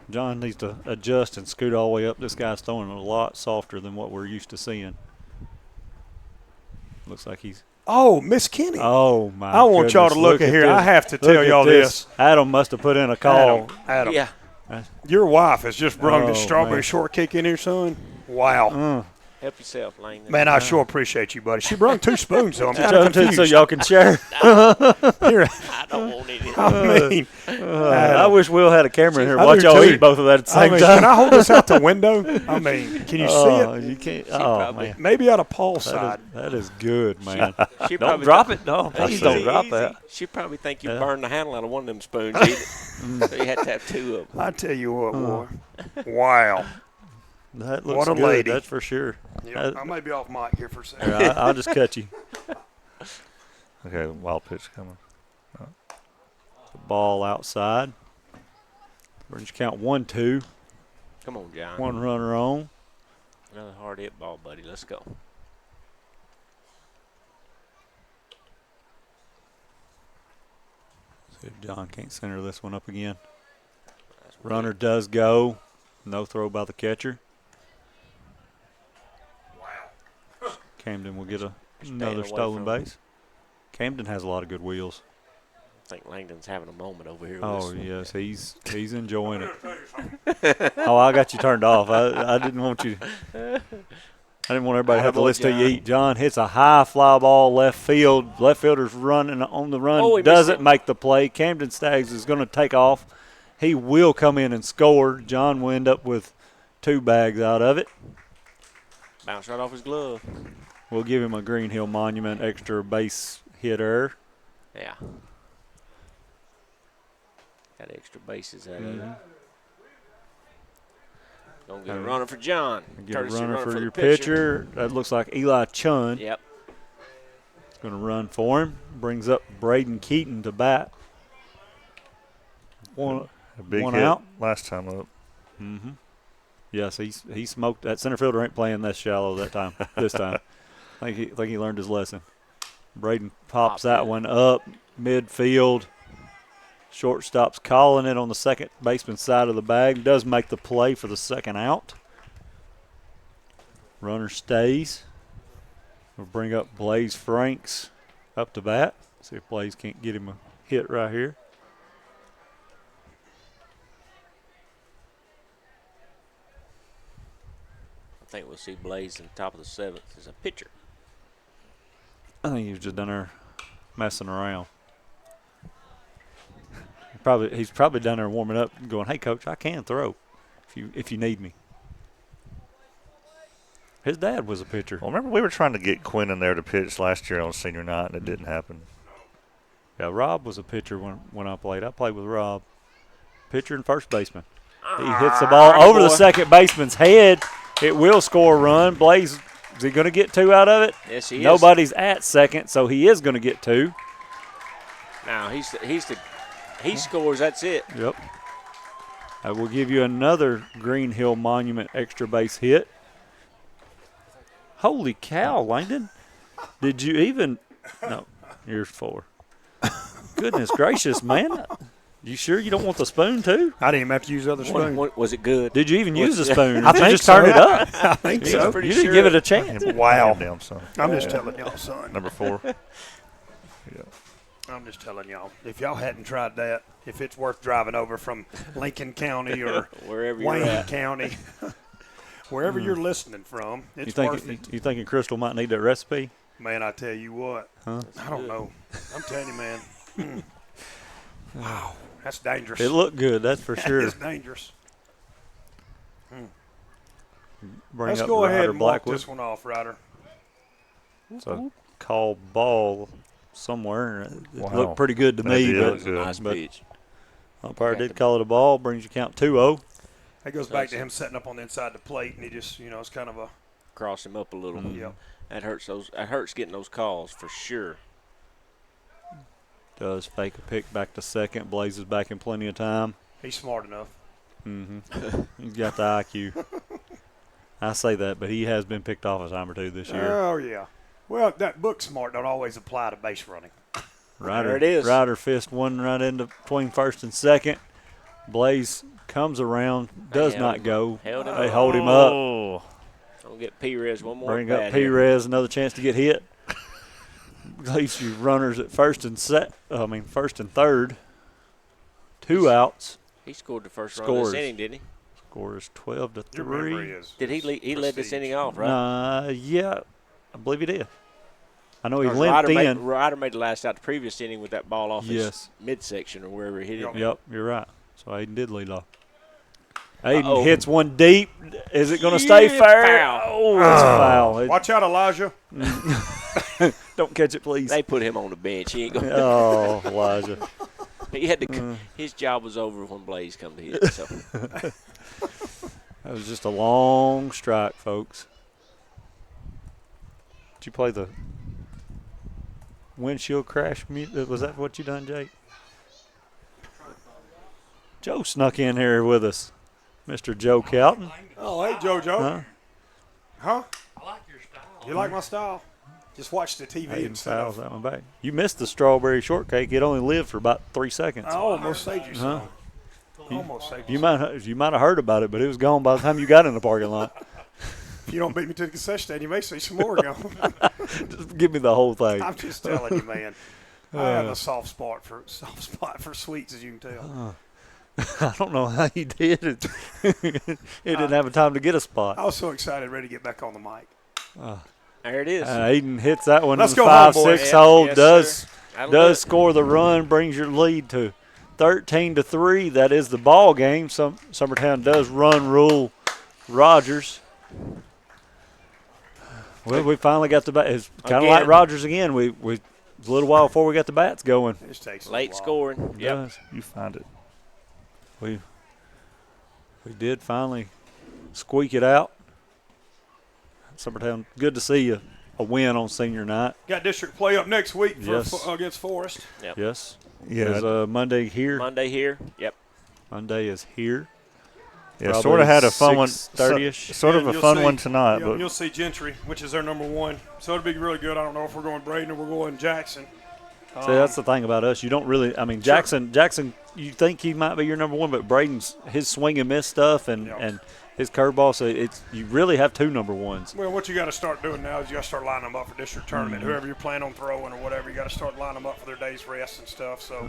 John needs to adjust and scoot all the way up. This guy's throwing a lot softer than what we're used to seeing. Looks like he's. Oh, Miss Kenny. Oh, my I want y'all to goodness. look at here. I have to tell y'all this. Adam must have put in a call. Adam. Yeah. Your wife has just brought this strawberry man. shortcake in here, son. Wow. Help yourself, Langdon. Man, I sure appreciate you, buddy. She brought 2 spoons, so I'm kind of Too, confused. so y'all can share. I don't want any. I mean, I wish Will had a camera in here. I Watch do y'all too. eat both of that at the same time. Can I hold this out the window? I mean, can you see it? You can't. probably- Man. Maybe out of Paul's side. That is good, man. She Don't probably drop th- it. No, Easy, don't drop easy. that. She probably think you Yeah. burned the handle out of one of them spoons. So you had to have 2 of them. I tell you what, boy. Wow. That looks What a good, lady. that's for sure. Yeah, I may be off mic here for a second. Here, I'll just cut you. Okay, wild pitch coming. The ball outside. Brings count 1-2. Come on, John. 1 runner on. Another hard hit ball, buddy. Let's go. See if John can't center this one up again. Runner does go. No throw by the catcher. Wow. Camden will get another away stolen from base. Camden has a lot of good wheels. I think Langdon's having a moment over here. Oh, with yes, he's enjoying it. Oh, I got you turned off. I didn't want you. I didn't want everybody to have to listen to you eat. John hits a high fly ball left field. Left fielder's running on the run. Oh, he doesn't missed it. make the play. Camden Staggs is going to take off. He will come in and score. John will end up with 2 bags out of it. Bounce right off his glove. We'll give him a Green Hill Monument extra base hitter. Yeah. Got extra bases out of it. Gonna get a runner for John. Get a Courtesy runner for the your pitcher. That looks like Eli Chun. Yep. Going to run for him. Brings up Braden Keaton to bat. A big one hit out. last time up. Mm-hmm. Yes, he smoked. That center fielder ain't playing that shallow that time. This time, I think he learned his lesson. Braden pops that one up midfield. Shortstop's calling it on the second baseman side of the bag. Does make the play for the second out. Runner stays. We'll bring up Blaze Franks up to bat. See if Blaze can't get him a hit right here. I think we'll see Blaze in the top of the 7th as a pitcher. I think he was just down there messing around. He's probably down there warming up and going, "Hey, coach, I can throw if you need me." His dad was a pitcher. Well, remember we were trying to get Quinn in there to pitch last year on senior night, and it didn't happen. Yeah, Rob was a pitcher when I played. I played with Rob. Pitcher and first baseman. He hits the ball over the second baseman's head. It will score a run. Blaze, is he going to get 2 out of it? Yes, he is. Nobody's at second, so he is going to get 2. Now he scores. That's it. Yep. I will give you another Green Hill Monument extra base hit. Holy cow, Langdon. Did you even – no, here's 4. Goodness gracious, man. You sure you don't want the spoon too? I didn't even have to use the other spoon. Was it good? Did you even use the spoon? I Did you think just so. turn it up? I think so. You didn't give it a chance. Wow. Damn, son. I'm just telling y'all, son. Number 4. Yeah. I'm just telling y'all, if y'all hadn't tried that, if it's worth driving over from Lincoln County or Wherever you're Wayne at. County, wherever you're listening from, it's worth it. You thinking Crystal might need that recipe? Man, I tell you what, Huh? I don't know. I'm telling you, man. Wow, that's dangerous. It looked good, that's for sure. It's dangerous. Bring Let's up go ahead Ryder and walk Blackwood. this one off, Ryder. It's a call ball somewhere. It Wow. looked pretty good to That me. did But, look good. Nice but pitch. umpire did call it a ball. Brings you count 2-0. That goes back to him setting up on the inside the plate, and he just, it's kind of a Cross him up a little. Yep. That hurts getting those calls for sure. Does fake a pick back to second. Blaze is back in plenty of time. He's smart enough. Mm-hmm. He's got the IQ. I say that, but he has been picked off a time or 2 this year. Oh, yeah. Well, that book smart don't always apply to base running. Ryder, There it is. Ryder fist one right into between first and second. Blaze comes around, does held not him go. up. Held him They up. hold him up. Oh. Don't get Perez one more. Bring bat up here. Perez, another chance to get hit. Leaves you runners at first and third. 2 outs. He scored the first run of this inning, didn't he? Scores 12-3. Your memory is Did he led this inning off, right? Yeah, I believe he did. I know he Or limped in. Ryder made the last out the previous inning with that ball off his Yes. midsection or wherever he hit it. Yep, you're right. So Aiden did lead off. Aiden hits one deep. Is it going to stay fair? Foul. Oh, it's a foul. Watch out, Elijah. Don't catch it, please. They put him on the bench. He ain't going. Oh, Elijah. He had to. His job was over when Blaze come to hit. So That was just a long strike, folks. Did you play the windshield crash music? Was that what you done, Jake? Joe snuck in here with us. Mr. Joe Calton. Oh, hey, JoJo. Huh? I like your style. You like my style? Just watch the TV Aiden and fouls stuff. that one back. You missed the strawberry shortcake. It only lived for about 3 seconds. I almost saved you some. You, Almost saved you might have heard about it, but it was gone by the time you got in the parking lot. If you don't beat me to the concession stand, you may see some more gone. Just give me the whole thing. I'm just telling you, man. I have a soft spot for sweets, as you can tell. I don't know how you did it. It didn't have a time to get a spot. I was so excited, ready to get back on the mic. there it is. Aiden hits that one Let's in the go home, 5-6 boys. hole. Yes, sir. Does score the run, brings your lead to 13-3. That is the ball game. Summertown does run rule Rogers. Well, we finally got the bat. It's kind of like Rogers again. We it was a little while before we got the bats going. It just takes Late scoring. Yep. You find it. We did finally squeak it out. Summertown, good to see you. A win on senior night. Got district play up next week Yes. against Forest. Yep. Yes. Yeah. Is Monday here? Monday here. Yep. Monday is here. Yeah, Probably sort of had a fun one. 6:30-ish. Sort of a You'll fun see- one tonight, yeah, but you'll see Gentry, which is their number one. So it'll be really good. I don't know if we're going Braden or we're going Jackson. See, that's the thing about us. You don't really. I mean, Jackson. You think he might be your number one, but Braden's his swing and miss stuff and his curveball. So you really have two number ones. Well, what you got to start doing now is you got to start lining them up for district tournament. Whoever you're planning on throwing or whatever, you got to start lining them up for their day's rest and stuff. So,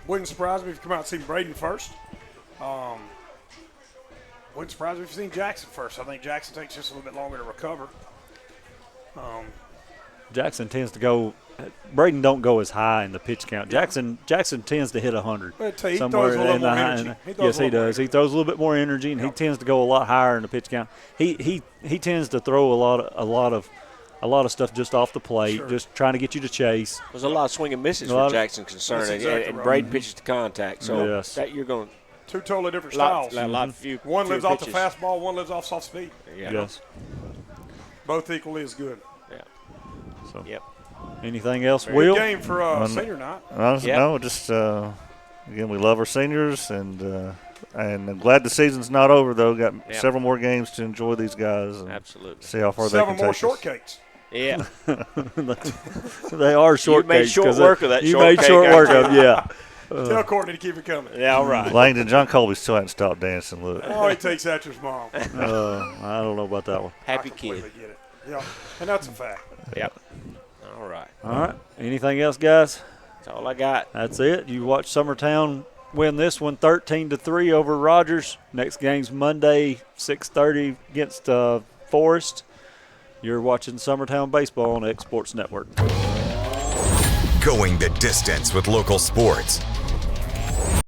wouldn't surprise me if you come out and see Braden first. Wouldn't surprise me if you seen Jackson first. I think Jackson takes just a little bit longer to recover. Jackson tends to go. Braden don't go as high in the pitch count. Jackson tends to hit 100 He throws somewhere a little in the more high. energy. Yes, he does. He throws a little bit more energy, and he tends to go a lot higher in the pitch count. He tends to throw a lot of stuff just off the plate, just trying to get you to chase. There's a lot of swing and misses where Jackson's concerned, That's exactly and right. Braden pitches to contact. So Yes. that you're going Two totally different lot, styles. few, One few lives off the pitches. fastball, one lives off soft speed. Yeah. Yes. Both equally as good. Yeah. So. Yep. Anything else, Very Will? good game for senior night. No, just again, we love our seniors, and I'm glad the season's not over though. Got several more games to enjoy these guys. And Absolutely. See how far Several they can more take shortcakes. Yeah. They are short. You made short work of that. You made short work of yeah. Tell Courtney to keep it coming. Yeah, all right. Langdon, John Colby still hasn't stopped dancing. Look. Oh, he takes after his mom. I don't know about that one. Happy I completely kid. get it. Yeah, and that's a fact. Yep. All right. All right. Anything else, guys? That's all I got. That's it. You watched Summertown win this one 13-3 over Rogers. Next game's Monday, 6:30 against Forest. You're watching Summertown Baseball on X Sports Network. Going the distance with local sports.